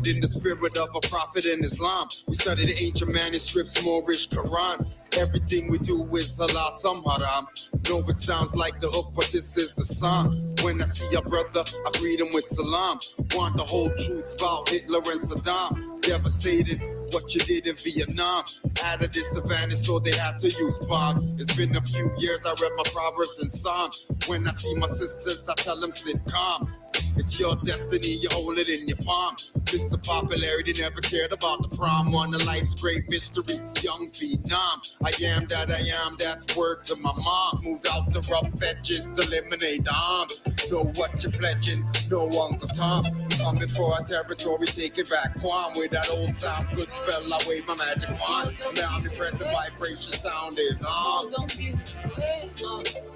within the spirit of a prophet in Islam. We study the ancient manuscripts, Moorish Quran. Everything we do is halal, some haram. Know it sounds like the hook, but this is the song. When I see a brother, I greet him with salam. Want the whole truth about Hitler and Saddam. Devastated what you did in Vietnam. Out of the savannah, so they had to use bombs. It's been a few years, I read my Proverbs and Psalms. When I see my sisters, I tell them sit calm. It's your destiny, you hold it in your palm. Mr. Popularity never cared about the prom. One of life's great mysteries, young phenom. I am that I am, that's word to my mom. Moved out the rough edges, eliminate the arms. Know what you're pledging, no Uncle Tom. Coming for our territory, take it back. Quam with that old time good spell, I wave my magic wand. Now I'm impressive vibration sound is on. Don't give it away.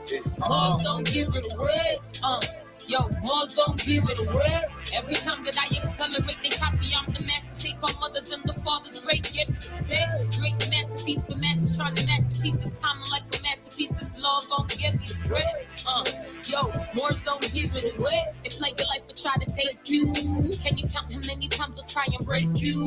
It's Mars on. don't give it away. Yo, Mars don't give it away. Every time that I accelerate, they copy. I'm the master. Take my mother's and the father's great gift to stay. Great masterpiece for masters trying to masterpiece. This time I'm like a masterpiece. This law gon' give me the bread. Yo, Mars don't give it away. They play your life but try to take you. Can you count how many times I'll try and break you?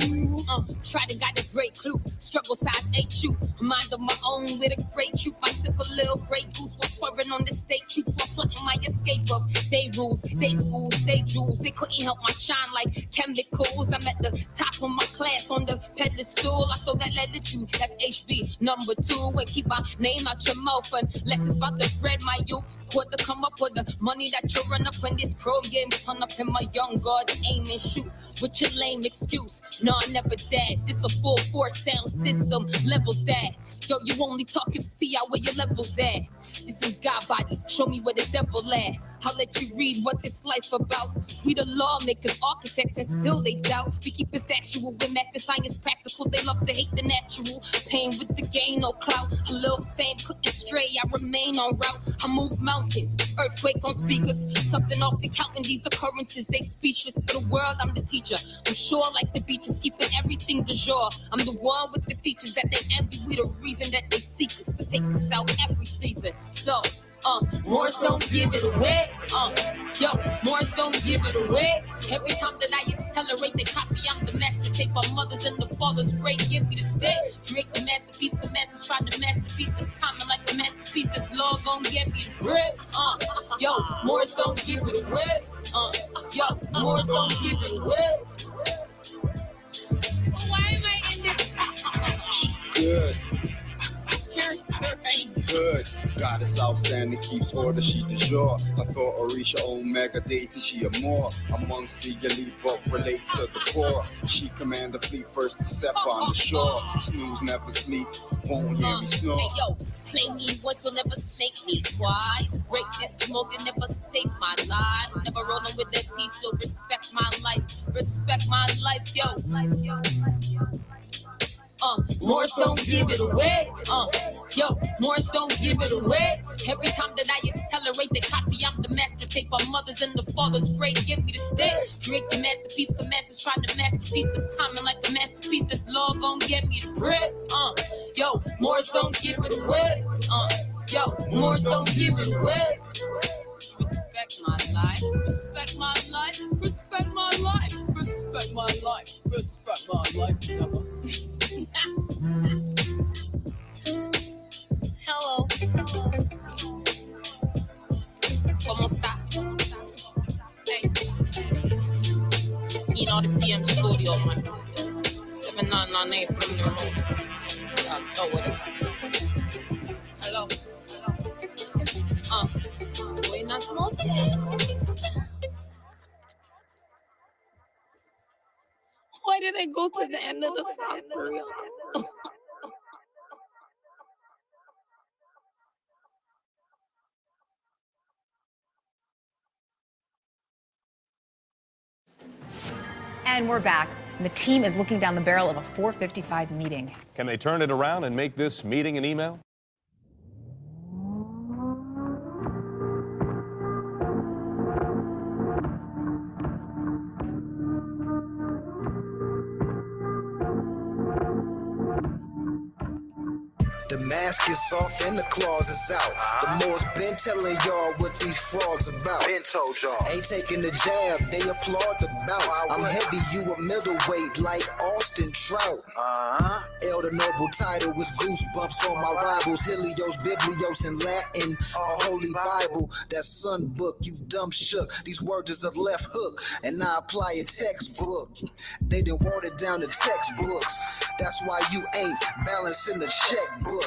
Try to got a great clue. Struggle size HU. A mind of my own with a great truth. I sip a little great goose while swerving on the state truth. While plotting my escape of they rules, they schools, they jewels. They couldn't help my shine like chemicals. I'm at the top of my class on the pedestal. I throw that letter to you. That's HB number 2. And keep my name out your mouth unless it's about to spread my youth. Quarter come up with the money that you run up when this chrome game turn up in my young guards aim and shoot with your lame excuse. No, I never that. This a full force sound system level that. Yo, you only talking fiat where your levels at. This is God body, show me where the devil at. I'll let you read what this life about. We the lawmakers, architects, and still they doubt. We keep it factual with math and science practical. They love to hate the natural. Pain with the gain, no clout. A little fame couldn't stray, I remain on route. I move mountains, earthquakes on speakers. Something often counting these occurrences, they speechless. For the world, I'm the teacher. I'm sure like the beaches, keeping everything du jour. I'm the one with the features that they envy. We the reason that they seek us to take us out every season. So, Morris don't give it away. Yo, Morris don't give it away. Every time that I accelerate, they copy. I'm the master. Take my mother's and the father's great. Give me the stay. Create the masterpiece for masters trying to masterpiece. This time I'm like a masterpiece. This law gon' get me the bread. Yo, Morris don't give it away. Yo, Morris don't give it away. Why am I in this? Good. Good. Goddess outstanding, keeps order, she de jour. I thought Orisha Omega deity, she a more. Amongst the elite, but relate to the core. She command the fleet first to step on the shore. Snooze never sleep, won't hear me snore. Hey yo, play me once, you'll never snake me twice. Break this smoke and never save my life. Never rolling with that peace, so respect my life. Respect my life, yo. Morris don't give it away. Yo, Morris don't give it away. Every time that I accelerate, they copy. I'm the master. Take my mother's and the father's great. Give me the stay. Create the masterpiece for masters trying to masterpiece. This time I'm like a masterpiece. This law gon' get me the bread. Yo, Morris don't give it away. Yo, Morris don't give it away. Respect my life. Respect my life. Respect my life. Respect my life. Respect my life. Never. Hello. ¿Cómo está? Hey. You know the PM studio, man. 7998 Premier Road. Go with it. Hello. Buenas noches. Why did I go to the end of the song for real? And we're back. The team is looking down the barrel of a 4:55 meeting. Can they turn it around and make this meeting an email? The The mask is off and the claws is out. The Moors been telling y'all what these frogs about. Been told y'all. Ain't taking the jab, they applaud the bout. I'm heavy, you a middleweight like Austin Trout. Elder noble title was goosebumps on my rivals. Helios, Biblios in Latin, a holy Bible. That sun book, you dumb shook. These words is a left hook, and I apply a textbook. They done watered down the textbooks. That's why you ain't balancing the checkbook.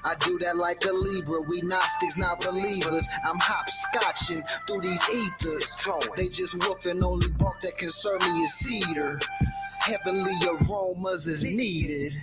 I do that like a Libra. We Gnostics, not believers. I'm hopscotching through these ethers. They just woofing, only bark that can serve me is cedar. Heavenly aromas is needed.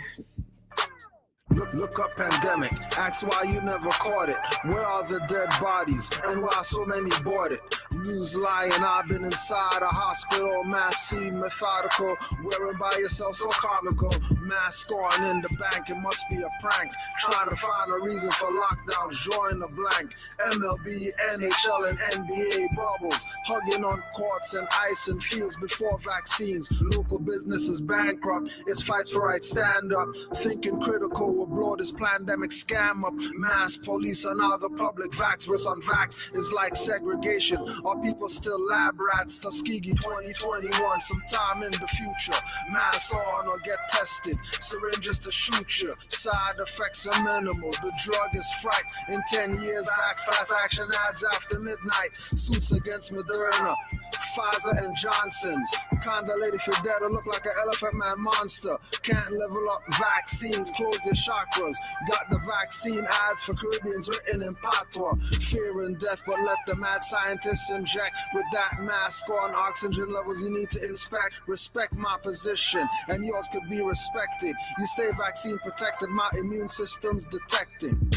Look up pandemic, ask why you never caught it. Where are the dead bodies and why so many bought it? News lying, I've been inside a hospital, mass scene methodical, wearing by yourself so comical. Mask on in the bank, it must be a prank. Trying to find a reason for lockdowns, drawing a blank. MLB, NHL and NBA bubbles, hugging on courts and ice and fields before vaccines. Local businesses bankrupt, it's fights for right stand up. Thinking critical will blow this pandemic scam up. Mass police and other public vax versus unvax is like segregation. Are people still lab rats? Tuskegee 2021, sometime in the future. Mask on or get tested. Syringes to shoot you. Side effects are minimal. The drug is fright. In 10 years, vax class action ads after midnight. Suits against Moderna, Pfizer and Johnson's. Kinda lady for dead or look like an elephant man monster. Can't level up vaccines, close their chakras. Got the vaccine ads for Caribbeans written in patois. Fear and death, but let the mad scientists inject. With that mask on, oxygen levels you need to inspect. Respect my position, and yours could be respected. You stay vaccine protected, my immune system's detecting.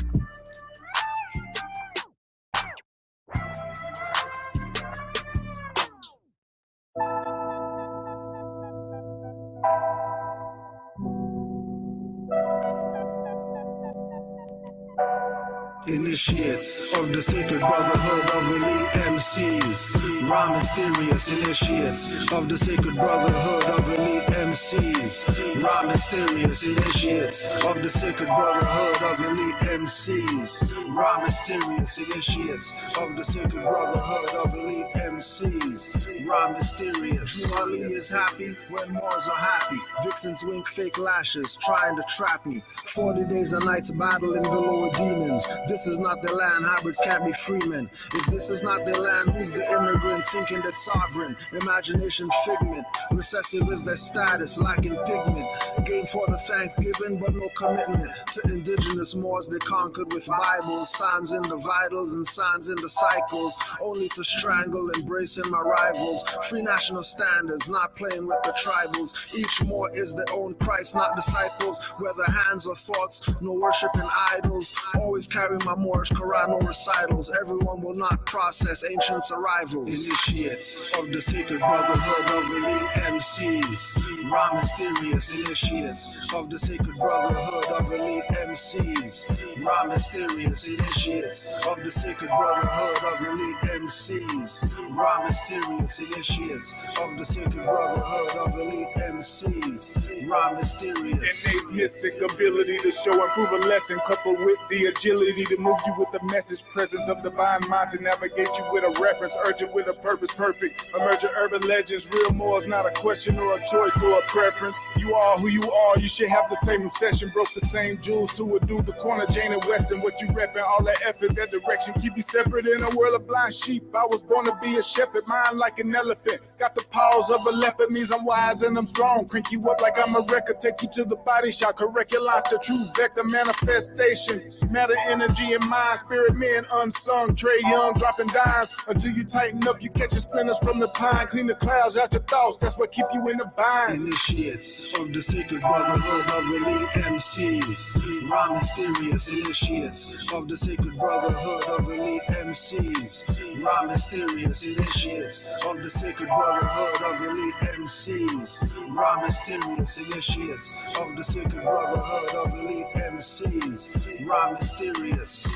Initiates of the sacred brotherhood of elite MCs. Raw mysterious initiates of the sacred brotherhood of elite MCs. Raw mysterious initiates of the sacred brotherhood of elite MCs. Raw mysterious initiates of the sacred brotherhood of elite MCs. Raw mysterious. Ali is happy when Moors are happy. Vixens wink fake lashes trying to trap me. 40 days and nights battling the lower demons. This is not their land, hybrids can't be freemen. If this is not their land, who's the immigrant thinking they're sovereign? Imagination figment, recessive is their status, lacking pigment. Game for the Thanksgiving, but no commitment to indigenous Moors they conquered with Bibles, signs in the vitals and signs in the cycles, only to strangle, embracing my rivals. Free national standards, not playing with the tribals. Each Moor is their own Christ, not disciples. Whether hands or thoughts, no worshiping idols. Always carry my Moorish Quran, no recitals. Everyone will not process ancients' arrivals. Initiates of the sacred brotherhood of elite MCs. Raw mysterious initiates of the sacred brotherhood of elite MCs. Raw mysterious initiates of the sacred brotherhood of elite MCs. Raw mysterious initiates of the sacred brotherhood of elite MCs. Raw mysterious. Innate mystic ability to show and prove a lesson, coupled with the agility to move you with the message, presence of divine mind to navigate you with a reference, urgent with a purpose, perfect. Emerging urban legends, real more is not a question or a choice or a preference. You are who you are, you should have the same obsession. Broke the same jewels to a dude, the corner Jane and Western. What you repping, all that effort, that direction, keep you separate in a world of blind sheep. I was born to be a shepherd, mind like an elephant. Got the paws of a leopard, means I'm wise and I'm strong. Crank you up like I'm a record, take you to the body shot. Correct your lines to true vector manifestations. Matter, energy, and mind, spirit men unsung. Trey Young dropping dimes until you tighten up. You catching splinters from the pine. Clean the clouds out your thoughts. That's what keep you in the bind. Initiates of the sacred brotherhood of elite MCs. Raw mysterious initiates of the sacred brotherhood of elite MCs. Raw mysterious initiates of the sacred brotherhood of elite MCs. Raw mysterious initiates of the sacred brotherhood of elite MCs. Raw mysterious.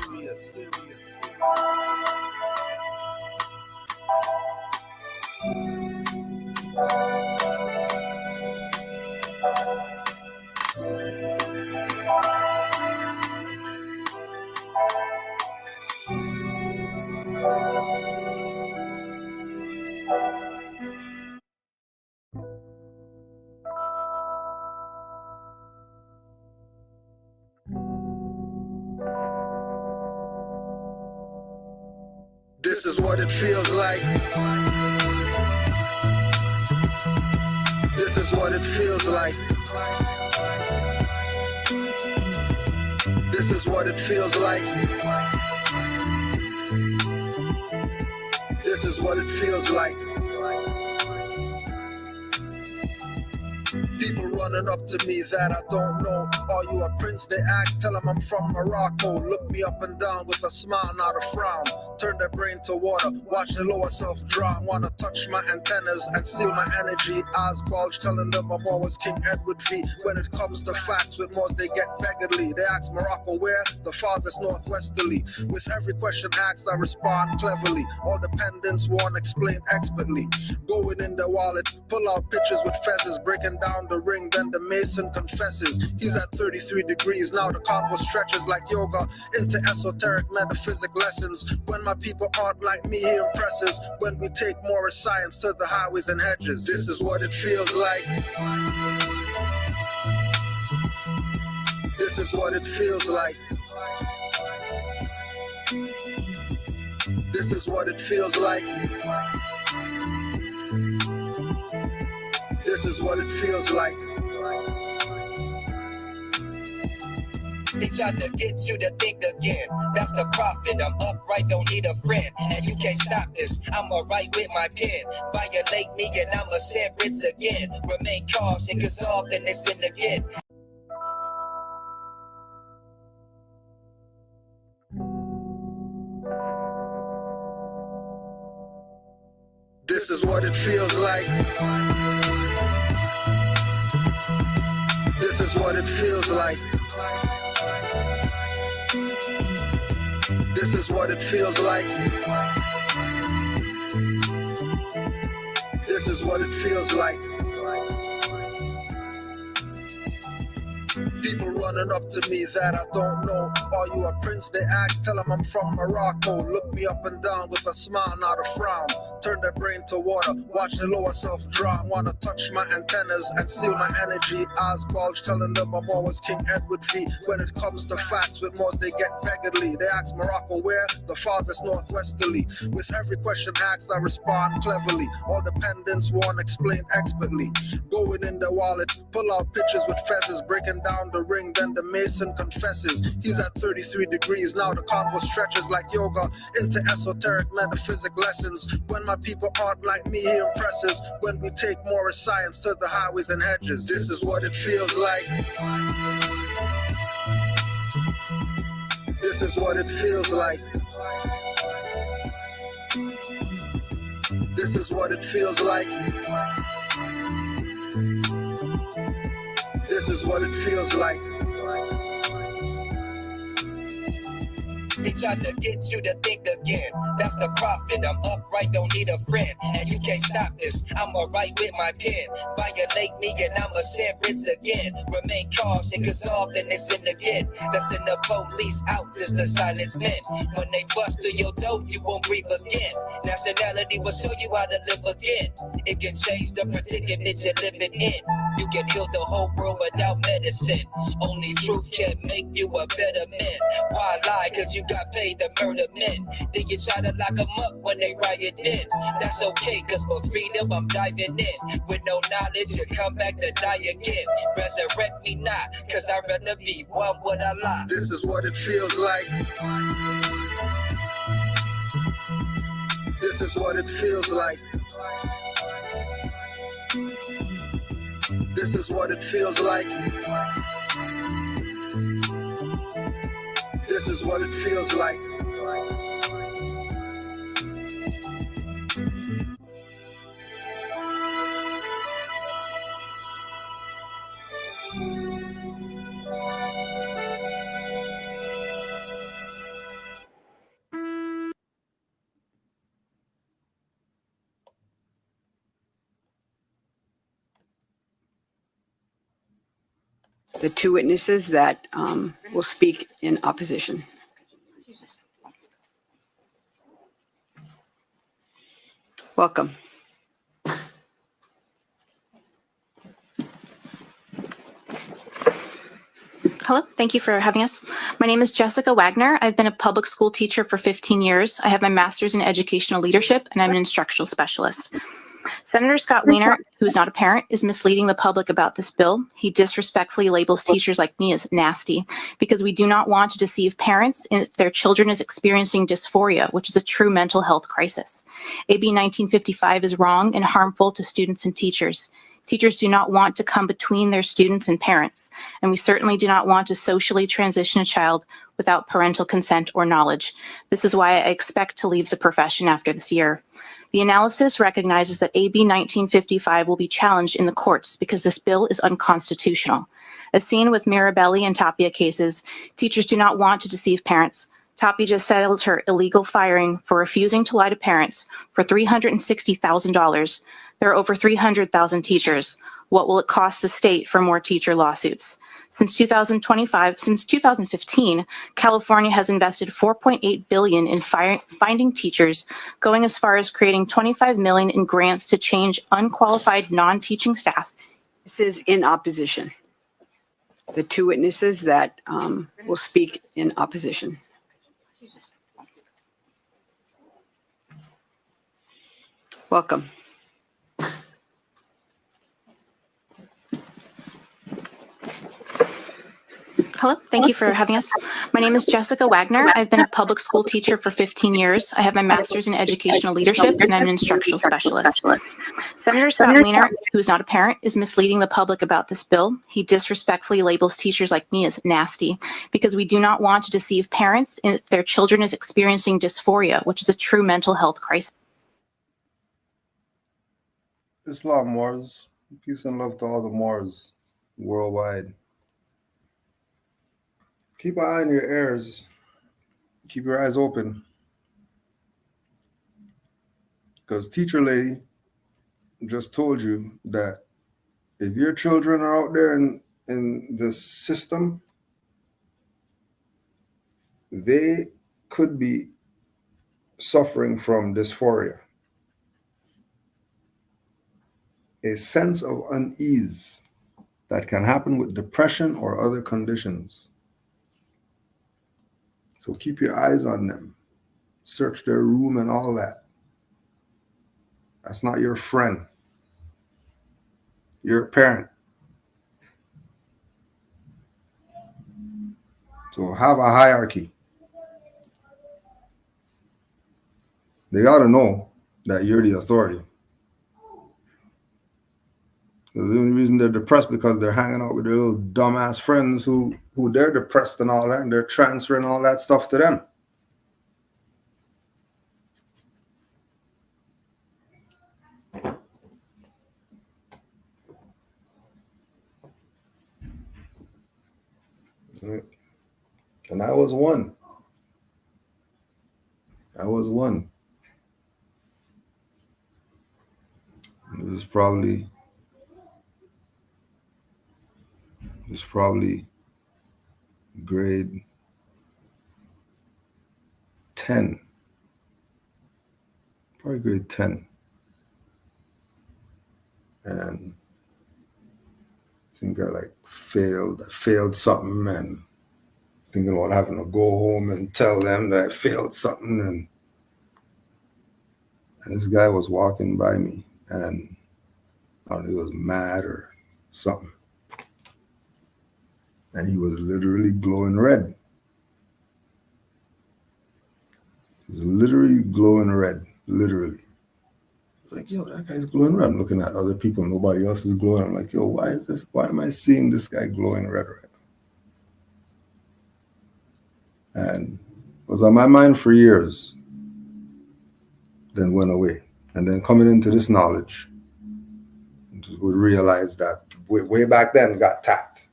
This is what it feels like. This is what it feels like. This is what it feels like. This is what it feels like. People running up to me that I don't know. Are you a prince? They ask, tell them I'm from Morocco. Look me up and down with a smile, not a frown. Turn their brain to water, watch the lower self drown. Wanna touch my antennas and steal my energy. Eyes bulge, telling them I'm always King Edward V. When it comes to facts, with most they get beggarly. They ask Morocco where? The farthest northwesterly. With every question asked, I respond cleverly. All dependents won't explain expertly. Going in their wallets, pull out pictures with feathers, breaking down the ring, then the mason confesses. He's at 33 degrees, now the combo stretches like yoga into esoteric metaphysic lessons. When my people aren't like me, he impresses. When we take moral science to the highways and hedges. This is what it feels like. This is what it feels like. This is what it feels like. This is what it feels like. They tried to get you to think again. That's the profit. I'm upright, don't need a friend. And you can't stop this. I'ma write with my pen. Violate me and I'ma send Brits again. Remain cautious, cause often it's in again. This is what it feels like. This is what it feels like. This is what it feels like. This is what it feels like. People running up to me that I don't know. Are you a prince? They ask, tell them I'm from Morocco. Look me up and down with a smile, not a frown. Turn their brain to water, watch the lower self drown. Wanna touch my antennas and steal my energy. Eyes bulge, telling them I'm always King Edward V. When it comes to facts, with most they get beggarly. They ask Morocco where? The farthest northwesterly. With every question asked, I respond cleverly. All dependents won't explain expertly. Going in their wallets, pull out pictures with feathers, breaking down the ring, then the mason confesses. He's at 33 degrees, now the combo stretches like yoga into esoteric metaphysic lessons. When my people aren't like me, he impresses. When we take moral science to the highways and hedges. This is what it feels like. This is what it feels like. This is what it feels like. This is what it feels like. They tried to get you to think again. That's the profit. I'm upright, don't need a friend. And you can't stop this. I'ma write with my pen. Violate me and I'ma send Brits again. Remain cautious, cause often it's in again. That's in the police out, just the silence men. When they bust through your door, you won't breathe again. Nationality will show you how to live again. It can change the predicament you're living in. You can heal the whole world without medicine. Only truth can make you a better man. Why lie? Cause you got paid to murder men. Then you try to lock them up when they riot in. That's okay, cause for freedom I'm diving in. With no knowledge, you come back to die again. Resurrect me not, cause I'd rather be one with Allah. This is what it feels like. This is what it feels like. This is what it feels like. This is what it feels like. The two witnesses that will speak in opposition. Welcome. Hello, thank you for having us. My name is Jessica Wagner. I've been a public school teacher for 15 years. I have my master's in educational leadership, and I'm an instructional specialist. Senator Scott Wiener, who is not a parent, is misleading the public about this bill. He disrespectfully labels teachers like me as nasty because we do not want to deceive parents if their children is experiencing dysphoria, which is a true mental health crisis. AB 1955 is wrong and harmful to students and teachers. Teachers do not want to come between their students and parents, and we certainly do not want to socially transition a child without parental consent or knowledge. This is why I expect to leave the profession after this year. The analysis recognizes that AB 1955 will be challenged in the courts because this bill is unconstitutional. As seen with Mirabelli and Tapia cases, teachers do not want to deceive parents. Tapia just settled her illegal firing for refusing to lie to parents for $360,000. There are over 300,000 teachers. What will it cost the state for more teacher lawsuits? Since 2015, California has invested $4.8 billion in finding teachers, going as far as creating $25 million in grants to change unqualified non-teaching staff. This is in opposition. The two witnesses that will speak in opposition. Welcome. Hello, thank you for having us. My name is Jessica Wagner. I've been a public school teacher for 15 years. I have my master's in educational leadership, and I'm an instructional specialist. Senator Scott Wiener, who is not a parent, is misleading the public about this bill. He disrespectfully labels teachers like me as nasty because we do not want to deceive parents if their children is experiencing dysphoria, which is a true mental health crisis. Islam wars, peace and love to all the Moors worldwide. Keep an eye on your ears. Keep your eyes open. Because teacher lady just told you that if your children are out there in the system, they could be suffering from dysphoria, a sense of unease that can happen with depression or other conditions. So keep your eyes on them. Search their room and all that. That's not your friend. You're a parent. So have a hierarchy. They ought to know that you're the authority. The only reason they're depressed because they're hanging out with their little dumbass friends who they're depressed and all that, and they're transferring all that stuff to them. And I was one. I was one. This is probably grade 10. Probably grade 10. And I think I failed something, and thinking about having to go home and tell them that I failed something, and this guy was walking by me, and I don't know, he was mad or something. And he was literally glowing red. He was literally glowing red, literally. It's like, yo, that guy's glowing red. I'm looking at other people, nobody else is glowing. I'm like, yo, why am I seeing this guy glowing red right now? And it was on my mind for years, then went away. And then coming into this knowledge, would realize that way back then got tapped,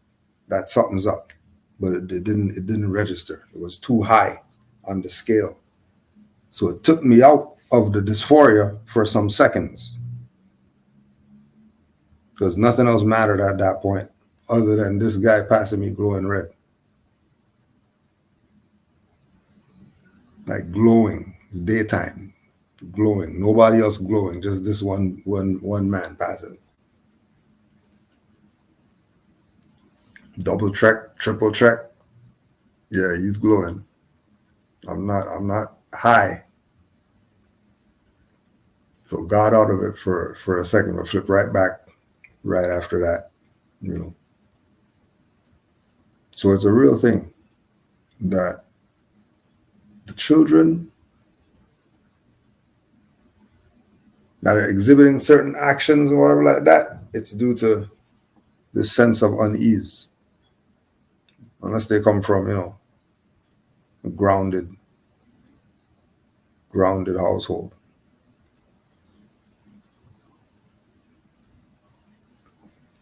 that something's up, but it didn't register. It was too high on the scale. So it took me out of the dysphoria for some seconds, because nothing else mattered at that point other than this guy passing me glowing red. Like glowing, it's daytime, glowing, nobody else glowing, just this one man passing. double check, triple check. Yeah, he's glowing. I'm not high. So got out of it for a second, but flip right back right after that, you know. So it's a real thing that the children that are exhibiting certain actions or whatever like that, it's due to this sense of unease. Unless they come from, you know, a grounded household.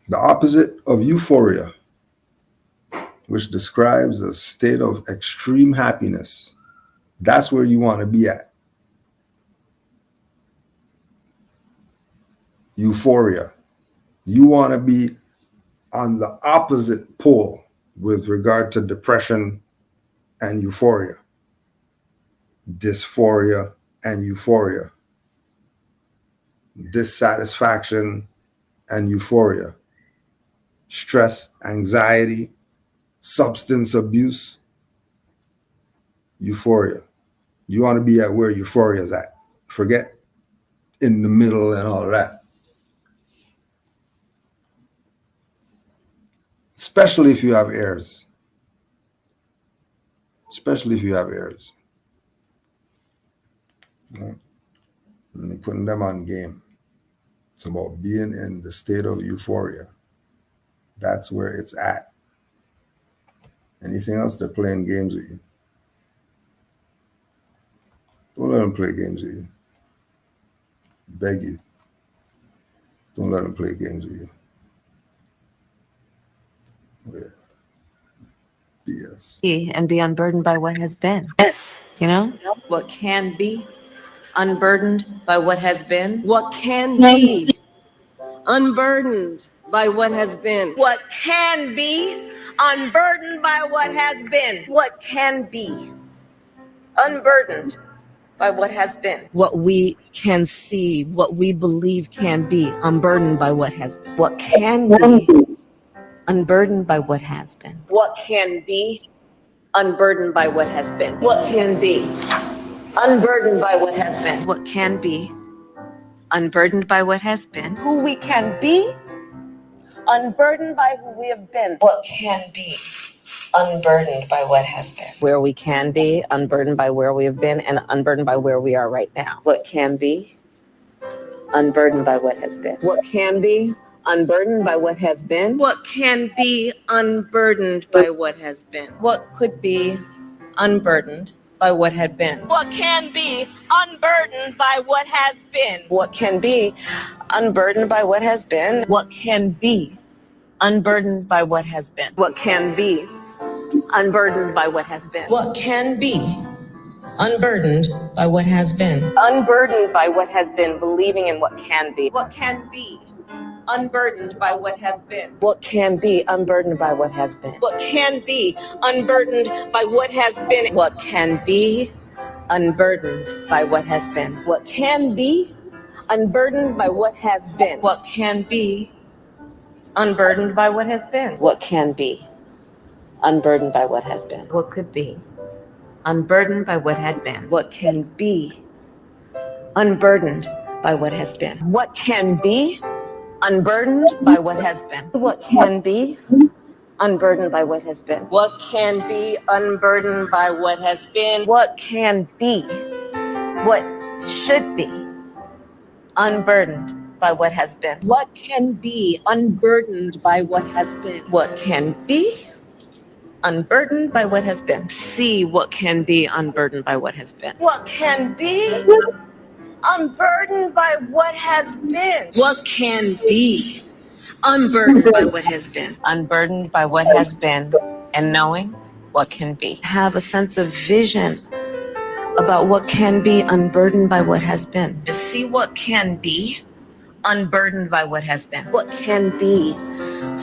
The opposite of euphoria, which describes a state of extreme happiness, that's where you want to be at. Euphoria. You want to be on the opposite pole with regard to depression and euphoria. Dysphoria and euphoria. Dissatisfaction and euphoria. Stress, anxiety, substance abuse, euphoria. You want to be at where euphoria is at. Forget in the middle and all of that. Especially if you have heirs. Especially if you have heirs. Right? And you're putting them on game. It's about being in the state of euphoria. That's where it's at. Anything else, they're playing games with you. Don't let them play games with you. Beg you. Don't let them play games with you. Yeah. BS. And be unburdened by what has been. You know? What can be unburdened by what has been. What can be unburdened by what has been. What can be unburdened by what has been. What can be unburdened by what has been. What we can see, what we believe can be unburdened by what has been. What can be unburdened by what has been. What can be unburdened by what has been. What can be unburdened by what has been. What can be unburdened by what has been. Who we can be, unburdened by who we have been. What can be unburdened by what has been. Where we can be, unburdened by where we have been, and unburdened by where we are right now. What can be unburdened by what has been. What can be unburdened by what has been. What can be unburdened by what has been. What could be unburdened by what had been. What can be unburdened by what has been. What can be unburdened by what has been. What can be unburdened by what has been. What can be unburdened by what has been. What can be unburdened by what has been. Unburdened by what has been, believing in what can be. What can be unburdened by what has been. What can be unburdened by what has been. What can be unburdened by what has been. What can be unburdened by what has been. What can be unburdened by what has been. What can be unburdened by what has been. What can be unburdened by what has been. What could be unburdened by what had been. What can be unburdened by what has been. What can be unburdened by what has been. What can be unburdened by what has been. What can be unburdened by what has been. What can be, what should be unburdened by what has been. What can be unburdened by what has been. What can be unburdened by what has been. See what can be unburdened by what has been. What can be unburdened by what has been. What can be unburdened by what has been. Unburdened by what has been and knowing what can be. Have a sense of vision about what can be unburdened by what has been. To see what can be unburdened by what has been. What can be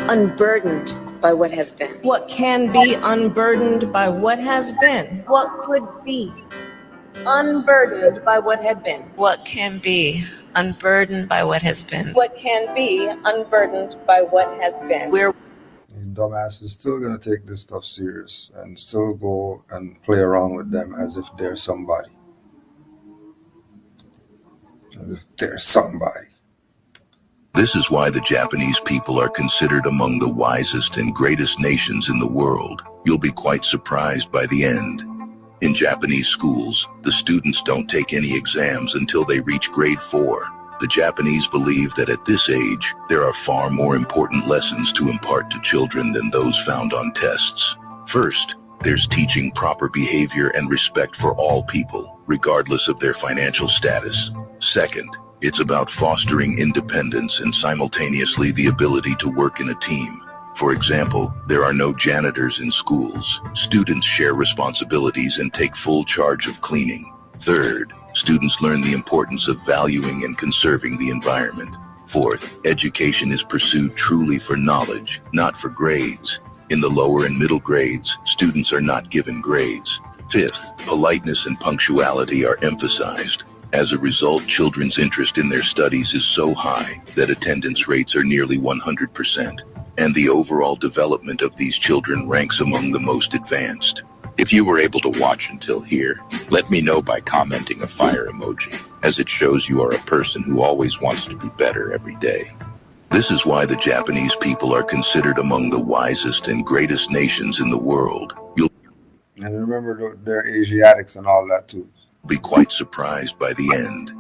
unburdened by what has been. What can be unburdened by what has been. What could be unburdened by what had been. What can be unburdened by what has been. What can be unburdened by what has been. Where dumbass is still gonna take this stuff serious and still go and play around with them as if they're somebody. As if they're somebody. This is why the Japanese people are considered among the wisest and greatest nations in the world. You'll be quite surprised by the end. In Japanese schools, the students don't take any exams until they reach grade 4. The Japanese believe that at this age, there are far more important lessons to impart to children than those found on tests. First, there's teaching proper behavior and respect for all people, regardless of their financial status. Second, it's about fostering independence and simultaneously the ability to work in a team. For example, there are no janitors in schools. Students share responsibilities and take full charge of cleaning. Third, students learn the importance of valuing and conserving the environment. Fourth, education is pursued truly for knowledge, not for grades. In the lower and middle grades, students are not given grades. Fifth, politeness and punctuality are emphasized. As a result, children's interest in their studies is so high that attendance rates are nearly 100%. And the overall development of these children ranks among the most advanced. If you were able to watch until here, let me know by commenting a fire emoji, as it shows you are a person who always wants to be better every day. This is why the Japanese people are considered among the wisest and greatest nations in the world. You'll And remember, they're Asiatics and all that too. Be quite surprised by the end.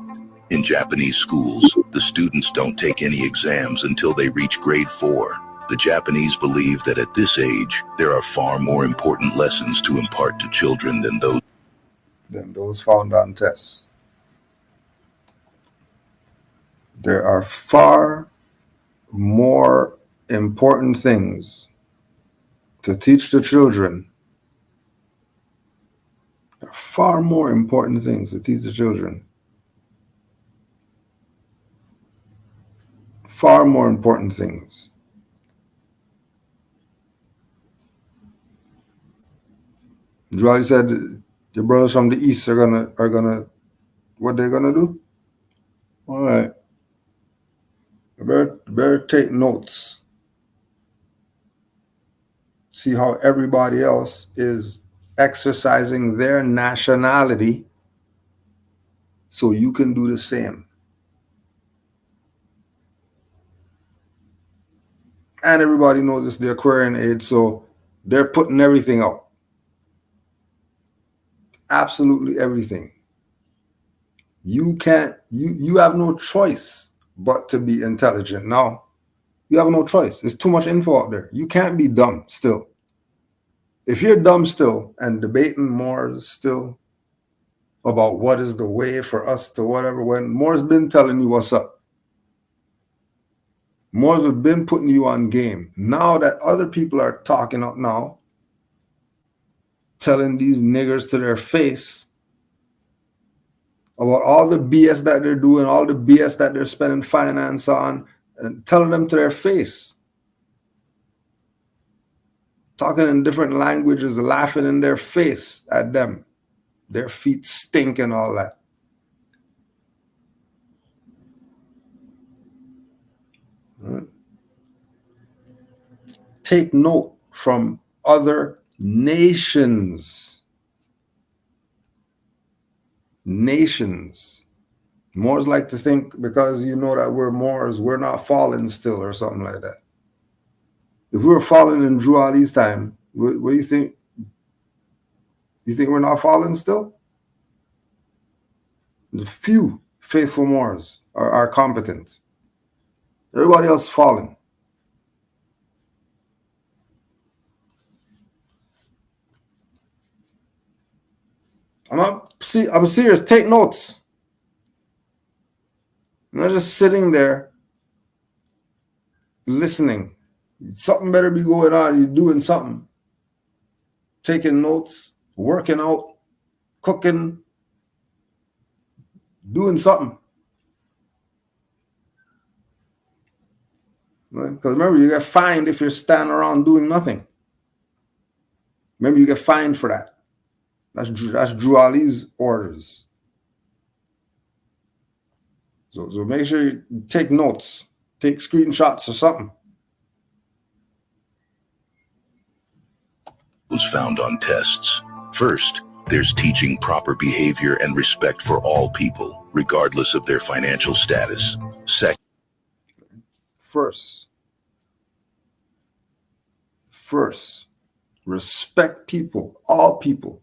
In Japanese schools, the students don't take any exams until they reach grade 4. The Japanese believe that at this age, there are far more important lessons to impart to children than those found on tests. There are far more important things to teach the children. There are far more important things to teach the children. Far more important things. Joel said the brothers from the east are gonna what they're gonna do? All right. You better take notes. See how everybody else is exercising their nationality so you can do the same. And everybody knows it's the Aquarian age, so they're putting everything out. Absolutely everything. You have no choice but to be intelligent now. You have no choice. There's too much info out there. You can't be dumb still. If you're dumb still and debating more still about what is the way for us to whatever, when Moore's been telling you what's up. Moore's have been putting you on game. Now that other people are talking up now, telling these niggers to their face about all the BS that they're doing, all the BS that they're spending finance on, and telling them to their face. Talking in different languages, laughing in their face at them. Their feet stink and all that. Right. Take note from other nations. Nations. Moors like to think because you know that we're Moors, we're not fallen still or something like that. If we were fallen in Drew Ali's time, what do you think? You think we're not fallen still? The few faithful Moors are competent. Everybody else fallen. I'm serious. Take notes. I'm not just sitting there listening. Something better be going on. You're doing something. Taking notes, working out, cooking, doing something. Because remember, you get fined if you're standing around doing nothing. Remember, you get fined for that. That's Drew Ali's orders. So make sure you take notes, take screenshots or something. was found on tests. First, there's teaching proper behavior and respect for all people, regardless of their financial status. Second, First, respect people, all people.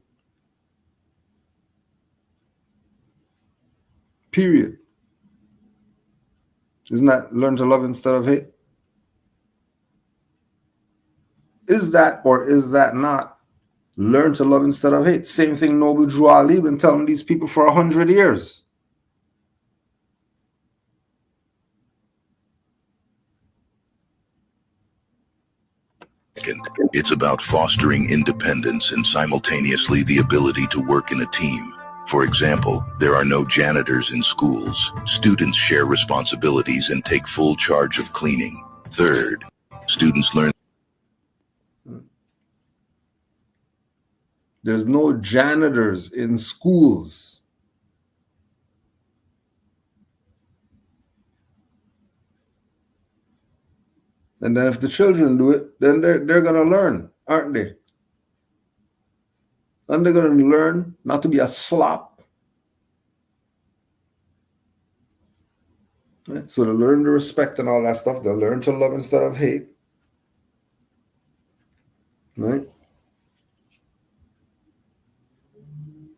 Period. Isn't that learn to love instead of hate? Is that or is that not learn to love instead of hate? Same thing Noble Drew Ali been telling these people for 100 years. it's about fostering independence and simultaneously the ability to work in a team. For example, there are no janitors in schools. Students share responsibilities and take full charge of cleaning. Third, students learn. There's no janitors in schools. And then if the children do it, then they're going to learn, aren't they? And they're going to learn not to be a slop. Right? So they learn to respect and all that stuff. They'll learn to love instead of hate. Right?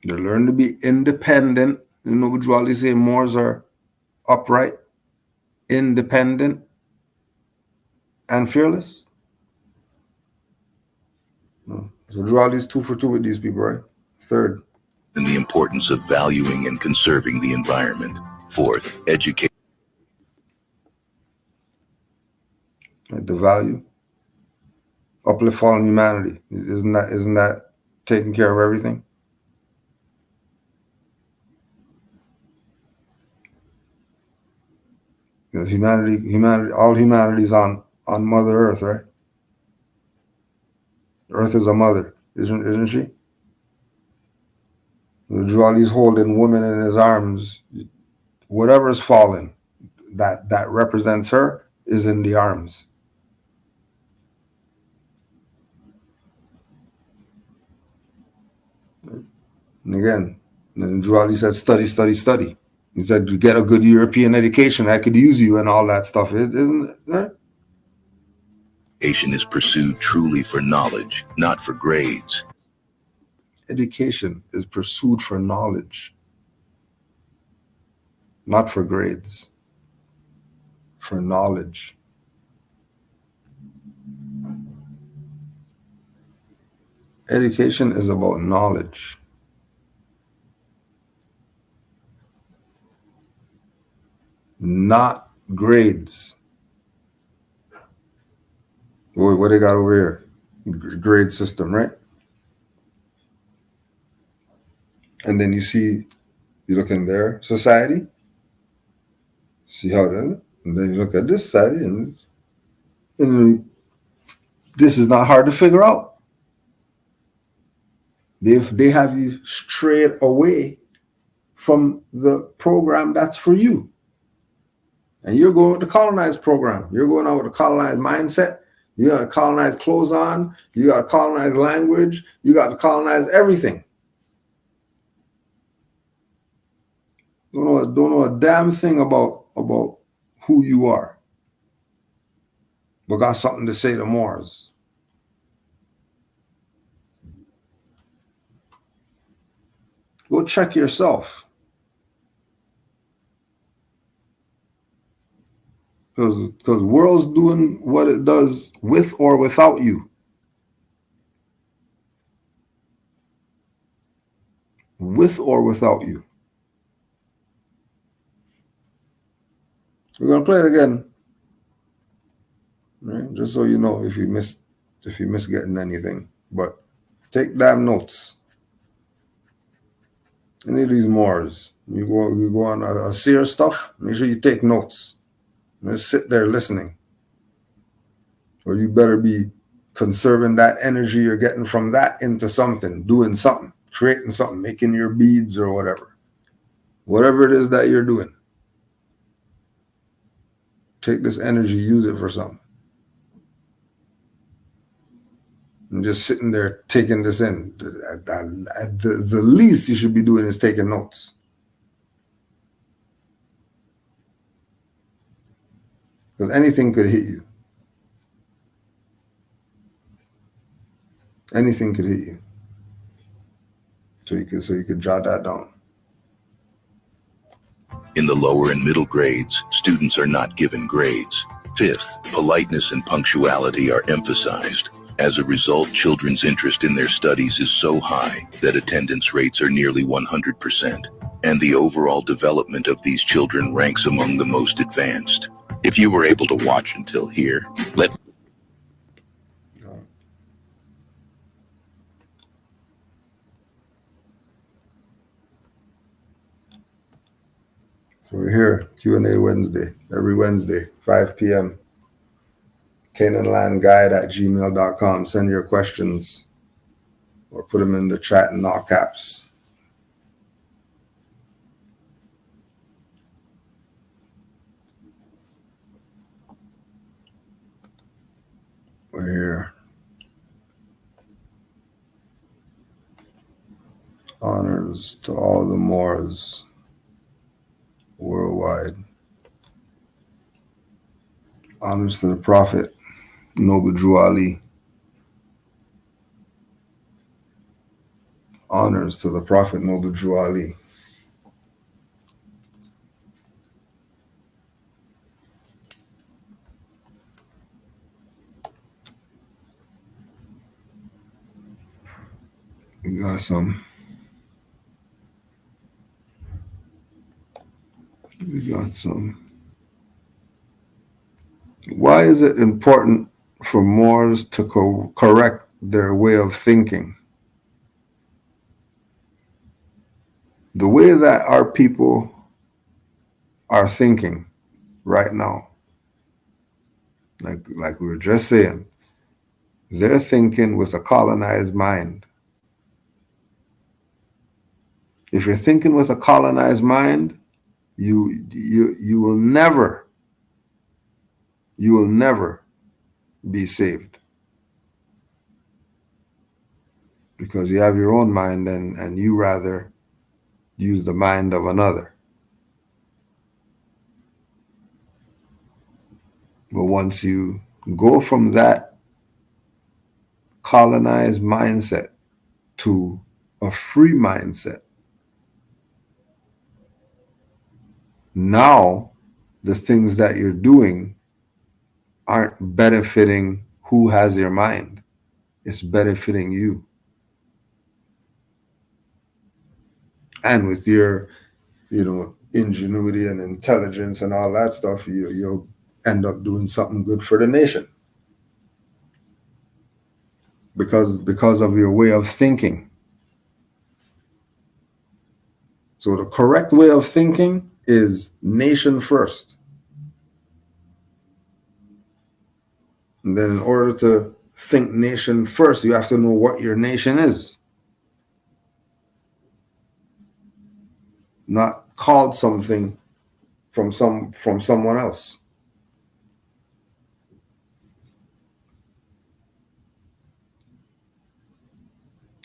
They learn to be independent. You know, would you always say Moors are upright, independent, and fearless? So draw these 2 for 2 with these people, right? Third. And the importance of valuing and conserving the environment. Fourth, educate. The value. Uplift fallen humanity. Isn't that taking care of everything? Because all humanity is on Mother Earth, right? Earth is a mother, isn't she? Jwali's holding woman in his arms. Whatever's fallen, that represents her is in the arms. And again, Jwali said, study, study, study. He said, to get a good European education, I could use you and all that stuff. Isn't it? Right? Education is pursued truly for knowledge, not for grades. Education is pursued for knowledge, not for grades. For knowledge. Education is about knowledge. Not grades. What they got over here? Grade system, right? And then you look in their society, see how that, and then you look at this society, and this is not hard to figure out. They have you strayed away from the program that's for you. And you're going with the colonized program. You're going out with a colonized mindset. You got to colonize clothes on. You got to colonize language. You got to colonize everything. Don't know a damn thing about who you are. But got something to say to Moors. Go check yourself. Because world's doing what it does with or without you. With or without you. We're gonna play it again. Right? Just so you know if you miss getting anything. But take damn notes. Any of these Moors. You go on a seer stuff, make sure you take notes. Just sit there listening. Or you better be conserving that energy you're getting from that into something, doing something, creating something, making your beads or whatever. Whatever it is that you're doing. Take this energy, use it for something. and just sitting there taking this in. The least you should be doing is taking notes. Because anything could hit you. Anything could hit you. So you could jot that down. In the lower and middle grades, students are not given grades. Fifth, politeness and punctuality are emphasized. As a result, children's interest in their studies is so high that attendance rates are nearly 100%, and the overall development of these children ranks among the most advanced. If you were able to watch until here, So we're here, Q&A Wednesday, every Wednesday, 5 p.m. Canaanlandguide@gmail.com. Send your questions or put them in the chat in all caps. We're here. Honors to all the Moors worldwide. Honors to the Prophet, Noble Drew Ali. Honors to the Prophet, Noble Drew Ali. We got some. Why is it important for Moors to correct their way of thinking? The way that our people are thinking right now, like we were just saying, they're thinking with a colonized mind. If you're thinking with a colonized mind, you will never be saved, because you have your own mind and you rather use the mind of another. But once you go from that colonized mindset to a free mindset, now the things that you're doing aren't benefiting who has your mind. It's benefiting you. And with your, ingenuity and intelligence and all that stuff, you'll end up doing something good for the nation. Because of your way of thinking. So the correct way of thinking is nation first. And then in order to think nation first, you have to know what your nation is. Not called something from someone else.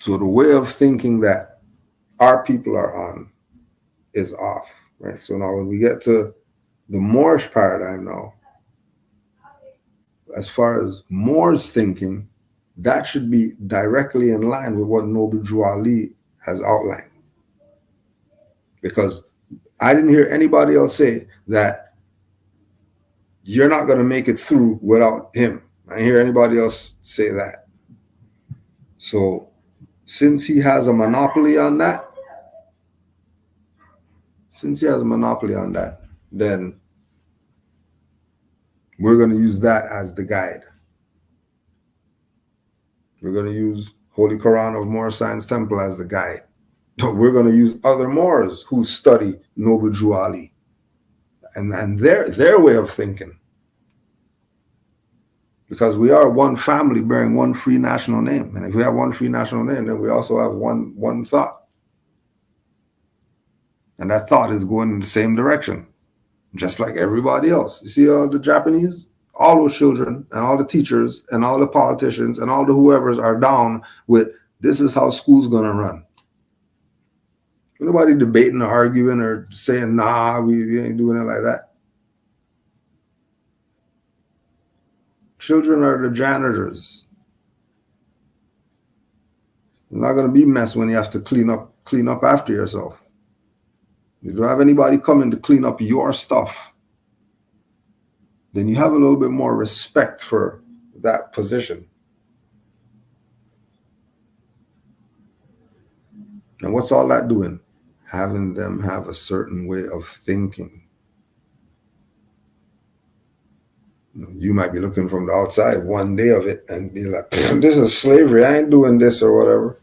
So the way of thinking that our people are on is off, right? So now when we get to the Moorish paradigm now, as far as Moors thinking, that should be directly in line with what Noble Drew Ali has outlined. Because I didn't hear anybody else say that you're not going to make it through without him. I didn't hear anybody else say that. So since he has a monopoly on that, then we're going to use that as the guide. We're going to use Holy Quran of Moor Science Temple as the guide. We're going to use other Moors who study Noble Drew Ali and their way of thinking. Because we are one family bearing one free national name. And if we have one free national name, then we also have one thought. And that thought is going in the same direction, just like everybody else. You see all the Japanese? all those children and all the teachers and all the politicians and all the whoever's are down with this is how school's gonna run. Nobody debating or arguing or saying, nah, we ain't doing it like that. Children are the janitors. It's not gonna be mess when you have to clean up after yourself. You don't have anybody coming to clean up your stuff. Then you have a little bit more respect for that position. And what's all that doing? Having them have a certain way of thinking. You might be looking from the outside one day of it and be like, this is slavery. I ain't doing this or whatever.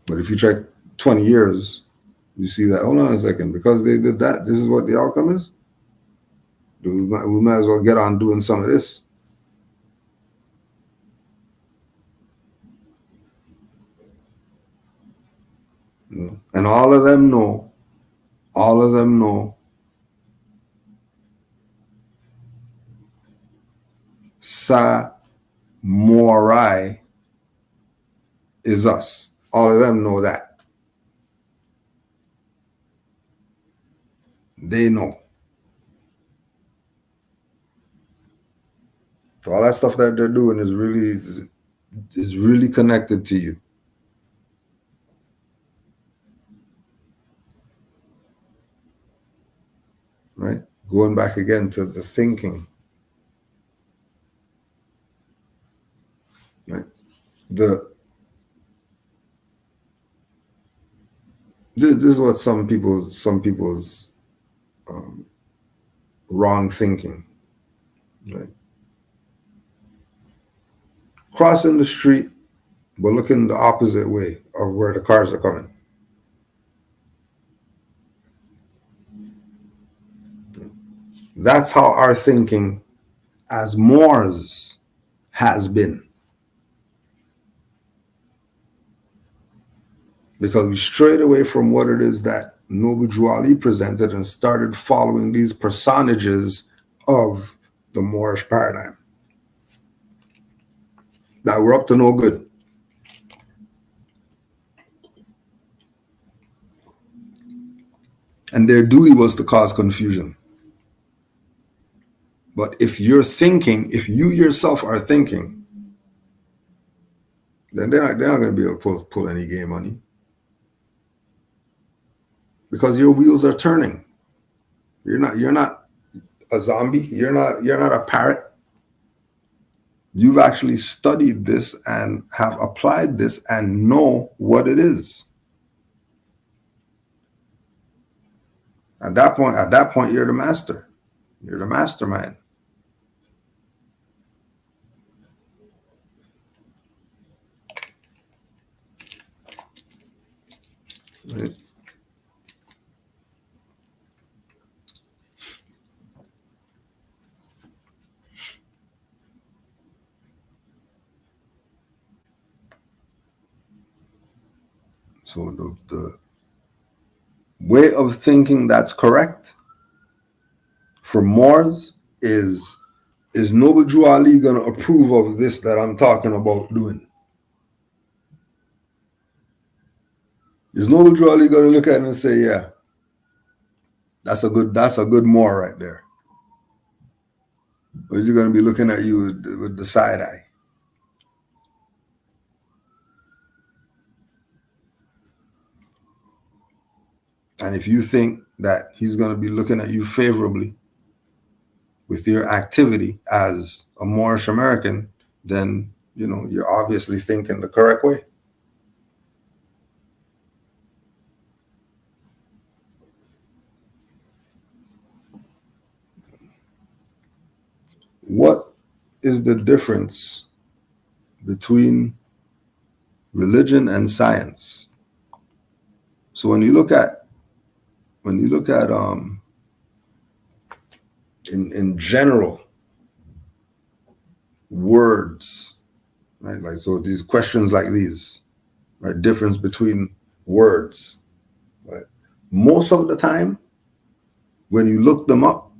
But if you check 20 years, you see that, hold on a second, because they did that, this is what the outcome is? We might as well get on doing some of this. And all of them know, Samurai is us. All of them know that. They know. So all that stuff that they're doing is really connected to you. Right? Going back again to the thinking. Right? This is what some people's wrong thinking. Right? Crossing the street, but looking the opposite way of where the cars are coming. That's how our thinking as Moors has been. Because we strayed away from what it is that Noble Drew Ali presented and started following these personages of the Moorish paradigm that were up to no good. And their duty was to cause confusion. But if you're thinking, if you yourself are thinking, then they're not going to be able to pull any game on you. Because your wheels are turning. You're not a zombie. You're not a parrot. You've actually studied this and have applied this and know what it is. At that point, you're the master. You're the mastermind. Right? So the way of thinking that's correct for Moors is Noble Drew Ali going to approve of this that I'm talking about doing? Is Noble Drew Ali going to look at it and say, yeah, that's a good Moor right there? Or is he going to be looking at you with the side eye? And if you think that he's going to be looking at you favorably with your activity as a Moorish American, then, you're obviously thinking the correct way. What is the difference between religion and science? So when you look at in general words, right? Like, so these questions like these, right? Difference between words, right? Most of the time, when you look them up,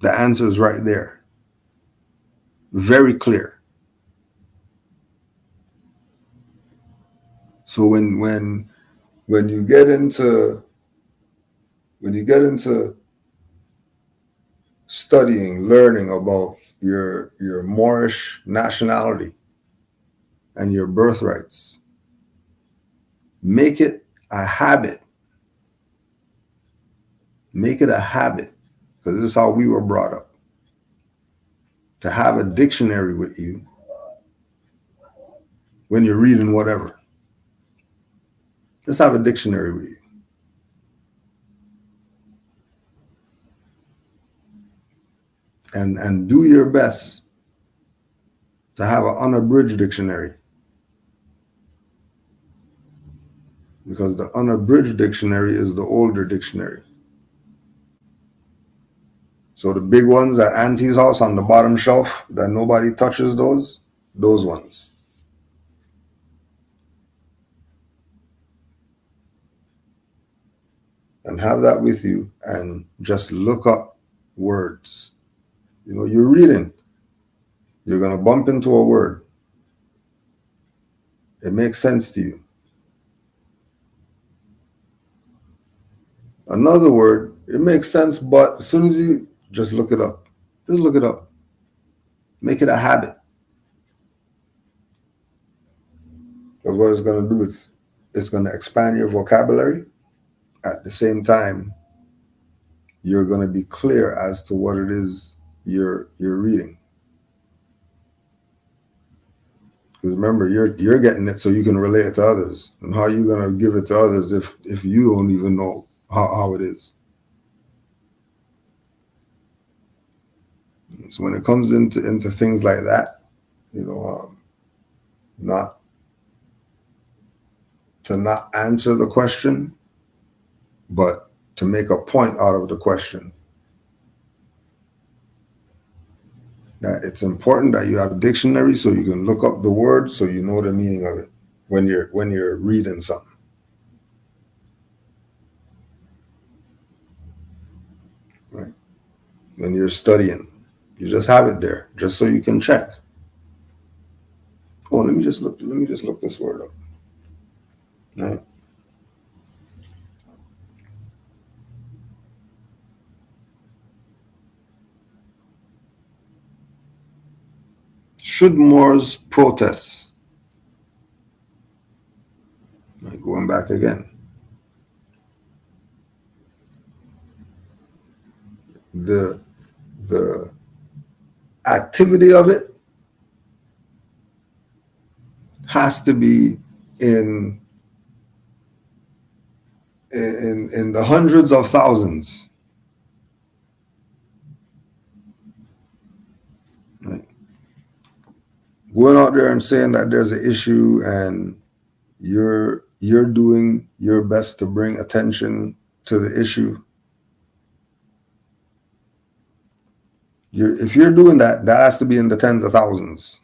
the answer is right there. Very clear. So when you get into studying, learning about your Moorish nationality and your birthrights, make it a habit. Make it a habit, because this is how we were brought up. To have a dictionary with you when you're reading whatever. Just have a dictionary with you. And do your best to have an unabridged dictionary. Because the unabridged dictionary is the older dictionary. So the big ones at Auntie's house on the bottom shelf that nobody touches, those ones. And have that with you and just look up words. You know, you're reading. You're going to bump into a word. It makes sense to you. Another word, it makes sense, but as soon as you just look it up. Just look it up. Make it a habit. Because what it's going to do is it's going to expand your vocabulary. At the same time, you're going to be clear as to what it is you're reading. Because remember, you're getting it so you can relate it to others. And how are you going to give it to others if you don't even know how it is? So when it comes into things like that, you know, not answer the question, but to make a point out of the question. That it's important that you have a dictionary so you can look up the word so you know the meaning of it when you're reading something. Right? When you're studying, you just have it there just so you can check. Oh, let me just look this word up. Right? Should Moors protest? Right, going back again. The activity of it has to be in the hundreds of thousands. Right? Going out there and saying that there's an issue and you're doing your best to bring attention to the issue. If you're doing that, that has to be in the tens of thousands.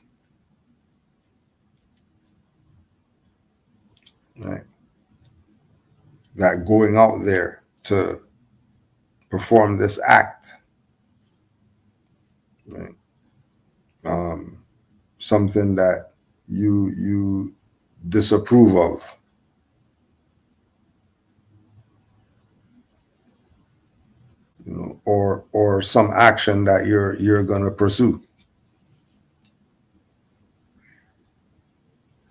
Right? Like going out there to perform this act. Right? Something that you disapprove of. You know, or some action that you're gonna pursue.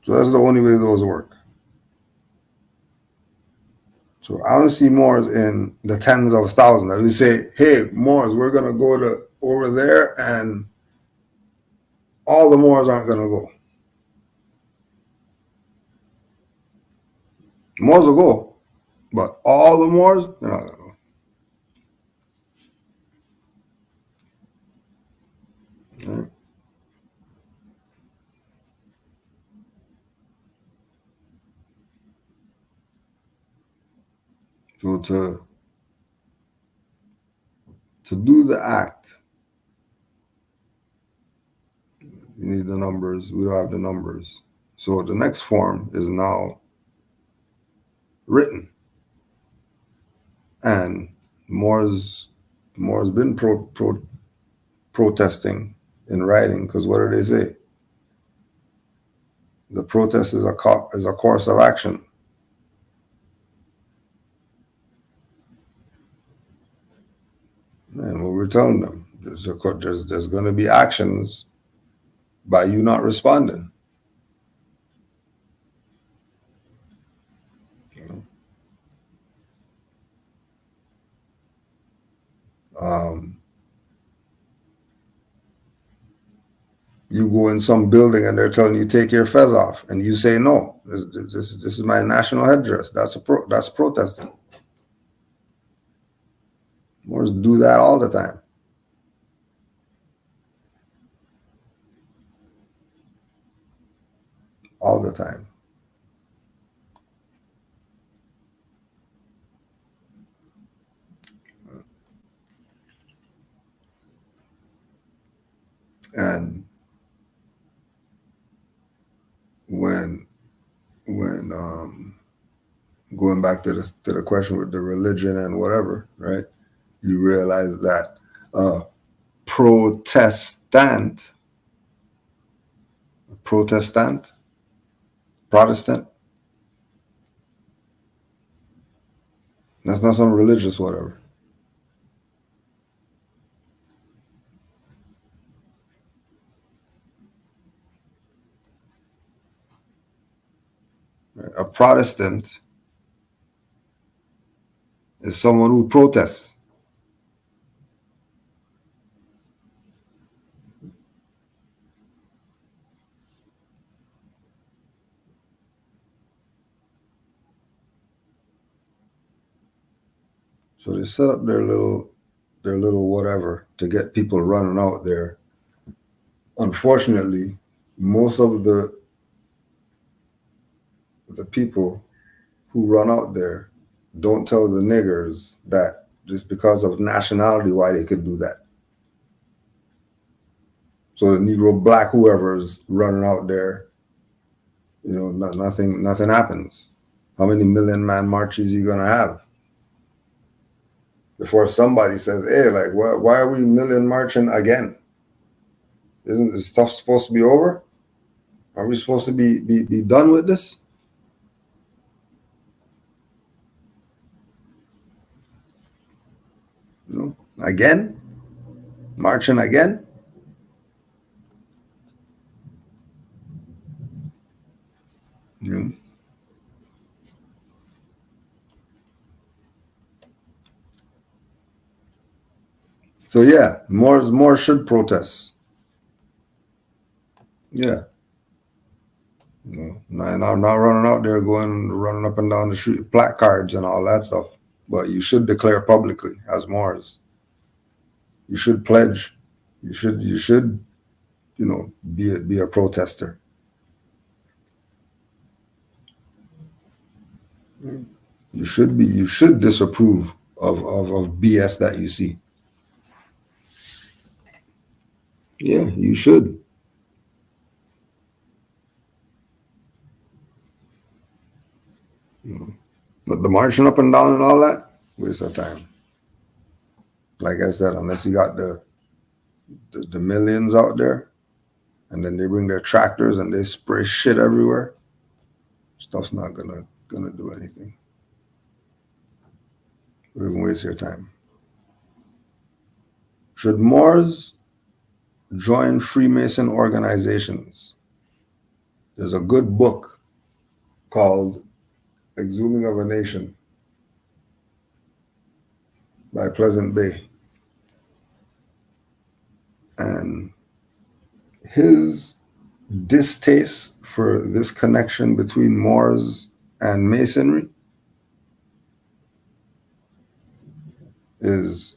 So that's the only way those work. So I don't see Moors in the tens of thousands. I would say, hey, Moors, we're gonna go to over there, and all the Moors aren't gonna go. Moors will go, but all the Moors, they're not gonna go. Right? So to do the act, you need the numbers. We don't have the numbers. So the next form is now written. And Moore's been protesting in writing, because what do they say? The protest is a course of action. And what we're telling them, there's going to be actions by you not responding. You go in some building and they're telling you take your fez off, and you say no. This is my national headdress. That's protesting. Moors do that all the time. All the time. And when going back to the question with the religion and whatever, right? You realize that Protestant, Protestant, that's not some religious whatever. Right? A Protestant is someone who protests. So they set up their little whatever to get people running out there. Unfortunately, most of the people who run out there don't tell the niggers that just because of nationality why they could do that. So the Negro, black, whoever's running out there, nothing happens. How many million-man marches are you gonna have before somebody says, "Hey, like, why are we million marching again? Isn't this stuff supposed to be over? Are we supposed to be done with this?" Again, marching again. So yeah, more should protest. Yeah. Not running out there running up and down the street, placards and all that stuff. But you should declare publicly as Moors. You should pledge. You should, be a protester. You should disapprove of BS that you see. Yeah, you should. But the marching up and down and all that, waste of time. Like I said, unless you got the millions out there, and then they bring their tractors and they spray shit everywhere, stuff's not gonna do anything. We even waste your time. Should Moors join Freemason organizations? There's a good book called Exhuming of a Nation by Pleasant Bay. And his distaste for this connection between Moors and Masonry is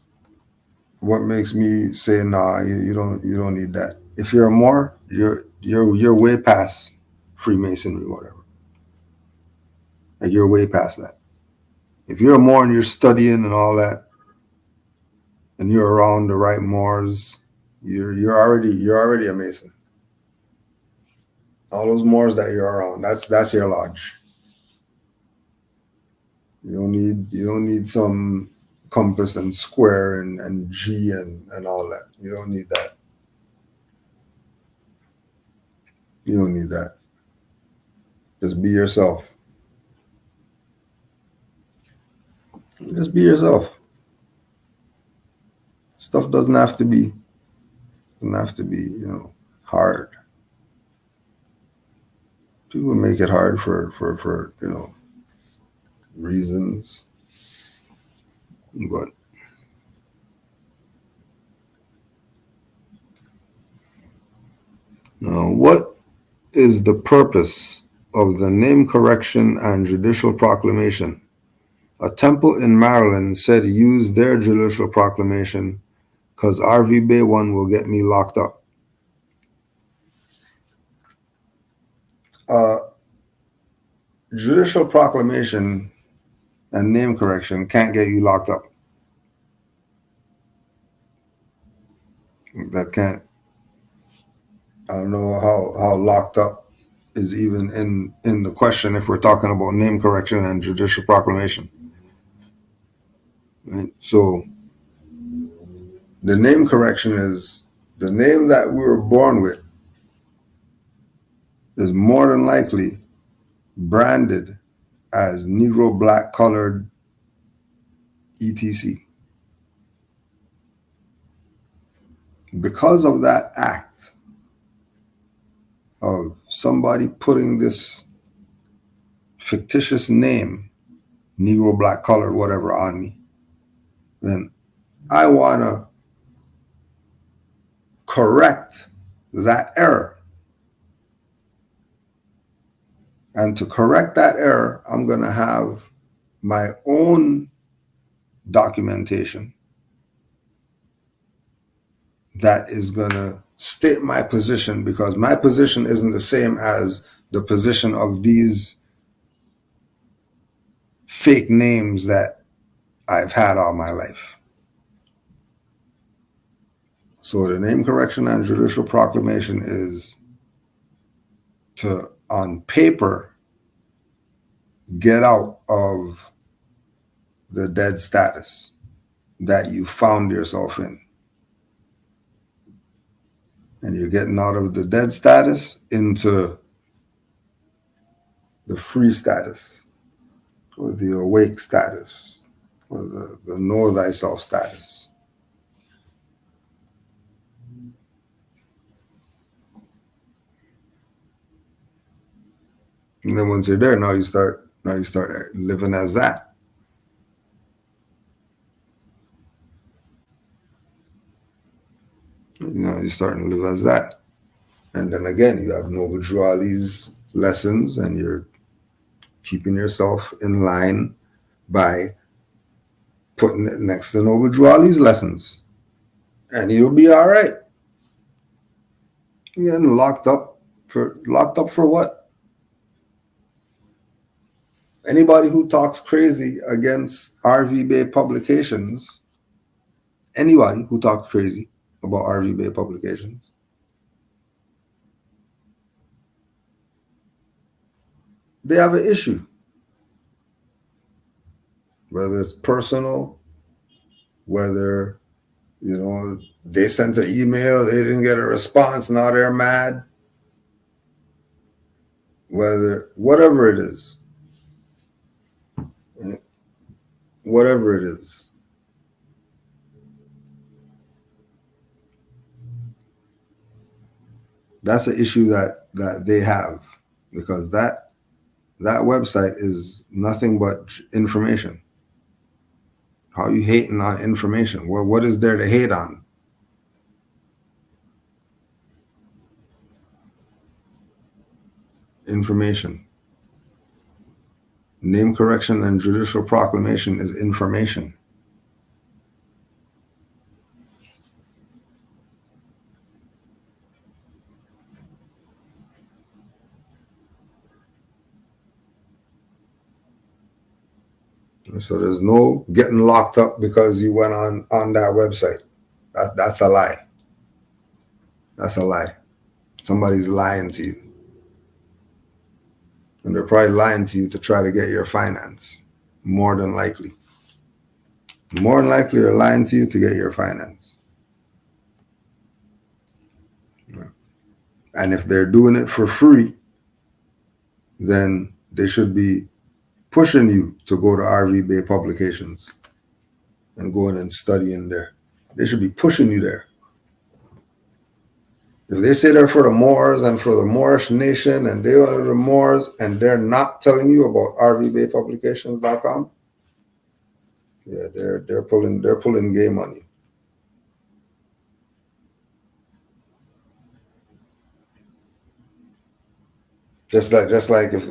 what makes me say, nah, you don't need that. If you're a Moor, you're way past Freemasonry, whatever. Like, you're way past that. If you're a Moor and you're studying and all that, and you're around the right Moors, you're already a Mason. All those Moors that you're around, that's your lodge. You don't need some compass and square and G and all that. You don't need that. You don't need that. Just be yourself. Just be yourself. Stuff doesn't have to be, hard. People make it hard for reasons. But now, what is the purpose of the name correction and judicial proclamation? A temple in Maryland said use their judicial proclamation because RV Bay 1 will get me locked up. Judicial proclamation and name correction can't get you locked up. That can't. I don't know how locked up is even in the question if we're talking about name correction and judicial proclamation. Right? So the name correction is the name that we were born with is more than likely branded as Negro, Black, Colored, etc. Because of that act of somebody putting this fictitious name, Negro, Black, Colored, whatever, on me, then I want to correct that error. And to correct that error, I'm going to have my own documentation that is going to state my position, because my position isn't the same as the position of these fake names that I've had all my life. So the name correction and judicial proclamation is to, on paper, get out of the dead status that you found yourself in. And you're getting out of the dead status into the free status, or the awake status, or the know thyself status. And then once you're there, now you start living as that. You're starting to live as that. And then again, you have Noble Drew Ali's lessons, and you're keeping yourself in line by putting it next to Noble Drew Ali's lessons. And you'll be all right. You're getting locked up for what? Anybody who talks crazy against RV Bay publications, anybody who talks crazy about RV Bay publications, they have an issue. Whether it's personal, whether, they sent an email, they didn't get a response, now they're mad. Whatever it is. Whatever it is. That's an issue that they have, because that website is nothing but information. How are you hating on information? Well, what is there to hate on? Information. Name correction and judicial proclamation is information. So there's no getting locked up because you went on that website. That's a lie. That's a lie. Somebody's lying to you. And they're probably lying to you to try to get your finance, more than likely. more than likely are lying to you to get your finance. And if they're doing it for free, then they should be pushing you to go to RV Bay Publications and go in and study in there. They should be pushing you there. If they say they're for the Moors and for the Moorish nation and they are the Moors and they're not telling you about RVBaypublications.com, yeah, they're pulling game on you. Just like if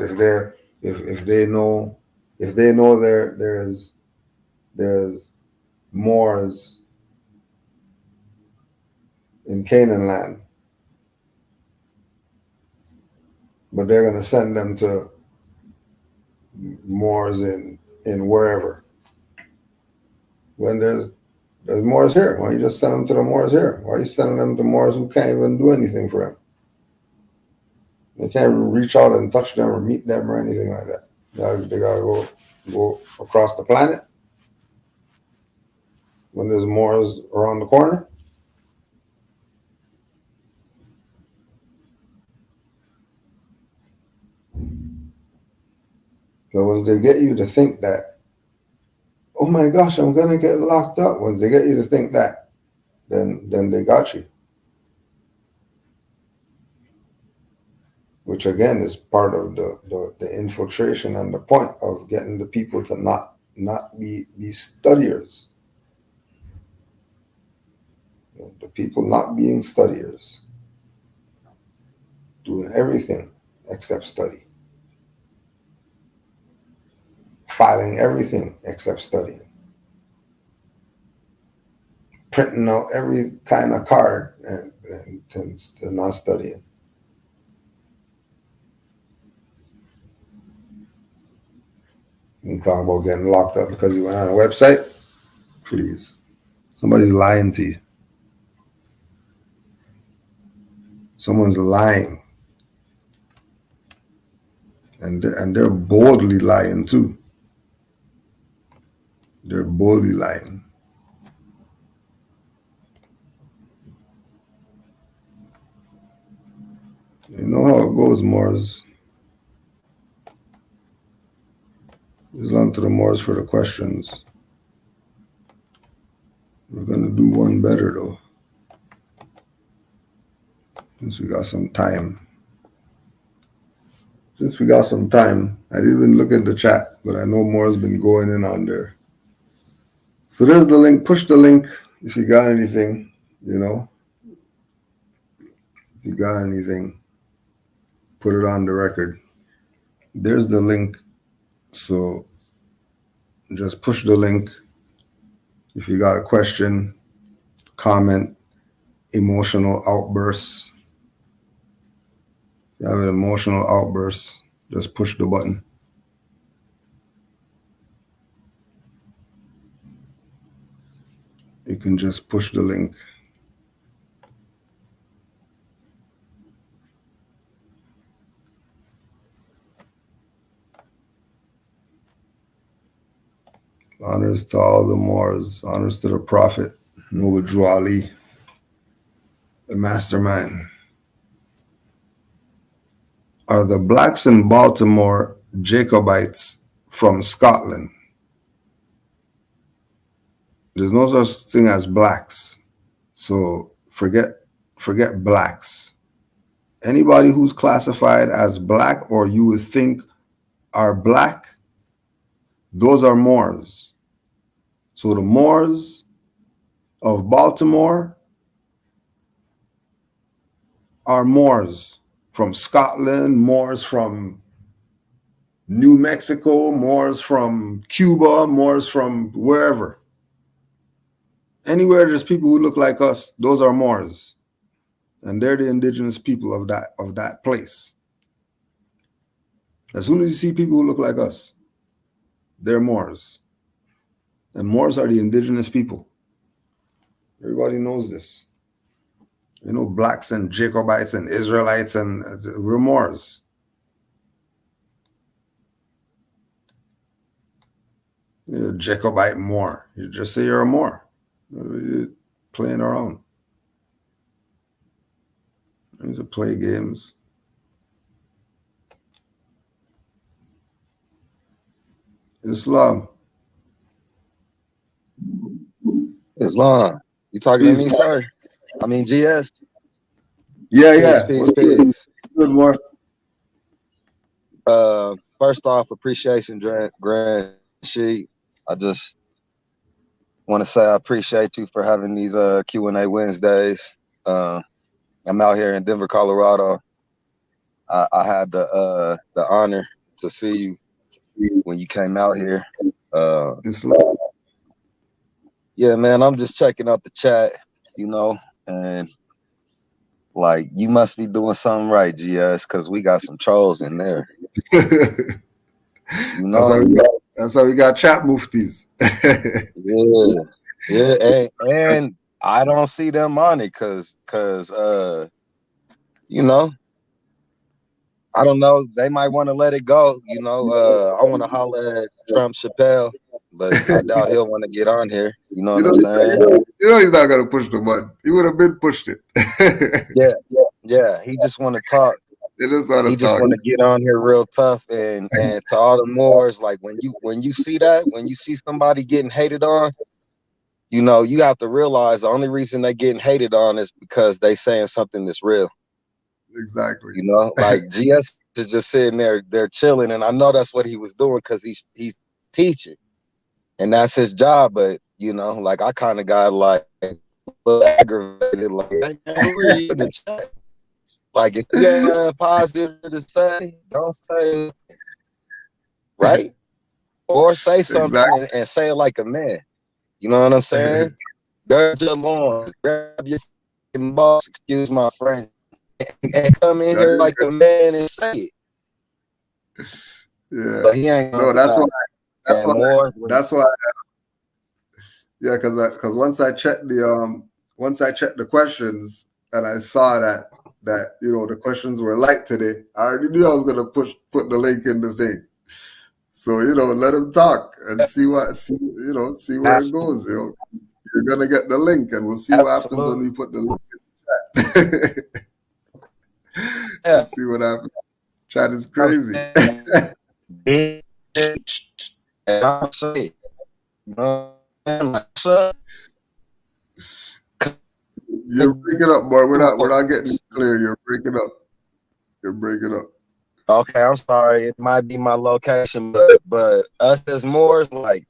they know there's Moors in Canaanland, but they're gonna send them to Moors in wherever. When there's Moors here, why don't you just send them to the Moors here? Why are you sending them to Moors who can't even do anything for them? They can't reach out and touch them or meet them or anything like that. They gotta go across the planet when there's Moors around the corner. So once they get you to think that, oh my gosh, I'm gonna get locked up. Once they get you to think that, then they got you. Which again is part of the infiltration and the point of getting the people to not be studiers. The people not being studiers, doing everything except study, filing everything except studying, printing out every kind of card and not studying. You talk about getting locked up because you went on a website? Please. Somebody's lying to you. Someone's lying. And they're boldly lying too. They're boldly lying. You know how it goes, Moors. Just on to the Moors for the questions. We're going to do one better, though. Since we got some time. I didn't even look at the chat, but I know More's been going in on there. So there's the link. Push the link if you got anything, you know. If you got anything, put it on the record. There's the link. So just push the link. If you got a question, comment, emotional outbursts. If you have an emotional outburst, just push the button. You can just push the link. Honors to all the Moors. Honors to the Prophet, Noble Drew Ali, the mastermind. Are the blacks in Baltimore Jacobites from Scotland? There's no such thing as blacks. So forget blacks. Anybody who's classified as black or you would think are black, those are Moors. So the Moors of Baltimore are Moors from Scotland, Moors from New Mexico, Moors from Cuba, Moors from wherever. Anywhere there's people who look like us, those are Moors. And they're the indigenous people of that place. As soon as you see people who look like us, they're Moors. And Moors are the indigenous people. Everybody knows this. You know, blacks and Jacobites and Israelites and we're Moors. Jacobite Moor. You just say you're a Moor. You're playing around. These are play games. Islam. Islam. You talking to me, sir? I mean, GS. Yeah. Peace. Good more. First off, appreciation, Grand Sheet. I just want to say I appreciate you for having these Q&A Wednesdays. I'm out here in Denver, Colorado. I had the honor to see you when you came out here. Yeah, man, I'm just checking out the chat, and like you must be doing something right, GS, because we got some trolls in there. That's how we got chat muftis. yeah, and I don't see them on it because I don't know. They might want to let it go. I want to holler at Trump Chappelle, but I doubt he'll want to get on here. You know what I'm saying? He's not gonna push the button. He would have been pushed it. Yeah. He just want to talk. He just want to get on here real tough, and to all the Moors, like when you see that, when you see somebody getting hated on, you have to realize the only reason they're getting hated on is because they saying something that's real. Exactly. Like GS is just sitting there, they're chilling, and I know that's what he was doing because he's teaching, and that's his job. But like I kind of got like a little aggravated, like, hey, man, who are you to chat? Like if you got nothing positive to say, don't say it, right? Or say something and say it like a man. You know what I'm saying? Gird your loins, grab your boss, excuse my friend, and come in here like a man and say it. Yeah. But he ain't gonna That's why. Yeah, because once I checked the questions and I saw that the questions were light today, I already knew I was gonna put the link in the thing. So let him talk and see where it goes. You're gonna get the link, and we'll see what happens when we put the link in the chat. We'll see what happens. Chat is crazy. You're breaking up, boy. We're not getting clear. You're breaking up. Okay, I'm sorry. It might be my location, but us as Moors, like,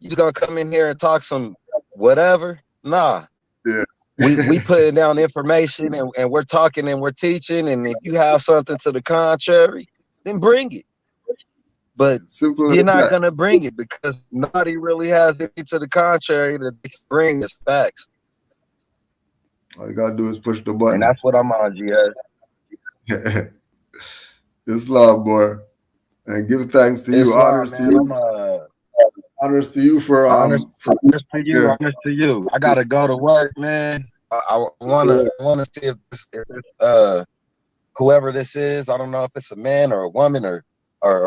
you just gonna come in here and talk some whatever? Nah. Yeah. We putting down information and we're talking and we're teaching, and if you have something to the contrary, then bring it. But you're not gonna bring it because nobody really has anything to the contrary that they can bring as facts. All you gotta do is push the button. And that's what I'm on, GS. Islam, boy. And give thanks to you. Honors to you. Honors to you for honors to you. Yeah. Honors to you. I gotta go to work, man. I wanna see if whoever this is, I don't know if it's a man or a woman or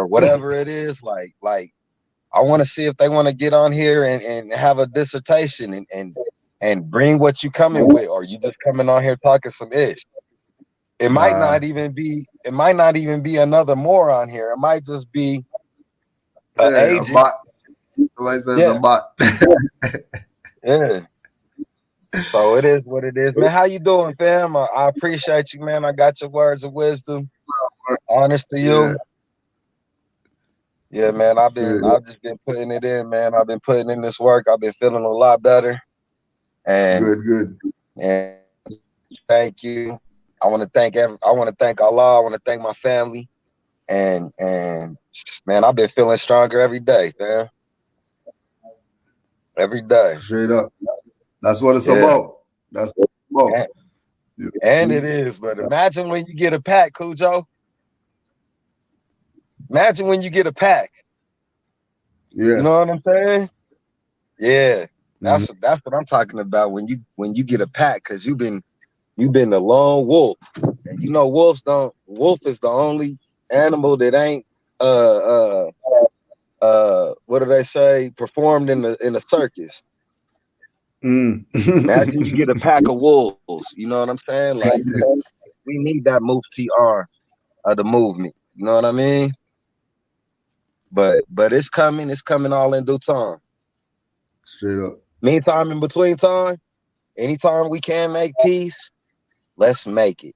whatever it is, like I want to see if they want to get on here and have a dissertation and bring what you coming with, or you just coming on here talking some ish. It might not even be another moron here. It might just be an agent. A bot. Somebody says a bot. Yeah. So it is what it is, man. How you doing, fam? I appreciate you, man. I got your words of wisdom. Honest to you. Yeah, man. I've just been putting it in, man. I've been putting in this work. I've been feeling a lot better. And good. And thank you. I want to thank Allah. I want to thank my family. And man, I've been feeling stronger every day, man. Every day. Straight up. That's what it's about. That's what it's about. And it is, but imagine when you get a pack, Cujo. Imagine when you get a pack. Yeah. You know what I'm saying? Yeah. That's what I'm talking about when you get a pack, because you've been the lone wolf. And wolf is the only animal that ain't what do they say? Performed in a circus. Imagine you get a pack of wolves. You know what I'm saying? Like, 'cause we need that Mufti R of the movement. You know what I mean? But it's coming. It's coming all in due time. Straight up. Meantime, in between time, anytime we can make peace, let's make it.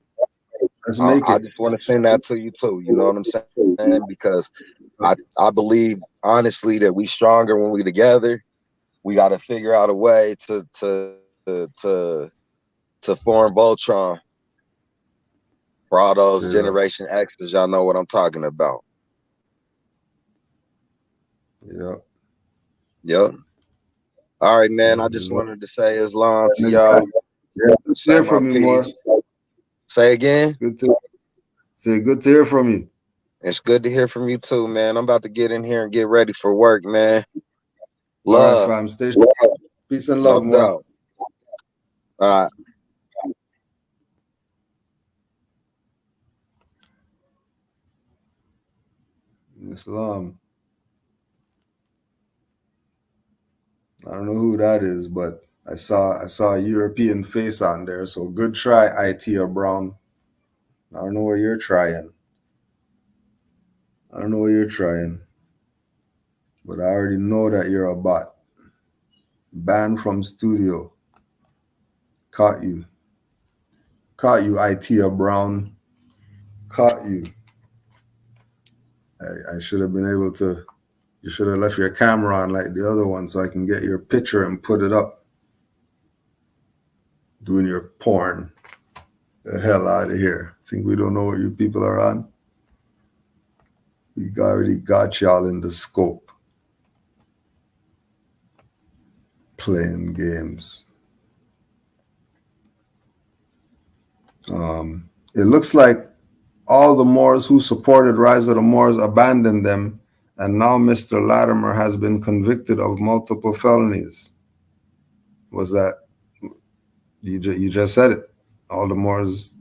Let's make I it. just want to send that to you too. You know what I'm saying? Because I believe honestly that we stronger when we together. We got to figure out a way to form Voltron for all those Straight up. Generation X's. Y'all know what I'm talking about. Yep. Yep. All right, man. I just wanted to say Islam to y'all. Yeah, good to Say hear my from you, more. piece. Say again. Good to hear from you. It's good to hear from you too, man. I'm about to get in here and get ready for work, man. All right, Love. fam. Stay strong. Peace and love, No more. doubt. All right. Islam. I don't know who that is, but I saw a European face on there. So good try, IT or Brown. I don't know what you're trying. But I already know that you're a bot. Banned from studio. Caught you. IT or Brown. Caught you. I should have been able to. You should have left your camera on like the other one so I can get your picture and put it up. Doing your porn. The hell out of here. Think we don't know what you people are on? We already got y'all in the scope. Playing games. It looks like all the Moors who supported Rise of the Moors abandoned them, and now Mr. Latimer has been convicted of multiple felonies. Was that, you just said it, all the Moors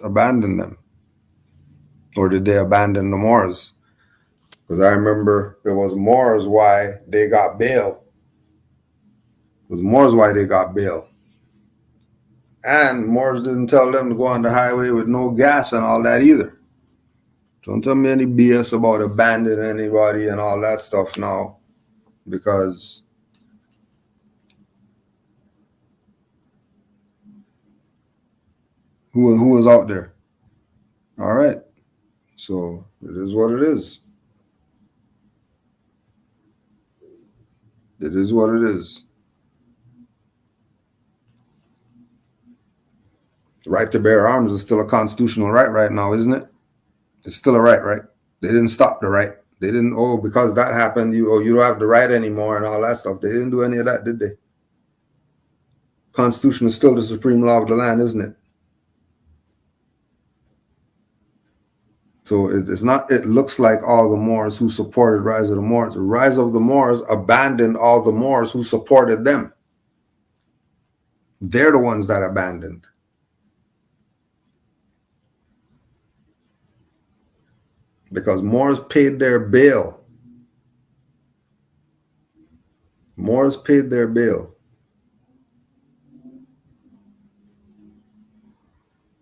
abandoned them? Or did they abandon the Moors? Because I remember it was Moors why they got bail. It was Moors why they got bail. And Moors didn't tell them to go on the highway with no gas and all that either. Don't tell me any BS about abandoning anybody and all that stuff now. Because who was out there? All right. So it is what it is. It is what it is. The right to bear arms is still a constitutional right now, isn't it? It's still a right? They didn't stop the right. They didn't, because that happened, you don't have the right anymore and all that stuff. They didn't do any of that, did they? Constitution is still the supreme law of the land, isn't it? So it's not, it looks like all the Moors who supported Rise of the Moors. The Rise of the Moors abandoned all the Moors who supported them. They're the ones that abandoned. Because Moors paid their bail. Moors paid their bail.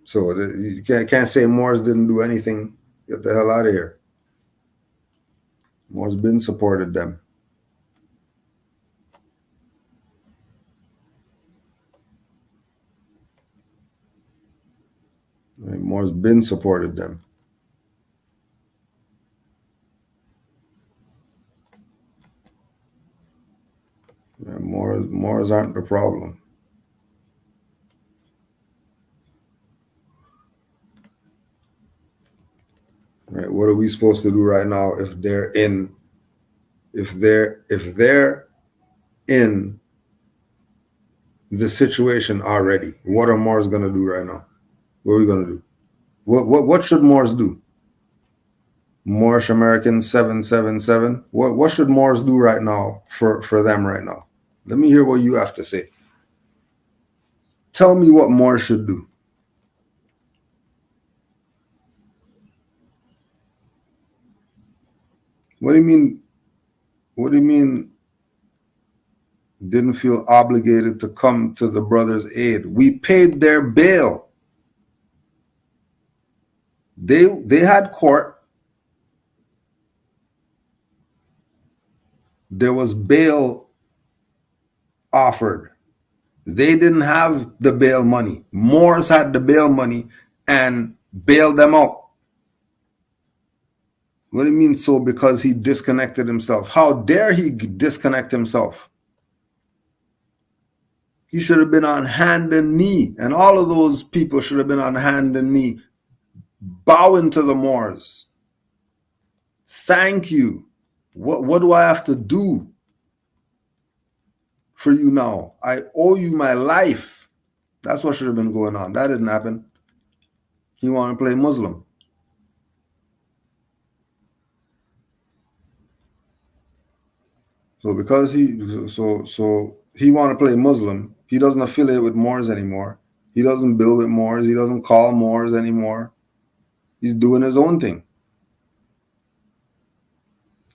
So you can't say Moors didn't do anything. Get the hell out of here. Moors been supported them. Right? Moors been supported them. Right? Moors aren't the problem. Right? What are we supposed to do right now if they're in the situation already? What are Moors gonna do right now? What are we gonna do? What should Moors do? Moorish American 777. What should Moors do right now for them right now? Let me hear what you have to say. Tell me what Moors should do. What do you mean? What do you mean didn't feel obligated to come to the brothers' aid? We paid their bail. They had court. There was bail offered. They didn't have the bail money. Moors had the bail money and bailed them out. What do you mean so because he disconnected himself? How dare he disconnect himself? He should have been on hand and knee, and all of those people should have been on hand and knee, bowing to the Moors. Thank you. What do I have to do for you now? I owe you my life. That's what should have been going on. That didn't happen. He wanted to play Muslim. So because he want to play Muslim, he doesn't affiliate with Moors anymore. He doesn't build with Moors. He doesn't call Moors anymore. He's doing his own thing.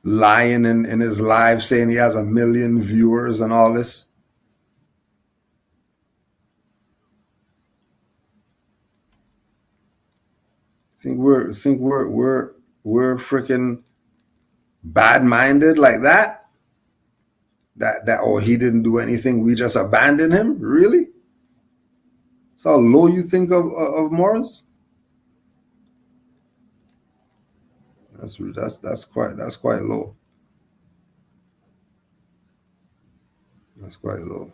Lying in his live, saying he has 1 million viewers and all this. Think we're freaking bad-minded like that? That oh, he didn't do anything, we just abandoned him? Really? That's how low you think of Moors? That's quite low. That's quite low.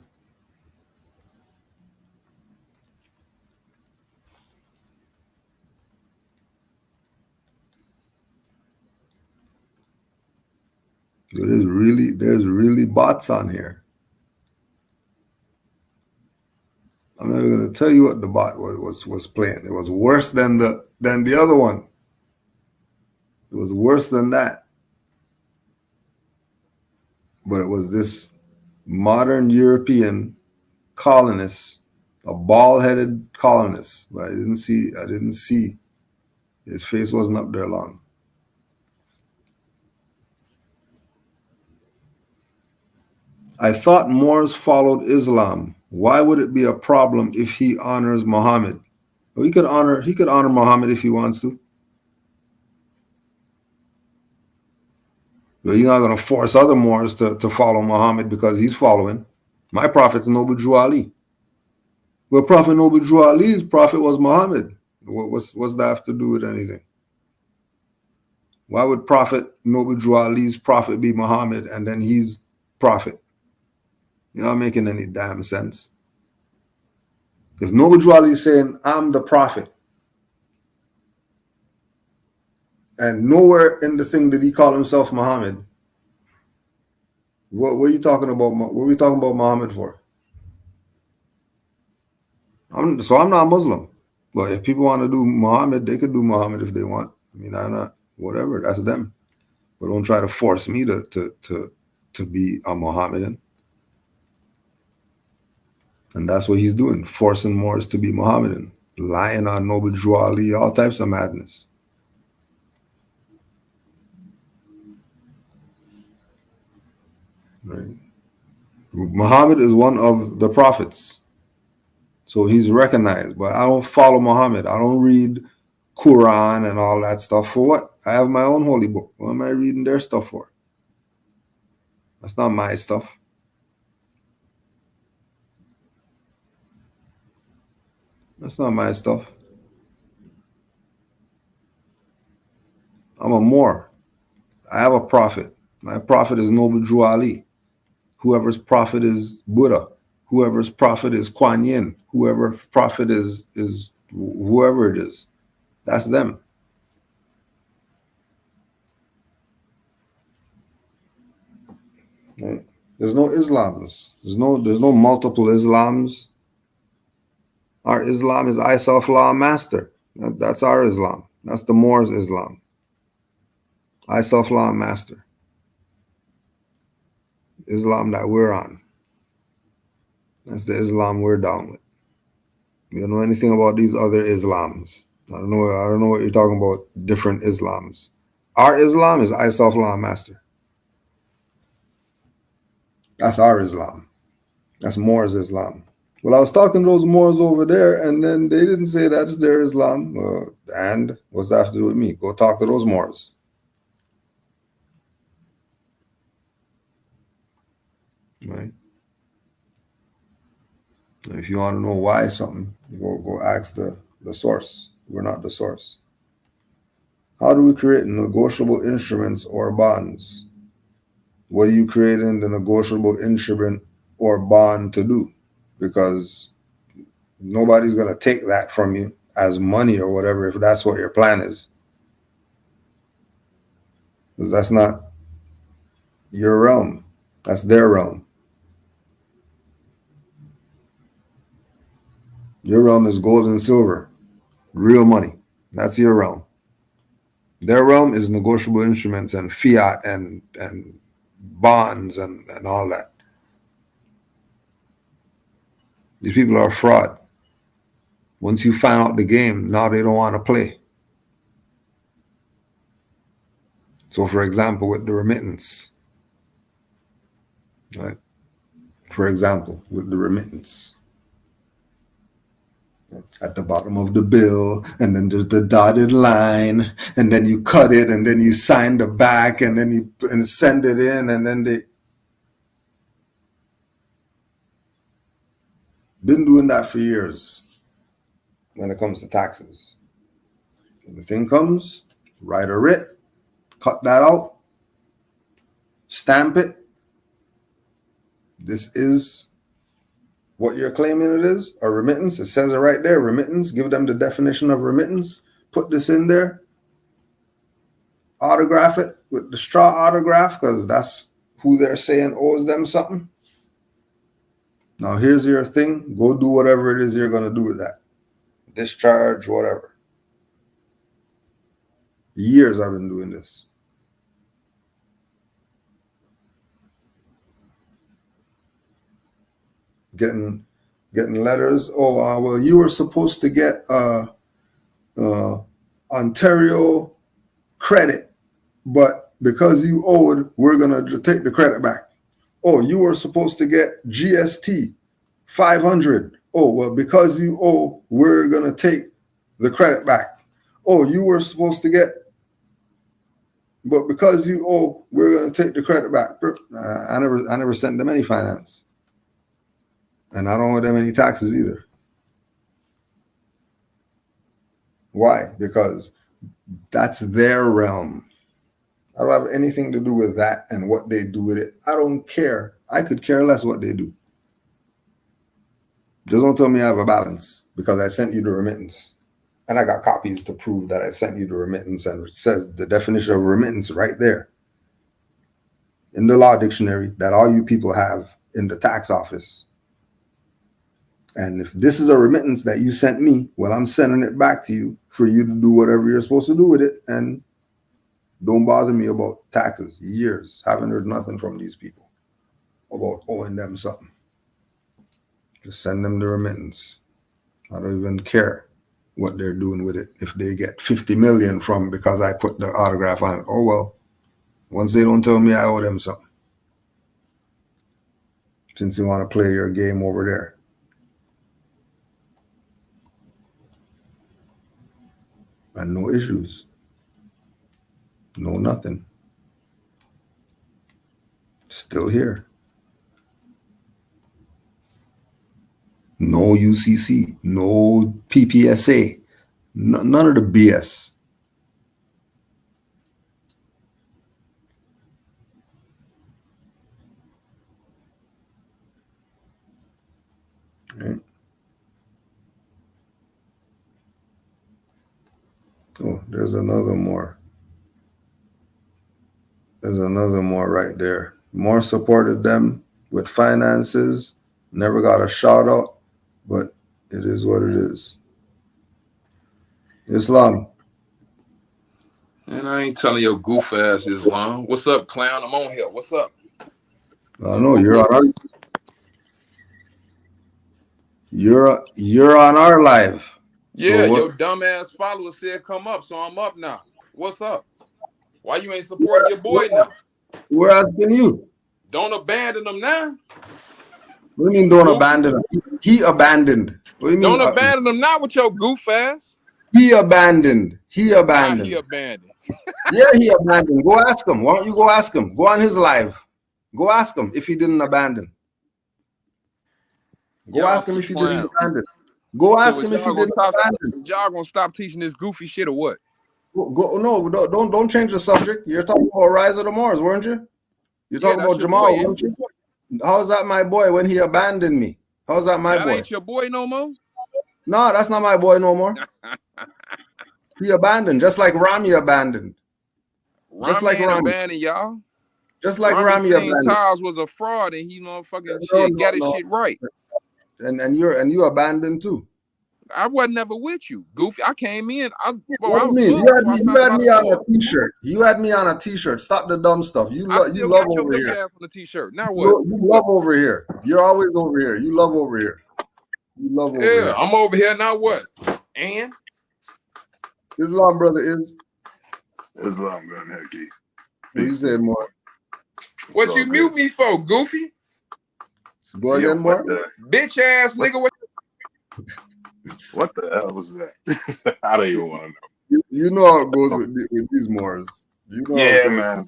There's really bots on here. I'm not even gonna tell you what the bot was playing. It was worse than the other one. It was worse than that. But it was this modern European colonist, a bald-headed colonist. But I didn't see. His face wasn't up there long. I thought Moors followed Islam. Why would it be a problem if he honors Muhammad? Well, he could honor Muhammad if he wants to. But you're not going to force other Moors to follow Muhammad because he's following. My prophet's Noble Drew Ali. Well, Prophet Noble Drew Ali's prophet was Muhammad. What's that have to do with anything? Why would Prophet Noble Drew Ali's prophet be Muhammad and then he's prophet? You're not making any damn sense. If Noble Drew Ali is saying, I'm the prophet, and nowhere in the thing did he call himself Muhammad, what are you talking about? What are we talking about Muhammad for? I'm not Muslim. But if people want to do Muhammad, they could do Muhammad if they want. I mean, I'm not, whatever, that's them. But don't try to force me to be a Mohammedan. And that's what he's doing, forcing Moors to be Mohammedan, lying on Noble Drew Ali, all types of madness. Right. Muhammad is one of the prophets. So he's recognized, but I don't follow Muhammad. I don't read Quran and all that stuff. For what? I have my own holy book. What am I reading their stuff for? That's not my stuff. That's not my stuff. I'm a Moor. I have a prophet. My prophet is Noble Drew Ali. Whoever's prophet is Buddha. Whoever's prophet is Kuan Yin. Whoever's prophet is whoever it is. That's them. Right. There's no Islams. There's no multiple Islams. Our Islam is I self-law master. That's our Islam. That's the Moors' Islam. I self-law master. Islam that we're on. That's the Islam we're down with. We don't know anything about these other Islams. I don't know what you're talking about, different Islams. Our Islam is I self-law master. That's our Islam. That's Moors Islam. Well, I was talking to those Moors over there, and then they didn't say that's their Islam. And what's that have to do with me? Go talk to those Moors. Right? And if you want to know why something, go ask the source. We're not the source. How do we create negotiable instruments or bonds? What are you creating the negotiable instrument or bond to do? Because nobody's going to take that from you as money or whatever if that's what your plan is. Because that's not your realm. That's their realm. Your realm is gold and silver, real money. That's your realm. Their realm is negotiable instruments and fiat and bonds and all that. These people are fraud. Once you find out the game, now they don't want to play. So, for example, with the remittance, right? For example, with the remittance, at the bottom of the bill, and then there's the dotted line, and then you cut it, and then you sign the back, and then you send it in, and then they been doing that for years. When it comes to taxes, when the thing comes, write a writ, cut that out, stamp it. This is what you're claiming it is, a remittance. It says it right there, remittance. Give them the definition of remittance. Put this in there. Autograph it with the straw autograph because that's who they're saying owes them something. Now here's your thing. Go do whatever it is you're going to do with that. Discharge, whatever. Years I've been doing this. Getting letters. Oh, well, you were supposed to get Ontario credit, but because you owed, we're gonna take the credit back. Oh, you were supposed to get GST 500. Oh, well, because you owe, we're gonna take the credit back. Oh, you were supposed to get, but because you owe, we're gonna take the credit back. I never sent them any finance. And I don't owe them any taxes either. Why? Because that's their realm. I don't have anything to do with that and what they do with it. I don't care. I could care less what they do. Just don't tell me I have a balance because I sent you the remittance. And I got copies to prove that I sent you the remittance, and it says the definition of remittance right there in the law dictionary that all you people have in the tax office. And if this is a remittance that you sent me, well, I'm sending it back to you for you to do whatever you're supposed to do with it. And don't bother me about taxes. Years. Haven't heard nothing from these people about owing them something. Just send them the remittance. I don't even care what they're doing with it. If they get 50 million from because I put the autograph on it, oh well. Once they don't tell me I owe them something. Since you want to play your game over there. And no issues. No nothing. Still here. No UCC. No PPSA. None of the BS. Right. Oh, there's another more. There's another more right there. More supported them with finances. Never got a shout out, but it is what it is. Islam. And I ain't telling your goof ass Islam. What's up, clown? I'm on here. What's up? I know you're on our live. Yeah, so your dumb ass follower said come up, so I'm up now. What's up? Why you ain't supporting your boy now? We're asking you. Don't abandon them now. What do you mean don't abandon him? He abandoned. What do you mean? Don't abandon them now with your goof ass. He abandoned. He abandoned. He abandoned. Yeah, he abandoned. Go ask him. Why don't you go ask him? Go on his live. Go ask him if he didn't abandon. Go ask him if he didn't abandon. Go ask him if he didn't abandon. Y'all gonna stop teaching this goofy shit or what? No, don't change the subject. You're talking about Rise of the Moors, weren't you? You're talking about Jamal, weren't you? How's that my boy when he abandoned me? How's that my boy? That ain't your boy no more? No, that's not my boy no more. He abandoned, just like Rami abandoned. Just like Rami abandoned, y'all. Just like Rami abandoned. Tiles was a fraud and he motherfucking got his shit right. And you abandoned too. I wasn't never with you, goofy. I came in. What do you mean? You had me on a t-shirt. You had me on a t-shirt. Stop the dumb stuff. You love over here. On the t-shirt. Now what? You love over here. You're always over here. You love over here. You love over here. Yeah, I'm over here. Now what? And Islam, brother, is Islam, man, Hecky. He said more. What you mute me for, goofy? Go again, more. Bitch ass nigga. What the hell was that? I don't even want to know. You know how it goes with these Moors. You know yeah, man.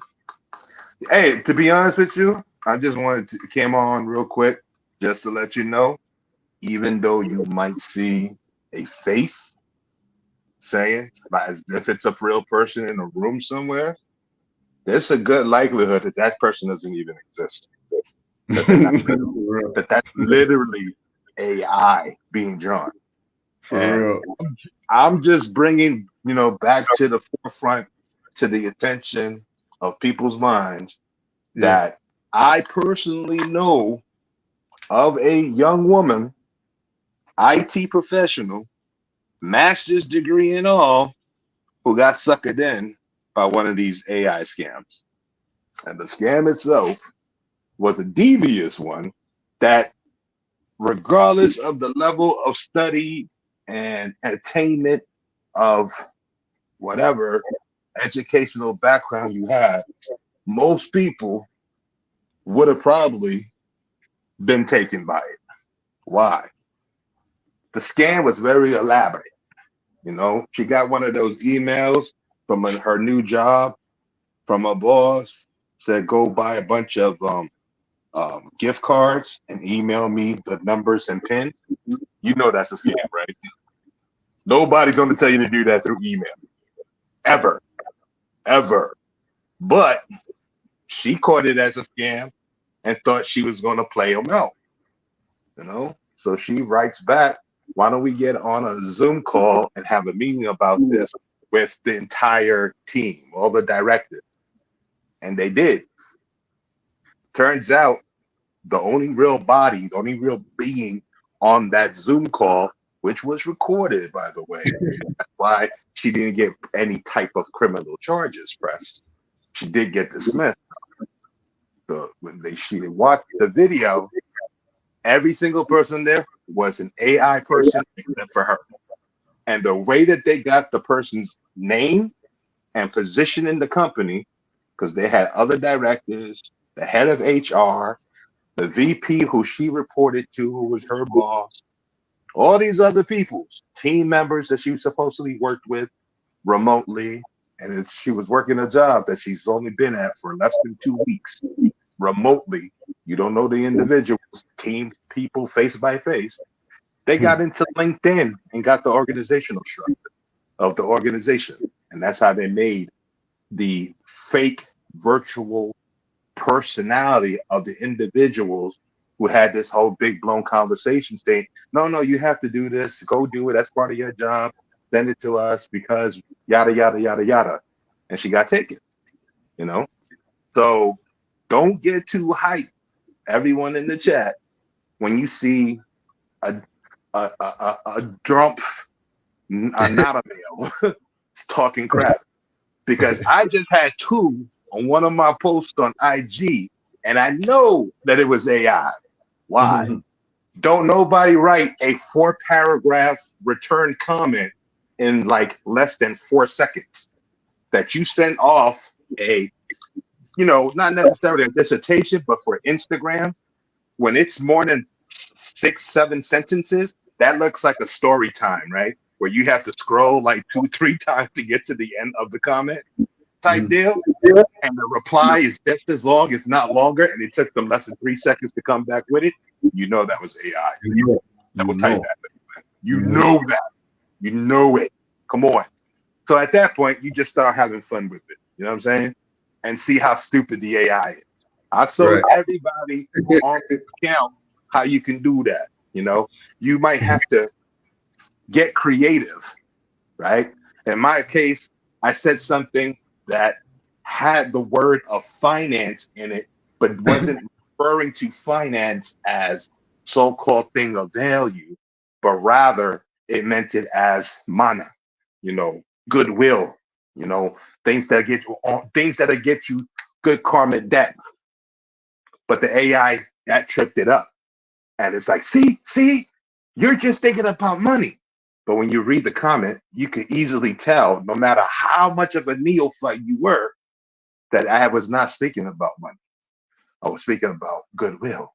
Hey, to be honest with you, I just wanted to came on real quick just to let you know, even though you might see a face saying as if it's a real person in a room somewhere, there's a good likelihood that that person doesn't even exist. That's literally AI being drawn. For real. I'm just bringing, back to the forefront, to the attention of people's minds that I personally know of a young woman, IT professional, master's degree and all, who got suckered in by one of these AI scams. And the scam itself was a devious one that, regardless of the level of study and attainment of whatever educational background you have, most people would have probably been taken by it. Why? The scam was very elaborate. She got one of those emails from her new job from her boss, said go buy a bunch of gift cards and email me the numbers and PIN. You know that's a scam, right? Nobody's going to tell you to do that through email. Ever. But she caught it as a scam and thought she was going to play them out. So she writes back, why don't we get on a Zoom call and have a meeting about this with the entire team, all the directors? And they did. Turns out the only real body, the only real being on that Zoom call, which was recorded, by the way. That's why she didn't get any type of criminal charges pressed. She did get dismissed. So when she watched the video, every single person there was an AI person except for her. And the way that they got the person's name and position in the company, because they had other directors, the head of HR, the VP who she reported to, who was her boss, all these other people, team members that she supposedly worked with remotely, and she was working a job that she's only been at for less than 2 weeks remotely. You don't know the individuals, team people face by face. They got into LinkedIn and got the organizational structure of the organization. And that's how they made the fake virtual personality of the individuals who had this whole big blown conversation saying, no, you have to do this, go do it, that's part of your job, send it to us because yada, yada, yada, yada. And she got taken, So don't get too hyped, everyone in the chat, when you see a drump, not a male, talking crap. Because I just had 2 on one of my posts on IG, and I know that it was AI. Why? Don't nobody write a 4-paragraph return comment in like less than 4 seconds that you send off a, not necessarily a dissertation, but for Instagram, when it's more than 6, 7 sentences, that looks like a story time, right? Where you have to scroll like 2, 3 times to get to the end of the comment type deal. And the reply is just as long, if not longer, and it took them less than 3 seconds to come back with it. That was AI. Double type that. You know that. You know it. Come on. So at that point, you just start having fun with it. You know what I'm saying? And see how stupid the AI is. I showed everybody on the account how you can do that. You might have to get creative, right? In my case, I said something that had the word of finance in it, but wasn't referring to finance as so-called thing of value, but rather it meant it as mana, goodwill, things that get you good karmic debt. But the AI that tripped it up. And it's like, see, you're just thinking about money. But when you read the comment, you can easily tell, no matter how much of a neophyte you were, that I was not speaking about money. I was speaking about goodwill.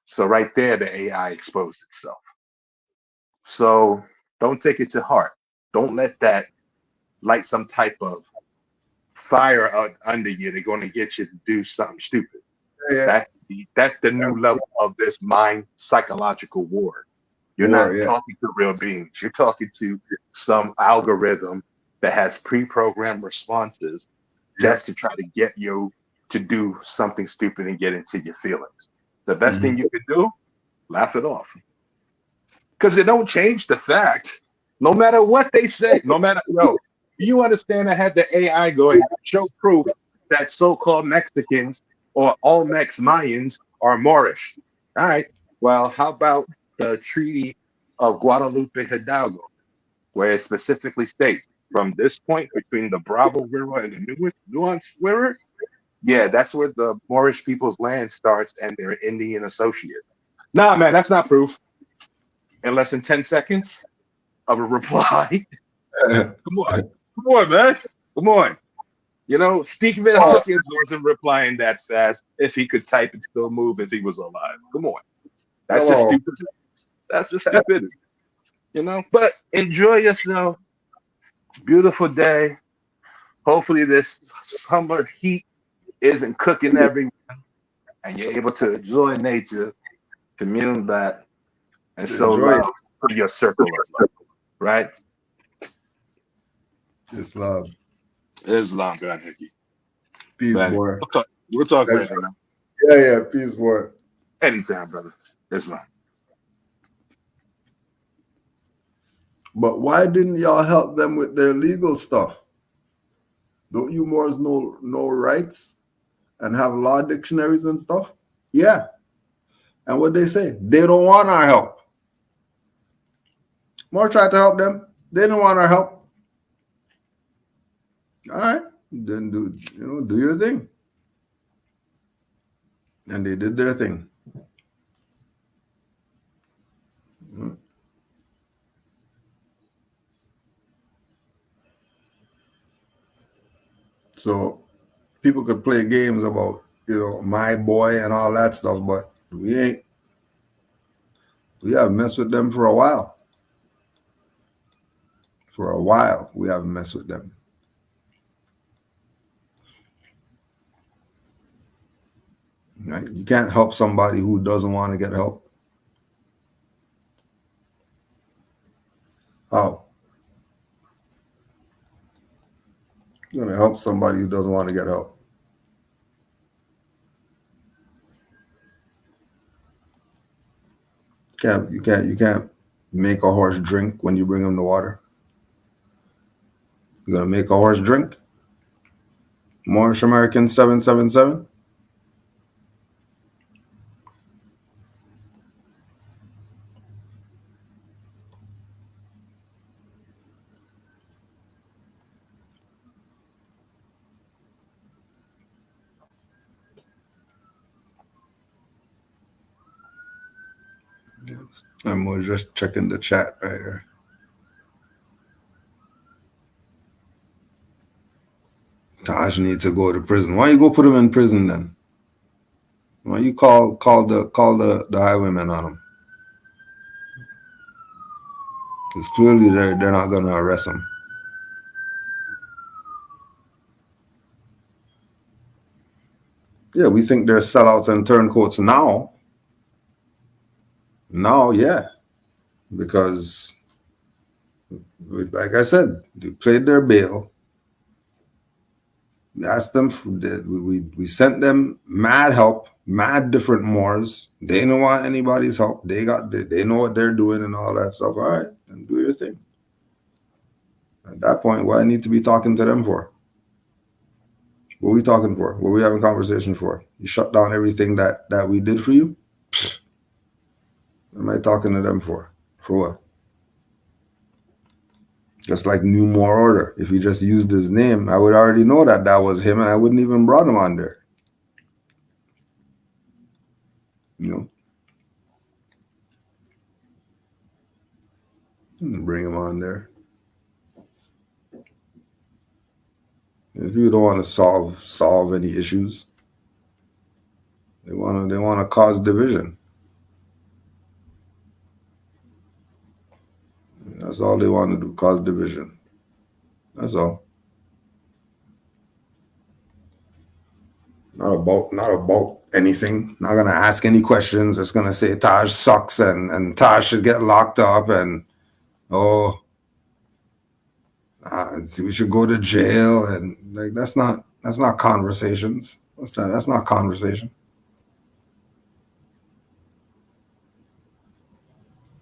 So right there, the AI exposed itself. So don't take it to heart. Don't let that light some type of fire under you. They're going to get you to do something stupid. That's the new level of this mind psychological war. You're not talking to real beings. You're talking to some algorithm that has pre-programmed responses just to try to get you to do something stupid and get into your feelings. The best thing you can do, laugh it off. Because it don't change the fact, no matter what they say, you understand I had the AI going, show proof that so-called Mexicans or Olmecs Mayans are Moorish. All right. Well, how about the Treaty of Guadalupe Hidalgo, where it specifically states from this point between the Bravo River and the Nuance River, that's where the Moorish people's land starts and their Indian associate. Nah, man, that's not proof. In less than 10 seconds of a reply. Come on, man. Come on. Stephen Hawkins wasn't replying that fast if he could type and still move if he was alive. Come on. That's just stupid. That's just stupidity. But enjoy yourself. Beautiful day. Hopefully this summer heat isn't cooking everyone and you're able to enjoy nature, commune back, and show love to your circle of love. Right? Islam. Islam, God, Hickey. Peace, man. boy. We'll talk later, man. Yeah, peace, boy. Anytime, brother. Islam. But why didn't y'all help them with their legal stuff? Don't you Moors know rights and have law dictionaries and stuff? Yeah. And what they say? They don't want our help. Moore tried to help them. They didn't want our help. All right. Then do your thing. And they did their thing. So people could play games about, my boy and all that stuff, but we ain't. We haven't messed with them for a while. For a while, we haven't messed with them. Right? You can't help somebody who doesn't want to get help. How? You're gonna help somebody who doesn't want to get help. You can't make a horse drink when you bring him the water. You're gonna make a horse drink? Moorish American 777. I'm just checking the chat right here. Taj needs to go to prison. Why you go put him in prison then? Why you call the highwaymen on him? Because clearly they're not gonna arrest him. Yeah, we think they're sellouts and turncoats now. Now, yeah. Because like I said, they played their bail. We asked them, we sent them mad help, mad different Moors. They didn't want anybody's help. They know what they're doing and all that stuff. All right, then do your thing. At that point, what I need to be talking to them for? What are we talking for? What are we having conversation for? You shut down everything that we did for you? Pfft. What am I talking to them for? For what? Just like New More Order. If he just used his name, I would already know that was him, and I wouldn't even brought him on there. You know? Bring him on there. If people don't want to solve any issues, they want to cause division. That's all they want to do, cause division. That's all. Not about anything. Not gonna ask any questions. It's gonna say Taj sucks and Taj should get locked up and we should go to jail and like that's not conversations. That's not conversation.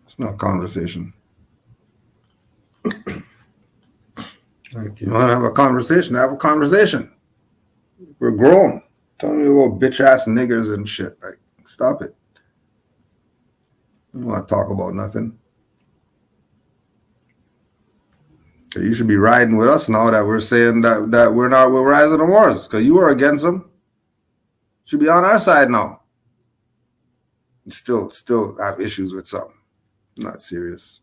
It's not conversation. Like, you want to have a conversation? Have a conversation. We're grown. Tell me about bitch ass niggers and shit. Like, stop it. I don't want to talk about nothing. You should be riding with us now that we're saying that we're rising the wars because you were against them. You should be on our side now. Still have issues with something. Not serious.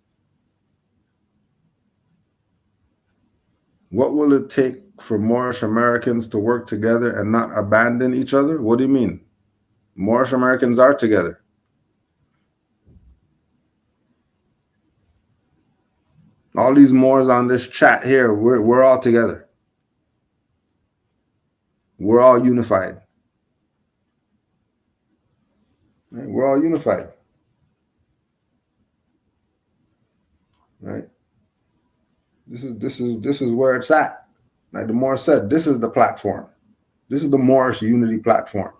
What will it take for Moorish Americans to work together and not abandon each other? What do you mean? Moorish Americans are together. All these Moors on this chat here, we're all together. We're all unified. Right? We're all unified. Right? This is where it's at. Like the Moor said, this is the platform. This is the Moorish unity platform.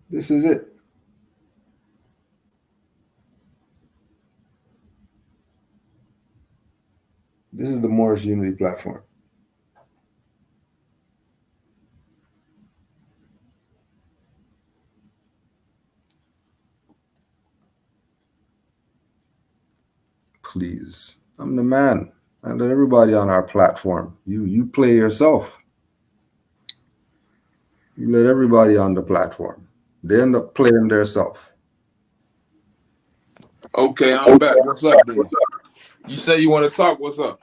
This is it. This is the Moorish unity platform. Please. I'm the man. I let everybody on our platform. You play yourself. You let everybody on the platform. They end up playing themselves. Okay, I'm back. What's up, dude? You say you want to talk. What's up?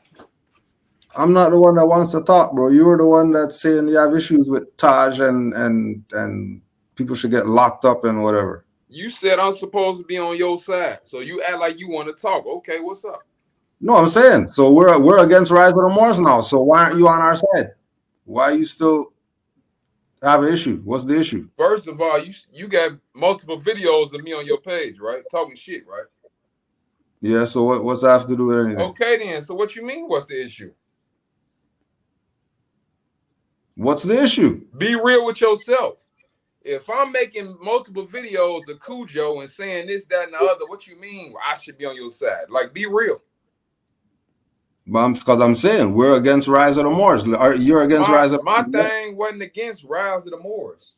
I'm not the one that wants to talk, bro. You were the one that's saying you have issues with Taj and people should get locked up and whatever. You said I'm supposed to be on your side, so you act like you want to talk. Okay, what's up? No, I'm saying so we're against Rise of the Moors now. So why aren't you on our side? Why you still have an issue? What's the issue? First of all, you got multiple videos of me on your page, right? Talking shit, right? Yeah. So what's that have to do with anything? Okay, then. So what you mean? What's the issue? What's the issue? Be real with yourself. If I'm making multiple videos of Cujo and saying this, that, and the other, what you mean I should be on your side? Like, be real. Because I'm saying we're against Rise of the Moors. You're against Rise of the Moors. My thing wasn't against Rise of the Moors.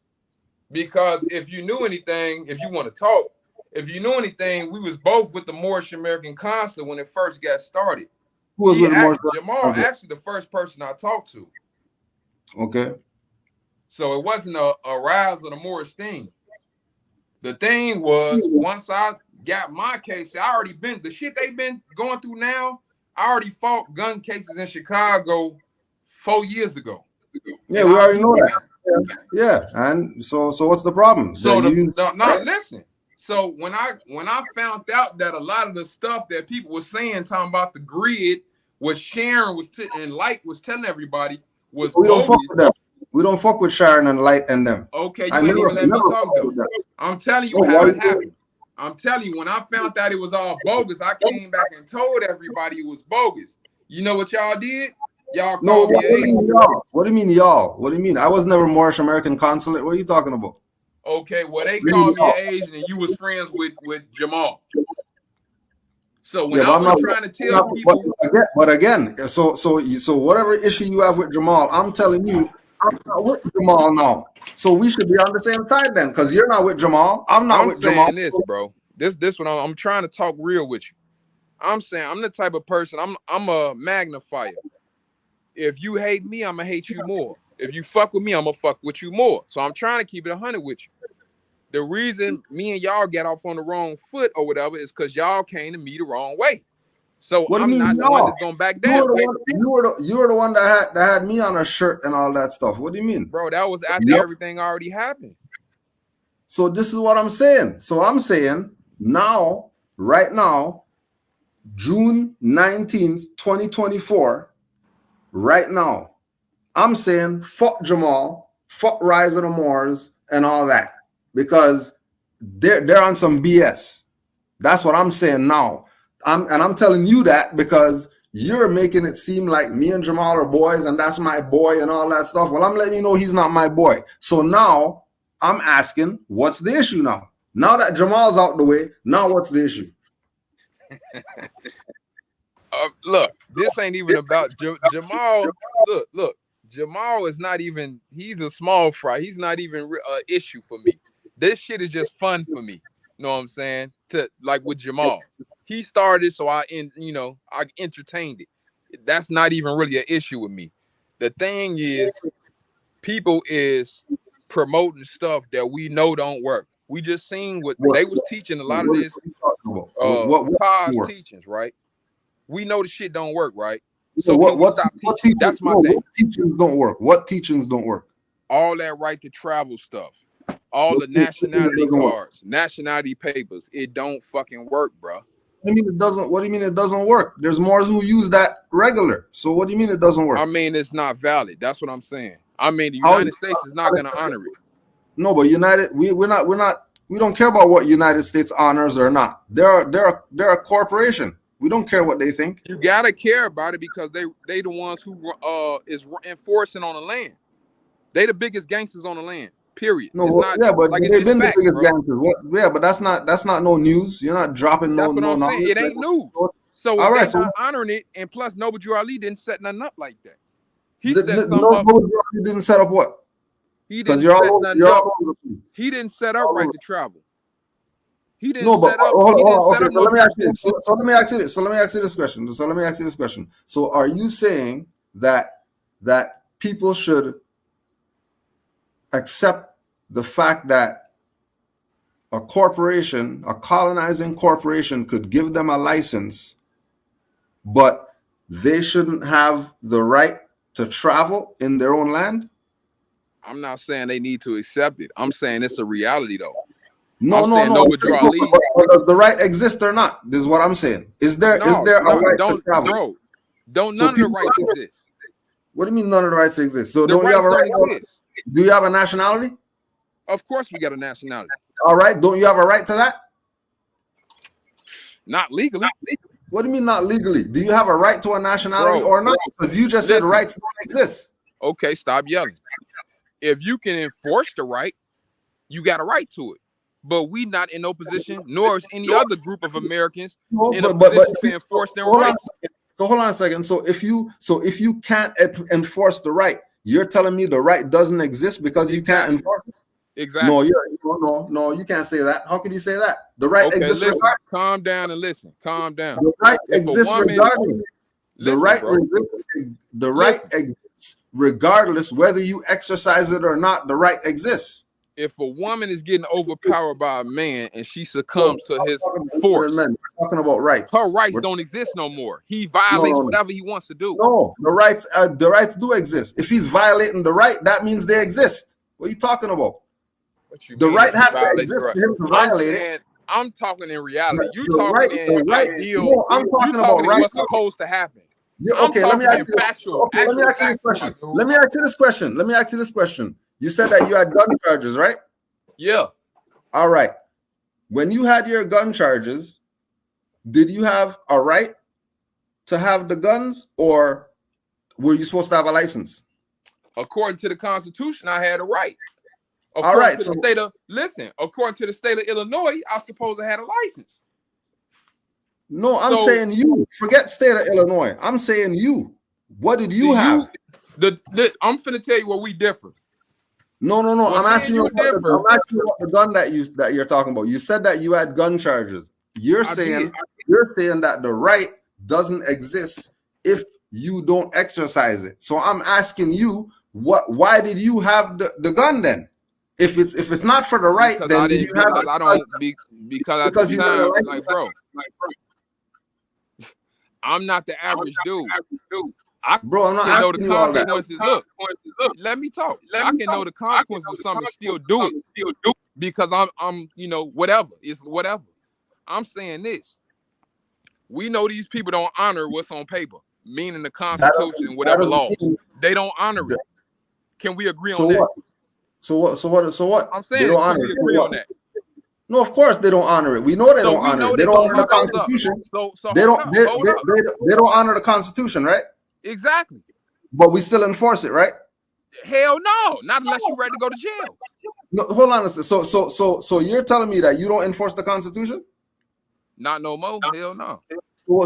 Because if you knew anything, if you want to talk, if you knew anything, we was both with the Moorish American Consulate when it first got started. Who was with the Moorish Jamal actually the first person I talked to. Okay. So it wasn't a Rise of the Moorish thing. The thing was, once I got my case, I already been, the shit they've been going through now, I already fought gun cases in Chicago 4 years ago. Yeah, we already know that. Yeah, and so what's the problem? So listen. So when I found out that a lot of the stuff that people were saying, talking about the grid, was Sharon and Light was telling everybody was we don't bogus. fuck with them. We don't fuck with Sharon and Light and them. Okay, you ain't even let me talk though. I'm telling you how it happened. I'm telling you, when I found out it was all bogus, I came back and told everybody it was bogus. You know what y'all did? Y'all called me an agent. What do you mean, y'all? What do you mean? I was never Moorish American consulate. What are you talking about? Okay, well, they called me an Asian and you was friends with Jamal. So when I was trying to tell people, but again, so whatever issue you have with Jamal, I'm telling you, I'm not with Jamal now. So we should be on the same side then, because you're not with Jamal. I'm not with Jamal. I'm saying this, bro. This one, I'm trying to talk real with you. I'm saying I'm the type of person. I'm a magnifier. If you hate me, I'm gonna hate you more. If you fuck with me, I'm gonna fuck with you more. So I'm trying to keep it 100 with you. The reason me and y'all get off on the wrong foot or whatever is because y'all came to me the wrong way. So I'm not the one that's going back down. You were the one that had me on a shirt and all that stuff. What do you mean? Bro, that was after everything already happened. So this is what I'm saying. So I'm saying now, right now, June 19th, 2024, right now, I'm saying fuck Jamal, fuck Rise of the Moors and all that, because they're on some BS. That's what I'm saying now. I'm telling you that because you're making it seem like me and Jamal are boys and that's my boy and all that stuff. Well, I'm letting you know he's not my boy. So now I'm asking, what's the issue now? Now that Jamal's out the way, now what's the issue? Look, this ain't even about Jamal. Look, Jamal is not even, he's a small fry. He's not even an issue for me. This shit is just fun for me. You know what I'm saying? Like with Jamal. He started, so I entertained it. That's not even really an issue with me. The thing is, people is promoting stuff that we know don't work. We just seen what they was teaching a lot of this past teachings, right? We know the shit don't work, right? So what stop teaching? That's my thing. What teachings don't work? What teachings don't work? All that right to travel stuff, all the nationality cards, nationality papers, it don't fucking work, bro. What do you mean it doesn't? What do you mean it doesn't work? There's Moors who use that regular. So what do you mean it doesn't work? I mean it's not valid. That's what I'm saying. I mean the United States is not going to honor it. No, but we're not. We don't care about what United States honors or not. They're a corporation. We don't care what they think. You gotta care about it because they the ones who is enforcing on the land. They the biggest gangsters on the land. Period. No, but they've been the biggest gangsters. Yeah, but that's not no news. You're not dropping that's no. That's what I'm saying. It ain't news. So all right, not honoring it, and plus Noble Drew Ali didn't set nothing up like that. He set something up. He didn't set up what? He didn't set nothing up. He didn't set up right to travel. He didn't set up. So let me ask you this question. So are you saying that people should accept the fact that a corporation, a colonizing corporation, could give them a license, but they shouldn't have the right to travel in their own land? I'm not saying they need to accept it. I'm saying it's a reality, though. No. Does the right exist or not? This is what I'm saying. Is there a right to travel? Bro, don't none of the rights exist. What do you mean none of the rights exist? So don't you have a right? Do you have a nationality? Of course we got a nationality. All right. Don't you have a right to that? Not legally. What do you mean not legally? Do you have a right to a nationality or not? Because you just said rights don't exist. Okay, stop yelling. If you can enforce the right, you got a right to it. But we not in no position, nor is any other group of Americans in a position to enforce their rights. So hold on a second. So if you can't enforce the right, you're telling me the right doesn't exist because you can't enforce it? Exactly. No, you can't say that. How can you say that? The right exists regardless. Calm down and listen. Calm down. The right exists regardless. The right exists regardless whether you exercise it or not. The right exists. If a woman is getting overpowered by a man and she succumbs to his force, we're talking about rights. Her rights don't exist no more. He violates whatever he wants to do. No, the rights do exist. If he's violating the right, that means they exist. What are you talking about? What you the mean right has to violates exist right? for him to violate it. I'm talking in reality. You The talking right- in the right- ideal. no, I'm talking you about talking in right. what's supposed to happen. Okay, let me ask you this. Factual, Okay, let me ask you this question. Let me ask you this question. You said that you had gun charges, right? Yeah. All right. When you had your gun charges, did you have a right to have the guns, or were you supposed to have a license? According to the Constitution, I had a right. All right. To the state of according to the state of Illinois, I suppose I had a license. No, I'm saying you. Forget state of Illinois. I'm saying you. What did you have? I'm finna tell you where we differ. No. Well, I'm asking you about the gun that you're talking about. You said that you had gun charges. You're saying that the right doesn't exist if you don't exercise it. So I'm asking you, why did you have the gun then? If it's not for the right, because then I did you have because I don't because at the time, like bro, I'm not the average dude. Bro, I'm not can know asking the you all that. consequences. Look, let me talk. I can know the consequences of something and still do it because I'm whatever. It's whatever. I'm saying this. We know these people don't honor what's on paper, meaning the Constitution and whatever laws. They don't honor it. Can we agree on that? So what? I'm saying, they don't honor it. Agree on that? No, of course they don't honor it. We know they don't honor it. They don't honor the Constitution. They don't honor the Constitution, right? Exactly. But we still enforce it, right? Hell no, not unless you're ready to go to jail. No, hold on a second. So you're telling me that you don't enforce the Constitution? Not no more. Hell no.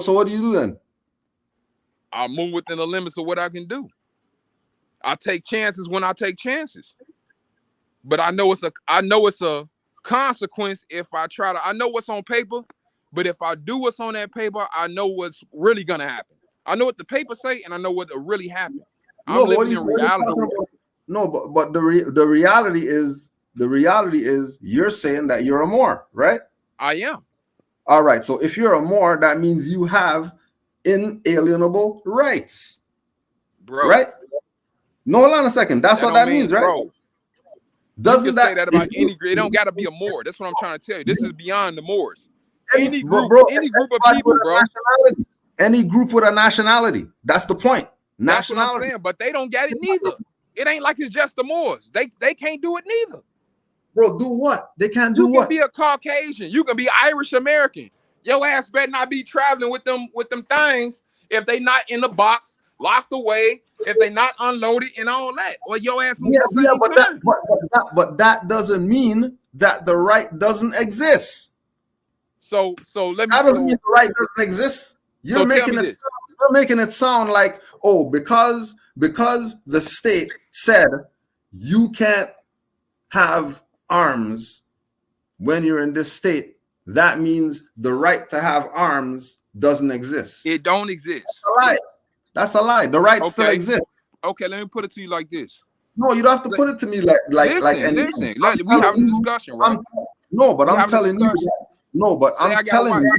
So what do you do then? I move within the limits of what I can do. I take chances when I take chances. But I know it's a consequence if I try to. I know what's on paper, but if I do what's on that paper, I know what's really gonna happen. I know what the paper say, and I know what really happened. I'm living in reality. No, but the reality is you're saying that you're a Moor, right? I am. All right. So if you're a Moor, that means you have inalienable rights, bro. Right? No, hold on a second. That's what that means, right? Bro. Doesn't that say that about any? It don't got to be a Moor. That's what I'm trying to tell you. This is beyond the Moors. Any group of people, bro. Any group with a nationality. That's the point. That's what I'm saying, but they don't get it neither. It ain't like it's just the Moors. They can't do it neither. Bro, do what? They can't do what? You can be a Caucasian. You can be Irish American. Your ass better not be traveling with them things if they not in the box, locked away, if they not unloaded and all that. Or your ass move the same time. But that doesn't mean that the right doesn't exist. So let me. That doesn't mean the right doesn't exist. You're making it sound like, because the state said you can't have arms when you're in this state, that means the right to have arms doesn't exist. It don't exist. That's a lie. The right still exists. Okay, let me put it to you like this. No, you don't have to put it to me like listen. We having a discussion, right? I'm telling you. No, but I'm telling you.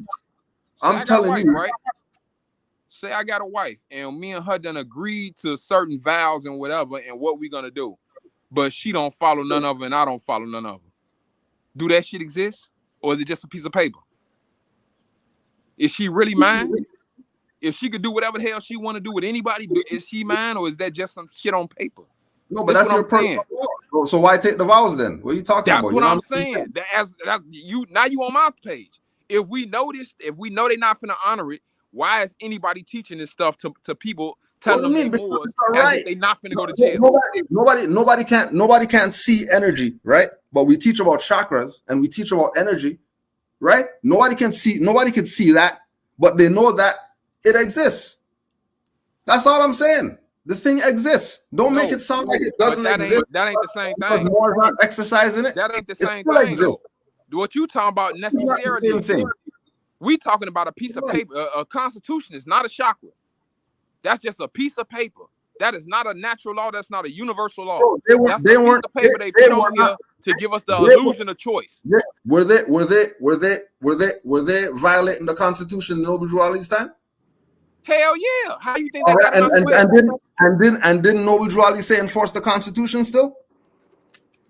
I'm telling you, right? Say I got a wife and me and her done agreed to certain vows and whatever and what we gonna do, but she don't follow none of them and I don't follow none of them. Do that shit exist, or is it just a piece of paper? Is she really mine? If she could do whatever the hell she want to do with anybody, is she mine, or is that just some shit on paper? No, but that's your saying. So why take the vows then? What are you talking about? That's what I'm saying. Now you on my page. If we know they're not finna honor it, why is anybody teaching this stuff to people, telling them they Moors as if they not finna go to jail? Nobody can't see energy, right? But we teach about chakras and we teach about energy, right? Nobody can see that, but they know that it exists. That's all I'm saying. The thing exists. Don't make it sound like it doesn't exist. That ain't the same thing. Moors not exercising it. That ain't the same thing. Though. What you talking about necessarily? We talking about a piece of paper. A constitution is not a chakra. That's just a piece of paper. That is not a natural law. That's not a universal law. Bro, That's a piece of paper they put on here to give us the illusion of choice. Were they violating the Constitution in Noble Drew Ali's time? Hell yeah! How you think they got and didn't Noble Drew Ali say enforce the Constitution still?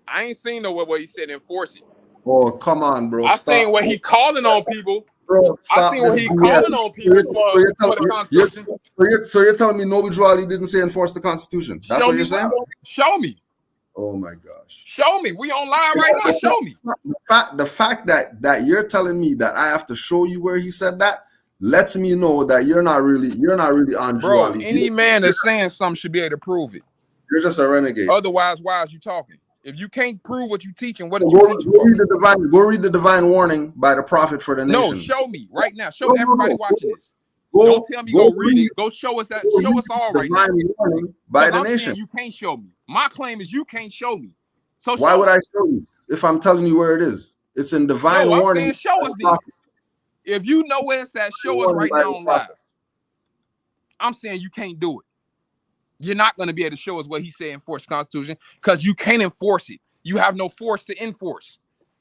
I ain't seen nowhere where he said enforce it. Oh, come on, bro. I seen where he calling on people. Bro, I seen where he calling on people for the Constitution. So you're telling me Noble Drew Ali didn't say enforce the Constitution? That's what you're saying? Show me. Oh my gosh. Show me. We on live right now. Show me. The fact that you're telling me that I have to show you where he said that lets me know that you're not really on Drew Ali. Any man that's saying something should be able to prove it. You're just a renegade. Otherwise, why is you talking? If you can't prove what you're teaching, what are you teaching for? Go read the divine warning by the prophet for the nations. No, show me right now. Show everybody watching this. Don't tell me go read it. Go show us that. Show us all right now. Warning by the nation. You can't show me. My claim is you can't show me. So why would I show you if I'm telling you where it is? It's in divine warning. Show us these. If you know where it's at, show us right now on live. I'm saying you can't do it. You're not going to be able to show us what he said enforce the Constitution because you can't enforce it. You have no force to enforce.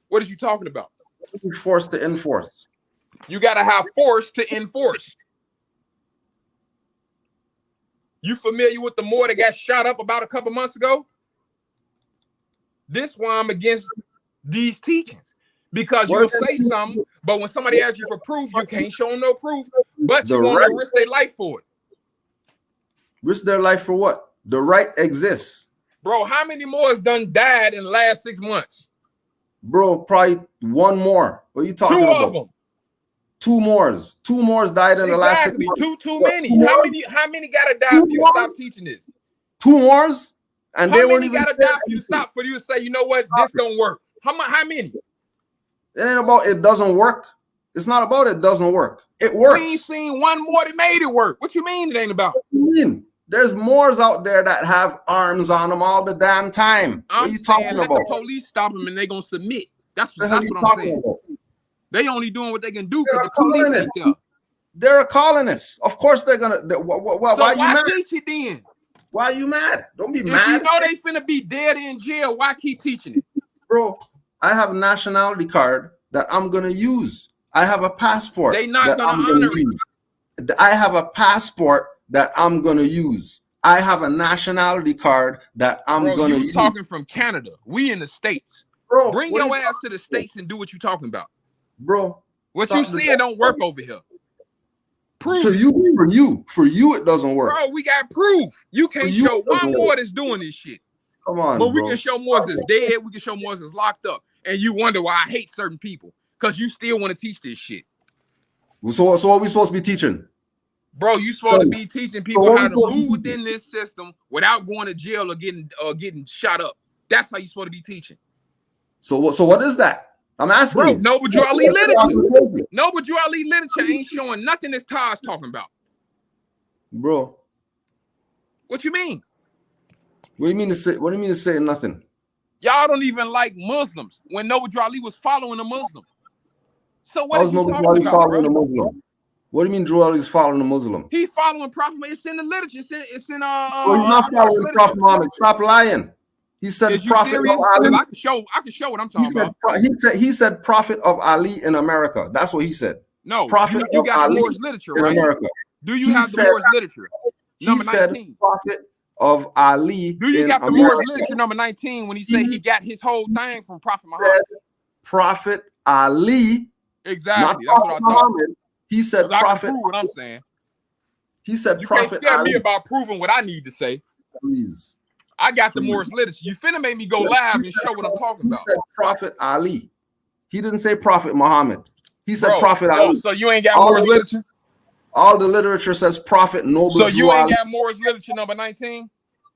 What is you talking about? Force to enforce. You got to have force to enforce. You familiar with the Moor that got shot up about a couple months ago? This why I'm against these teachings. Because you'll say something, but when somebody asks you for proof, you can't show them no proof, but you want to risk their life for it. Risk their life for what? The right exists. Bro, how many more has done died in the last 6 months? Bro, probably one more. What are you talking about? 2 of them. 2 more. 2 more died in the last 6 months. Too many. How many gotta die for you to stop teaching this? 2 more? And how they weren't many even gotta die for you to stop for you to say, you know what, this don't work? How many? It ain't about it doesn't work. It's not about it doesn't work. It works. We ain't seen one more that made it work. What you mean it ain't about? What you mean? There's Moors out there that have arms on them all the damn time. What are you talking about? The police stop them and they gonna submit. That's what I'm saying. About? They only doing what they can do because the police ain't there. They're a colonist. Of course they're gonna. Why you mad? Teach it then? Why are you mad? Don't be if mad. You know they finna be dead in jail. Why keep teaching it? Bro, I have a nationality card that I'm gonna use. I have a passport. They not gonna honor it. I have a passport that I'm gonna use. I have a nationality card that I'm gonna use. You talking from Canada? We in the States. Bro, bring your ass to the States and do what you talking about. Bro, what you saying don't work over here. Proof. For you, it doesn't work. Bro, we got proof. You can't show one more that's doing this shit. Come on, but bro. We can show more that's dead. We can show more that's locked up. And you wonder why I hate certain people because you still want to teach this shit. So what are we supposed to be teaching? Bro, you supposed to be teaching people how to move within this system without going to jail or getting shot up. That's how you supposed to be teaching. So what is that? I'm asking you. Noble Drew Ali literature. Noble Drew Ali literature ain't showing nothing that Taj's talking about. Bro. What you mean? What do you mean to say nothing? Y'all don't even like Muslims when Noble Drew Ali was following a Muslim. So what is Noble Drew Ali following a Muslim? What do you mean Drew Ali is following a Muslim? He following Prophet. It's in the literature. It's in he's not following Prophet Muhammad. Stop lying. He said Prophet of Ali. I can show what I'm talking about. He said Prophet of Ali in America. That's what he said. No, Prophet you got Ali the Moorish literature, in right? America. Do you have the Moorish literature? Number 19. Said Prophet of Ali. Do you got the Moorish literature number 19 when he said he got his whole thing from Prophet Muhammad? Prophet Ali. Exactly. That's what I thought. He said Prophet. What I'm saying. He said you Prophet. You can't scare Ali. me about proving what I need to say. Please. I got the Moorish literature. You finna make me go live and show what I'm talking about. He said Prophet Ali. He didn't say Prophet Muhammad. He said Prophet Ali. So you ain't got Moorish literature? All the literature says Prophet Noble Drew Ali. So you ain't got Moorish literature number 19?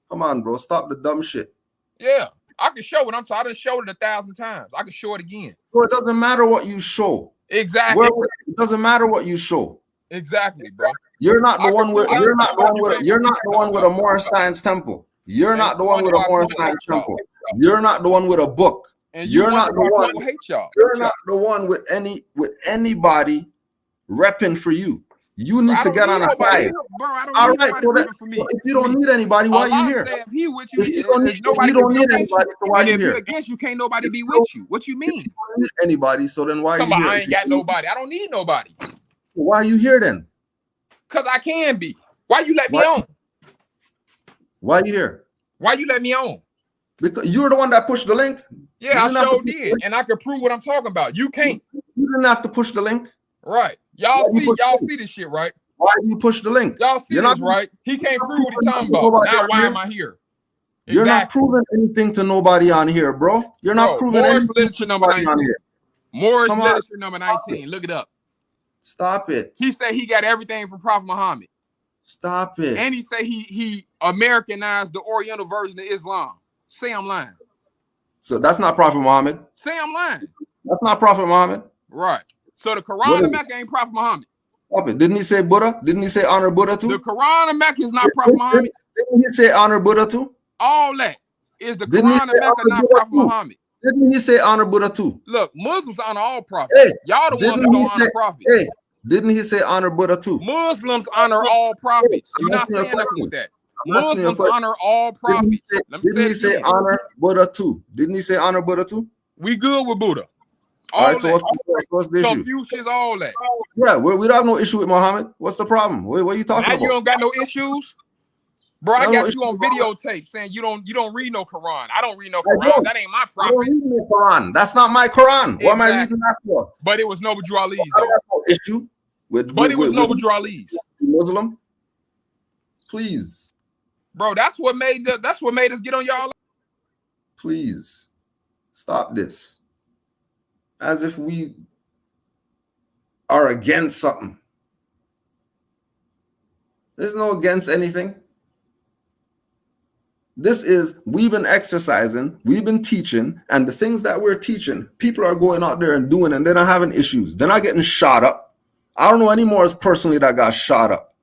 Come on, bro. Stop the dumb shit. Yeah. I can show what I'm talking. I done showed it 1,000 times. I can show it again. Bro, it doesn't matter what you show. Exactly. It doesn't matter what you show. Exactly, bro. You're not the one with a Moorish science temple. You're not the one with a Moorish science temple. You're not the one with a book. And you're not the one. Hate y'all. You're not the one with anybody repping for you. You need to get on a side. Bro, I don't All need right, nobody so rooting for me. so if you don't need anybody, why are you here? Say if he with you, If you don't need, nobody can be against you. anybody, so why are And you if here? you're against you, can't nobody be with you. What you mean? If you don't need anybody, so then why are you here? I ain't got nobody. I don't need nobody. So why are you here then? Because I can be. Why you let me on? Why are you here? Why you let me on? Because you're the one that pushed the link. Yeah, I sure did. And I could prove what I'm talking about. You can't. You didn't have to push the link. Right. Y'all see this shit, right? Why do you push the link? Y'all see this, right? He can't prove what he's talking about. Now why am I here? You're not proving anything to nobody on here, bro. You're not proving Morris anything literature number 19. on here. Morris literature number 19. Look it up. Stop it. He said he got everything from Prophet Muhammad. Stop it. And he said he Americanized the Oriental version of Islam. Say I'm lying. So that's not Prophet Muhammad. Say I'm lying. That's not Prophet Muhammad. Right. So the Quran and Mecca ain't Prophet Muhammad. Stop it. Didn't he say Buddha? Didn't he say honor Buddha too? The Quran and Mecca is not Prophet Muhammad. Didn't he say honor Buddha too? All that is the Quran and Mecca not Prophet Muhammad. Didn't he say honor Buddha too? Look, Muslims honor all prophets. Hey, y'all the ones who don't honor prophets. Hey, didn't he say honor Buddha too? Muslims honor all prophets. You're not saying nothing with that. Muslims honor all prophets. Didn't he say honor Buddha too? Didn't he say honor Buddha too? We good with Buddha. All right, so what's the issue? Confucius, all that. Yeah, we don't have no issue with Muhammad. What's the problem? What are you talking about? You don't got no issues? Bro, I got you on videotape saying you don't read no Quran. I don't read no Quran. That ain't my prophet. I don't read no Quran. That's not my Quran. Exactly. What am I reading that for? But it was Noble Drew Ali's though. No issue with it was Noble Drew Ali's. Muslim. Please. Bro, that's what made us get on y'all. Please stop this. As if we are against something. There's no against anything. This is, we've been exercising, we've been teaching, and the things that we're teaching, people are going out there and doing, and they're not having issues. They're not getting shot up. I don't know any more personally that got shot up.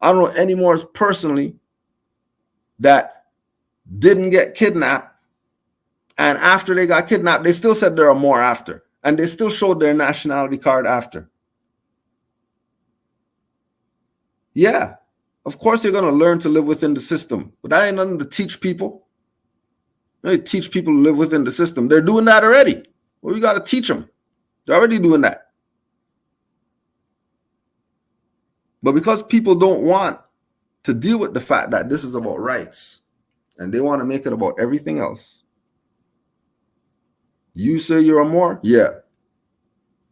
I don't know any more personally that didn't get kidnapped. And after they got kidnapped, they still said there are more after. And they still showed their nationality card after. Yeah, of course you're going to learn to live within the system. But that ain't nothing to teach people. They teach people to live within the system. They're doing that already. Well, we got to teach them. They're already doing that. But because people don't want to deal with the fact that this is about rights, and they want to make it about everything else. You say you're a Moor? Yeah.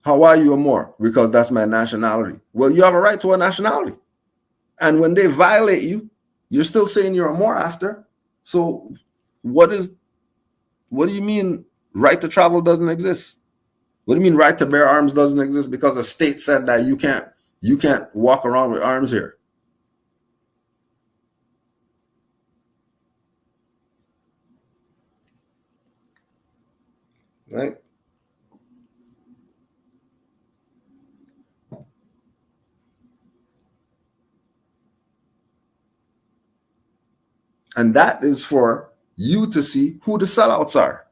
How are you a Moor? Because that's my nationality. Well, you have a right to a nationality. And when they violate you, you're still saying you're a Moor after. So what do you mean right to travel doesn't exist? What do you mean right to bear arms doesn't exist because the state said that you can't walk around with arms here? Right? And that is for you to see who the sellouts are.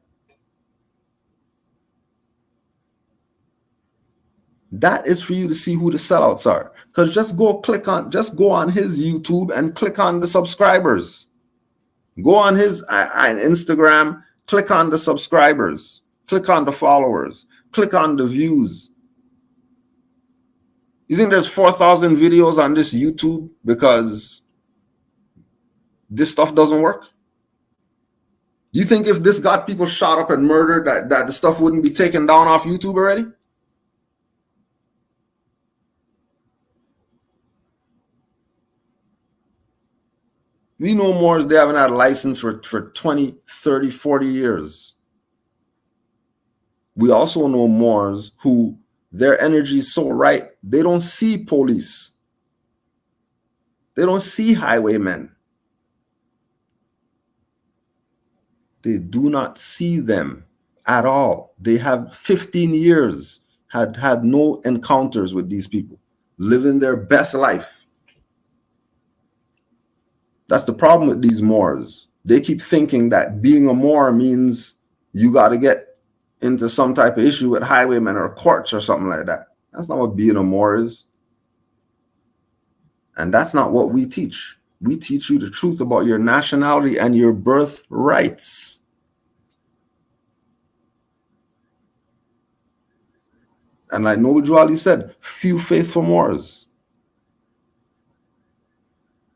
That is for you to see who the sellouts are. Because just go on his YouTube and click on the subscribers. Go on his on Instagram, click on the subscribers. Click on the followers. Click on the views. You think there's 4,000 videos on this YouTube because this stuff doesn't work? You think if this got people shot up and murdered that the stuff wouldn't be taken down off YouTube already? We know Moors, they haven't had a license for 20, 30, 40 years. We also know Moors who their energy is so right, they don't see police. They don't see highwaymen. They do not see them at all. They have 15 years, had no encounters with these people, living their best life. That's the problem with these Moors. They keep thinking that being a Moor means you got to get into some type of issue with highwaymen or courts or something like that. That's not what being a Moor is. And that's not what we teach. We teach you the truth about your nationality and your birth rights. And like Noble Drew Ali said, few faithful Moors.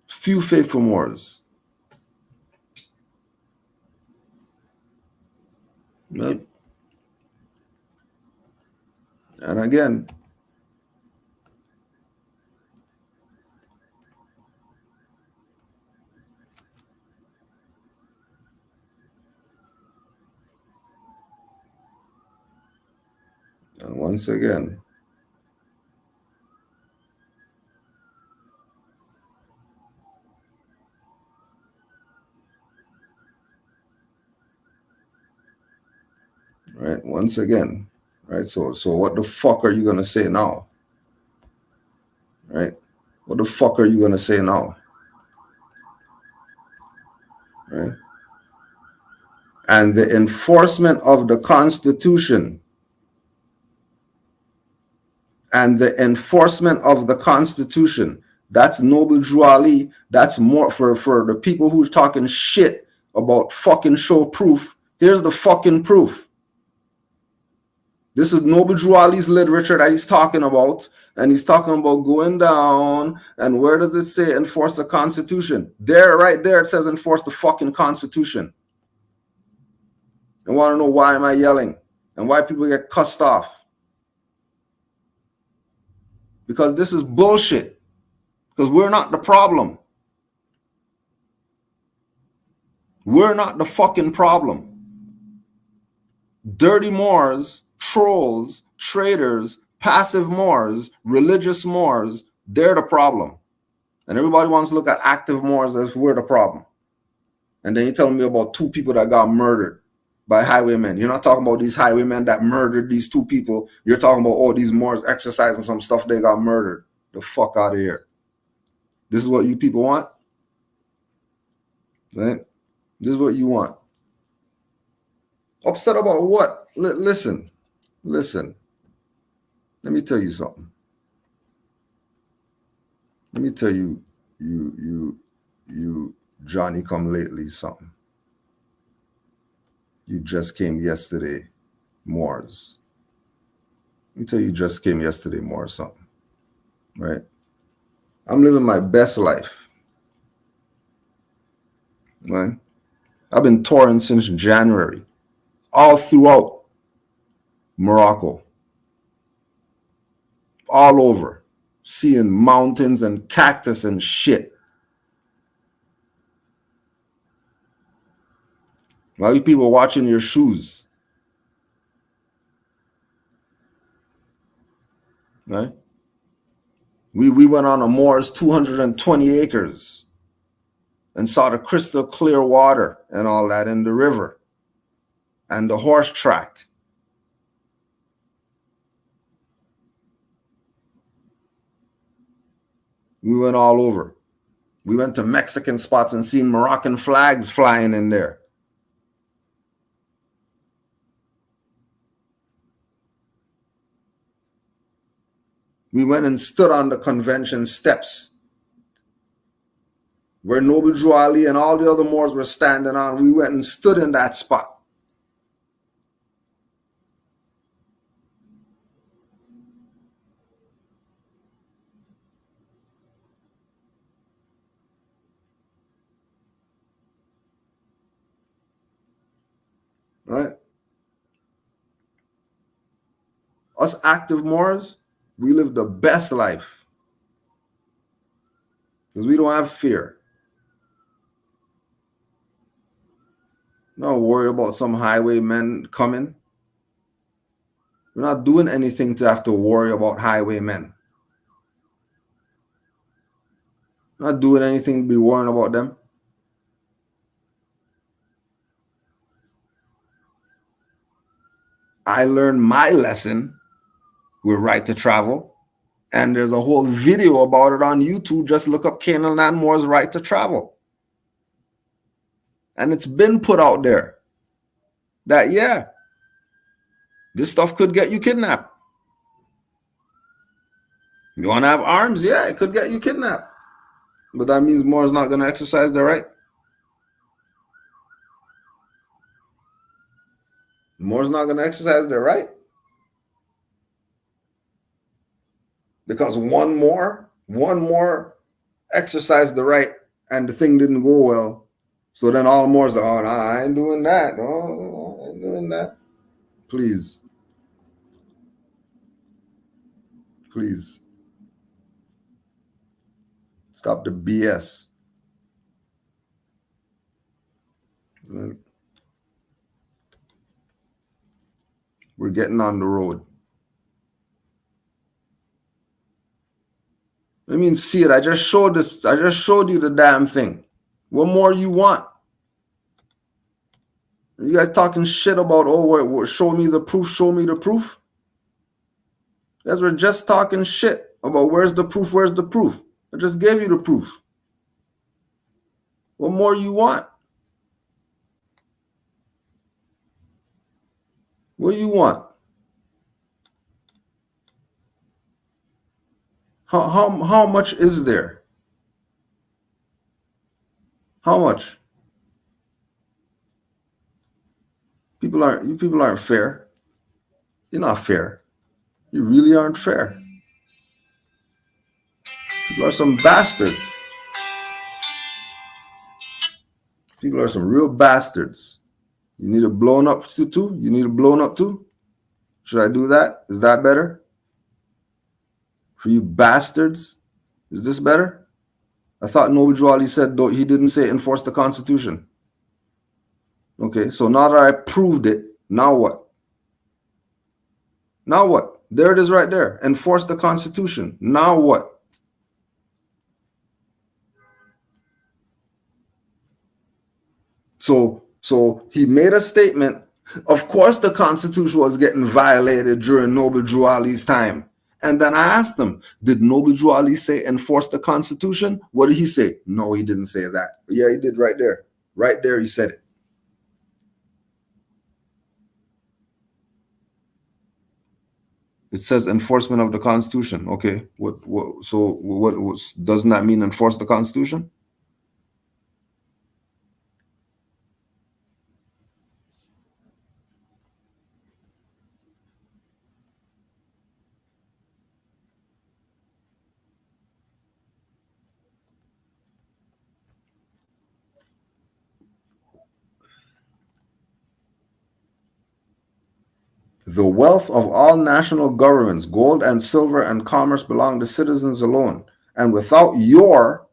Few faithful Moors. Right? And again, and once again, right? Once again, right? So what the fuck are you gonna say now? Right? What the fuck are you gonna say now? Right? And the enforcement of the Constitution that's Noble Drew Ali. That's more for the people who's talking shit about fucking show proof. Here's the fucking proof. This is Noble Drew Ali's literature that he's talking about, and he's talking about going down. And where does it say enforce the Constitution? There, right there, it says enforce the fucking Constitution. And want to know why am I yelling and why people get cussed off? Because this is bullshit. Because we're not the problem. We're not the fucking problem. Dirty Moors, trolls, traitors, passive Moors, religious Moors, they're the problem. And everybody wants to look at active Moors as if we're the problem. And then you're telling me about 2 people that got murdered by highwaymen. You're not talking about these highwaymen that murdered these 2 people. You're talking about all these Moors exercising some stuff they got murdered. The fuck out of here. This is what you people want? Right? This is what you want. Upset about what? Listen. Let me tell you something. Let me tell you, you Johnny come lately something. You just came yesterday, Moors. Let me tell you, just came yesterday, Moors something. Right? I'm living my best life. Right? I've been touring since January, all throughout Morocco, all over, seeing mountains and cactus and shit. While you people watching your shoes. Right? We went on a Moors 220 acres and saw the crystal clear water and all that in the river and the horse track. We went all over. We went to Mexican spots and seen Moroccan flags flying in there. We went and stood on the convention steps where Noble Drew Ali and all the other Moors were standing on. We went and stood in that spot. Right? Us active Moors, we live the best life because we don't have fear. Not worried about some highwaymen coming. We're not doing anything to have to worry about highwaymen. Not doing anything to be worrying about them. I learned my lesson with Right to Travel. And there's a whole video about it on YouTube. Just look up Canaanland Moors Right to Travel. And it's been put out there that, yeah, this stuff could get you kidnapped. You want to have arms? Yeah, it could get you kidnapped. But that means more is not going to exercise their right. More is not going to exercise their right. Because one more exercised the right and the thing didn't go well. So then all more is like, oh, nah, I ain't doing that. No, I ain't doing that. Please. Please. Stop the BS. We're getting on the road. I mean, see it. I just showed this. I just showed you the damn thing. What more you want? You guys talking shit about, oh, show me the proof, show me the proof. You guys were just talking shit about where's the proof, where's the proof. I just gave you the proof. What more you want? What do you want? How much is there? How much? You people aren't fair. You're not fair. You really aren't fair. People are some bastards. People are some real bastards. You need it blown up too? You need it blown up too? Should I do that? Is that better? For you bastards? Is this better? I thought Noble Drew Ali said he didn't say enforce the Constitution. Okay, so now that I proved it, now what? Now what? There it is right there. Enforce the Constitution. Now what? So he made a statement. Of course, the Constitution was getting violated during Noble Drew Ali's time. And then I asked him, did Noble Drew Ali say enforce the Constitution? What did he say? No, he didn't say that. But yeah, he did right there. Right there, he said it. It says enforcement of the Constitution. Okay, what doesn't that mean enforce the Constitution? The wealth of all national governments, gold and silver and commerce belong to citizens alone. And without your,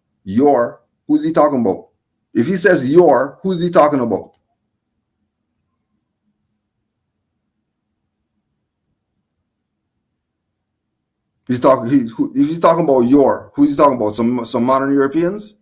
who's he talking about? If he says your, who's he talking about? If he's talking about your, who's he talking about? Some modern Europeans?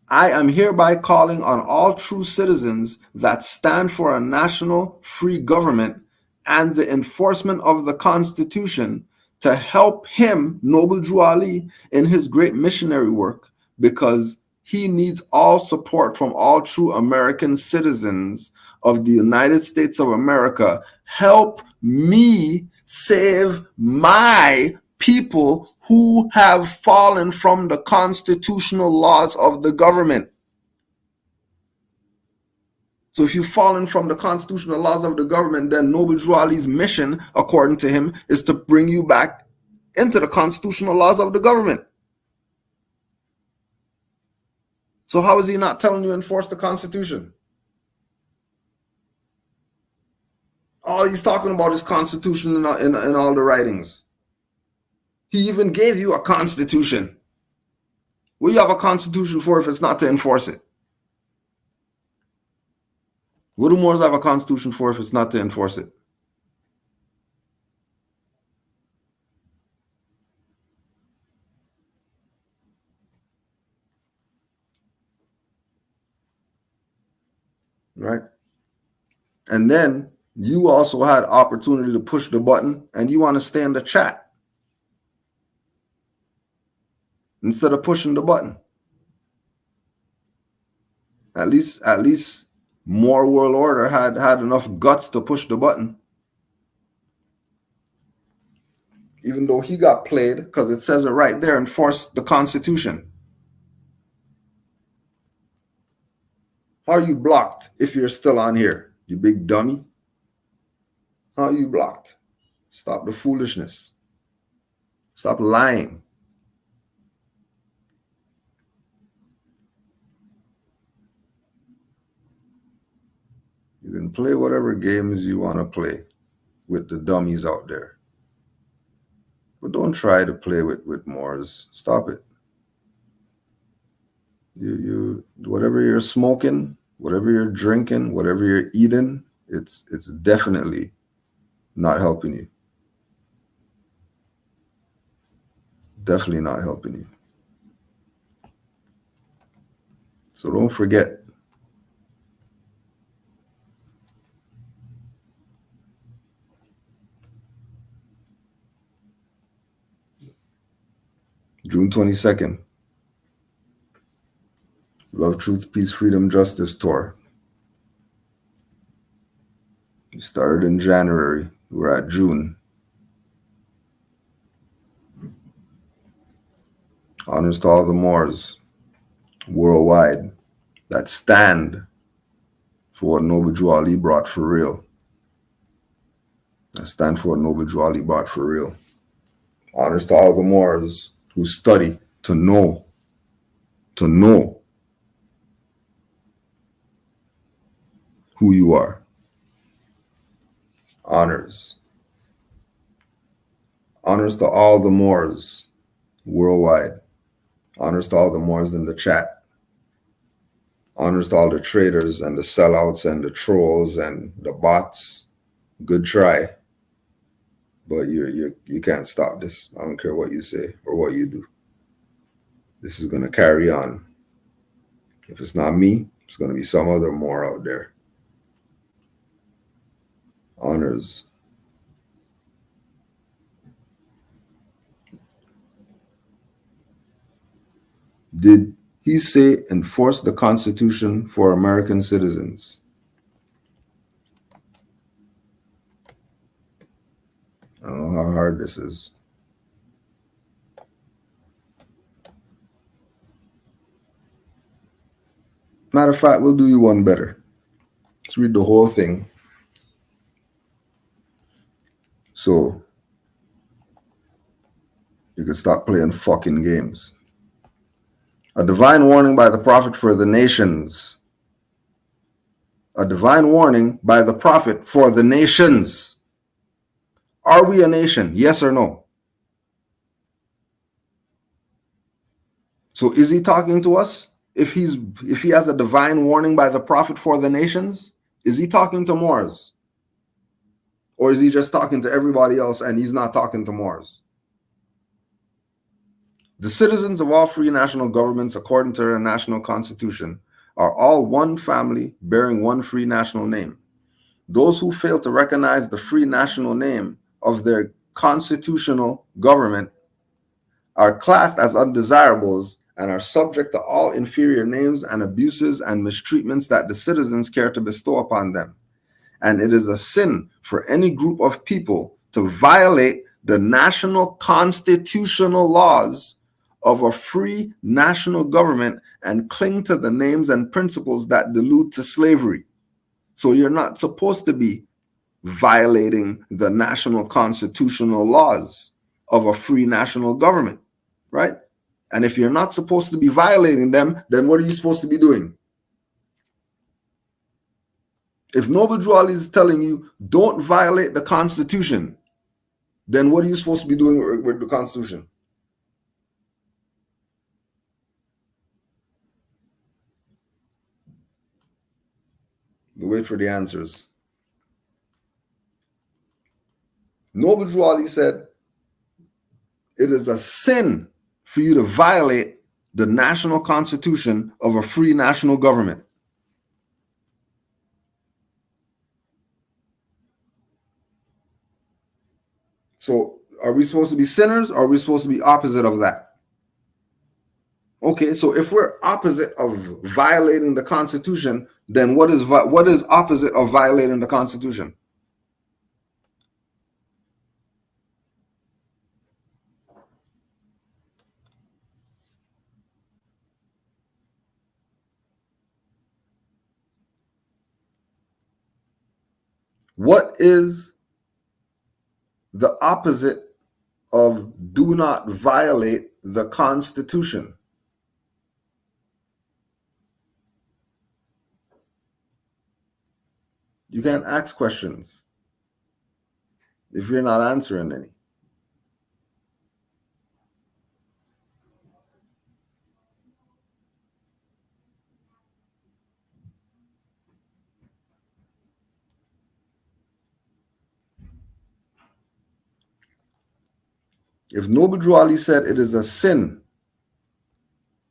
I am hereby calling on all true citizens that stand for a national free government and the enforcement of the Constitution to help him, Noble Drew Ali, in his great missionary work, because he needs all support from all true American citizens of the United States of America. Help me save my people who have fallen from the constitutional laws of the government. So if you've fallen from the constitutional laws of the government, then Noble Drew Ali's mission, according to him, is to bring you back into the constitutional laws of the government. So how is he not telling you enforce the Constitution? All he's talking about is Constitution in all the writings. He even gave you a constitution. What do you have a constitution for if it's not to enforce it? What do Moors have a constitution for if it's not to enforce it? Right? And then you also had opportunity to push the button and you want to stay in the chat instead of pushing the button. At least more World Order had enough guts to push the button. even though he got played, because it says it right there, enforce the Constitution. How are you blocked if you're still on here, you big dummy? How are you blocked? Stop the foolishness. Stop lying. You can play whatever games you want to play with the dummies out there. But don't try to play with Moors. Stop it. You whatever you're smoking, whatever you're drinking, whatever you're eating, it's definitely not helping you. Definitely not helping you. So don't forget. June 22nd. Love, Truth, Peace, Freedom, Justice Tour. We started in January. We're at June. Honors to all the Moors worldwide that stand for what Noble Drew Ali brought for real. That stand for what Noble Drew Ali brought for real. Honors to all the Moors who study to know who you are. Honors. Honors to all the Moors worldwide. Honors to all the Moors in the chat. Honors to all the traitors and the sellouts and the trolls and the bots. Good try. But you can't stop this. I don't care what you say or what you do. This is going to carry on. If it's not me, it's going to be some other Moor out there. Honors. Did he say enforce the Constitution for American citizens? I don't know how hard this is. Matter of fact, we'll do you one better. Let's read the whole thing. So you can stop playing fucking games. A divine warning by the prophet for the nations. A divine warning by the prophet for the nations. Are we a nation? Yes or no? So is he talking to us? If he has a divine warning by the prophet for the nations, is he talking to Moors? Or is he just talking to everybody else and he's not talking to Moors? The citizens of all free national governments, according to their national constitution, are all one family bearing one free national name. Those who fail to recognize the free national name of their constitutional government are classed as undesirables and are subject to all inferior names and abuses and mistreatments that the citizens care to bestow upon them. And it is a sin for any group of people to violate the national constitutional laws of a free national government and cling to the names and principles that delude to slavery. So you're not supposed to be violating the national constitutional laws of a free national government, right? And if you're not supposed to be violating them, then what are you supposed to be doing? If Noble Drew Ali is telling you, don't violate the Constitution, then what are you supposed to be doing with the Constitution? We wait for the answers. Noble Drew Ali said, it is a sin for you to violate the national constitution of a free national government. So are we supposed to be sinners or are we supposed to be opposite of that? Okay, so if we're opposite of violating the Constitution, then what is opposite of violating the Constitution? What is the opposite of do not violate the Constitution? You can't ask questions if you're not answering any. If Noble Drew Ali said it is a sin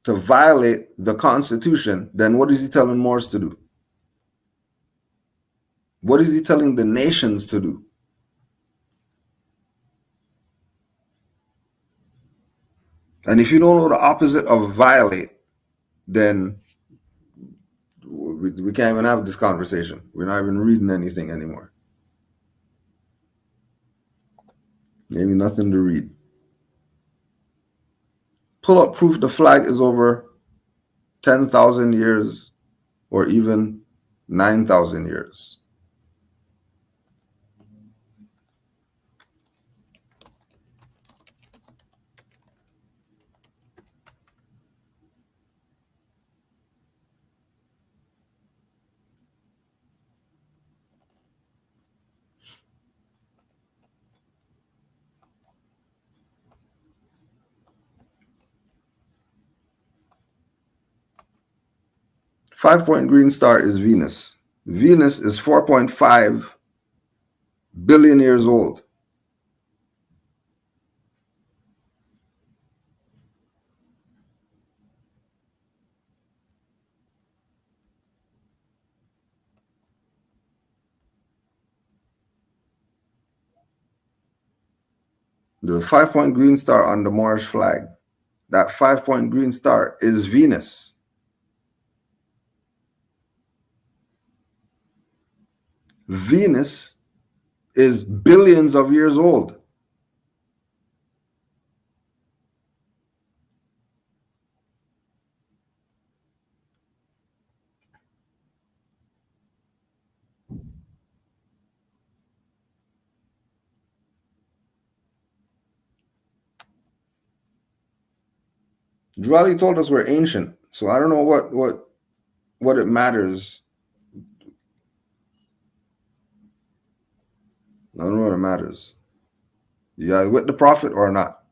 to violate the Constitution, then what is he telling Moors to do? What is he telling the nations to do? And if you don't know the opposite of violate, then we can't even have this conversation. We're not even reading anything anymore. Maybe nothing to read. Pull up proof the flag is over 10,000 years or even 9,000 years. Five-point green star is Venus. Venus is 4.5 billion years old. The 5-point green star on the Moorish flag, that 5-point green star is Venus. Venus is billions of years old. Drali told us we're ancient, so I don't know what it matters. I don't know what it matters. You guys with the prophet or not?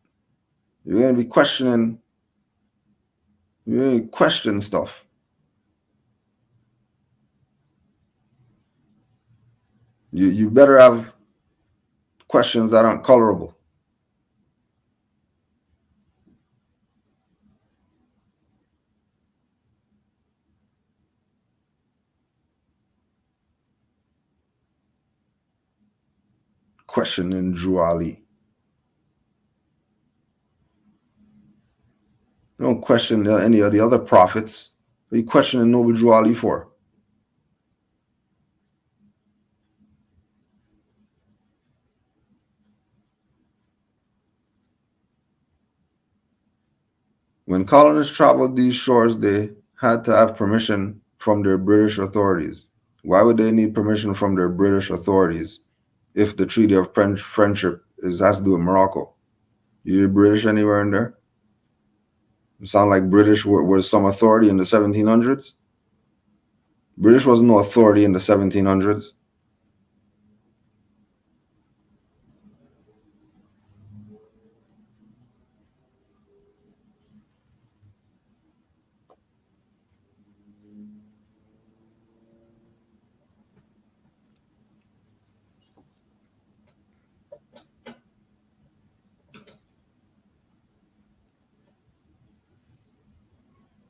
You're gonna be questioning. You're gonna question stuff. You better have questions that aren't colorable. Questioning Drew Ali. Don't question any of the other prophets. What are you questioning Noble Drew Ali for? When colonists traveled these shores, they had to have permission from their British authorities. Why would they need permission from their British authorities if the Treaty of Friendship has to do with Morocco? You hear British anywhere in there? It sound like British was some authority in the 1700s? British was no authority in the 1700s.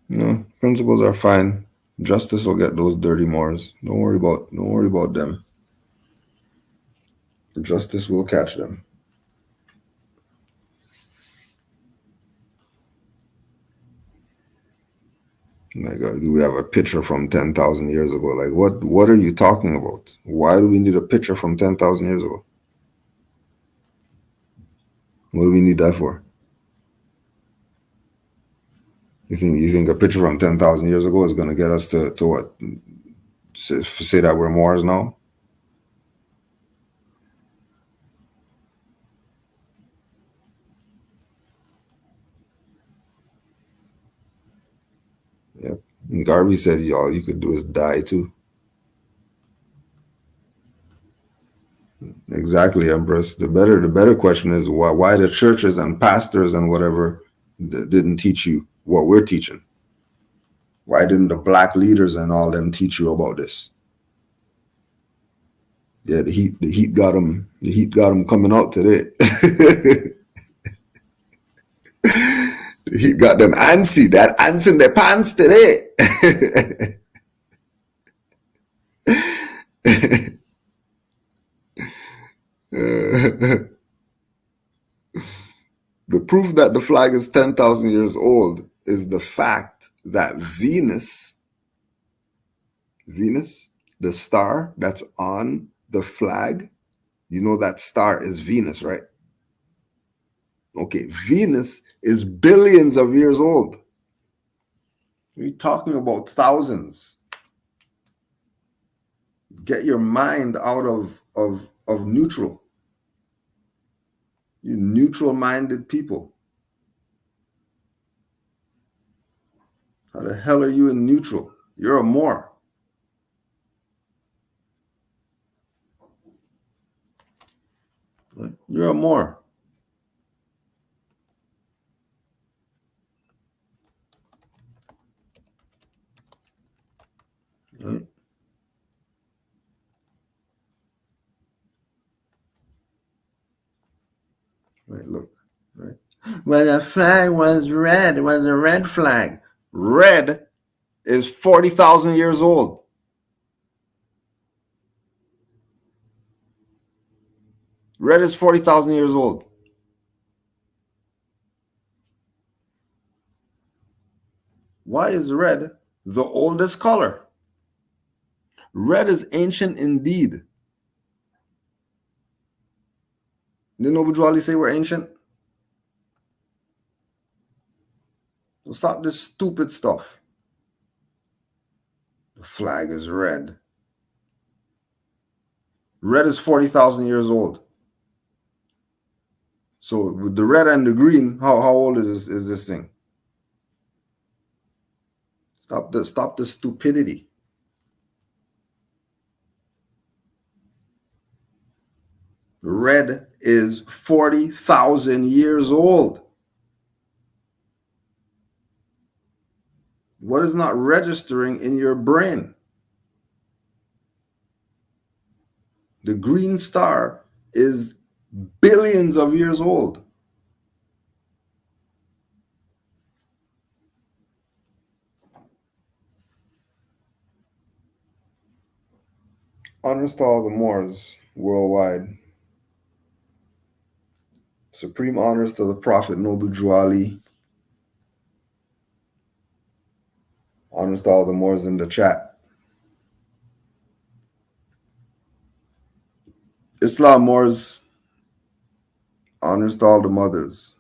No, principles are fine. Justice will get those dirty Moors. Don't worry about them. Justice will catch them. My God, do we have a picture from 10,000 years ago? Like, what are you talking about? Why do we need a picture from 10,000 years ago? What do we need that for? You think a picture from 10,000 years ago is going to get us to what? Say that we're Moors now? And Garvey said, all you could do is die too. Exactly, Empress. The better question is why the churches and pastors and whatever didn't teach you what we're teaching. Why didn't the black leaders and all them teach you about this? Yeah, the heat got them. The heat got them coming out today. The heat got them antsy. That ants in their pants today. The proof that the flag is 10,000 years old is the fact that Venus, the star that's on the flag, you know that star is Venus, right? Okay, Venus is billions of years old. We're talking about thousands. Get your mind out of neutral. You neutral-minded people. How the hell are you in neutral? You're a Moor. You're a Moor. Right? Right, look. Right. When the flag was red, it was a red flag. Red is 40,000 years old. Red is 40,000 years old. Why is red the oldest color? Red is ancient indeed. Didn't Noble Drew Ali say we're ancient? So stop this stupid stuff. The flag is red. Red is 40,000 years old. So with the red and the green, how old is this thing? Stop the stupidity. Red is 40,000 years old. What is not registering in your brain? The green star is billions of years old. Honors to all the Moors worldwide. Supreme honors to the Prophet Noble Drew Ali. Honors to all the Moors in the chat. Islam Moors. Honors to all the mothers.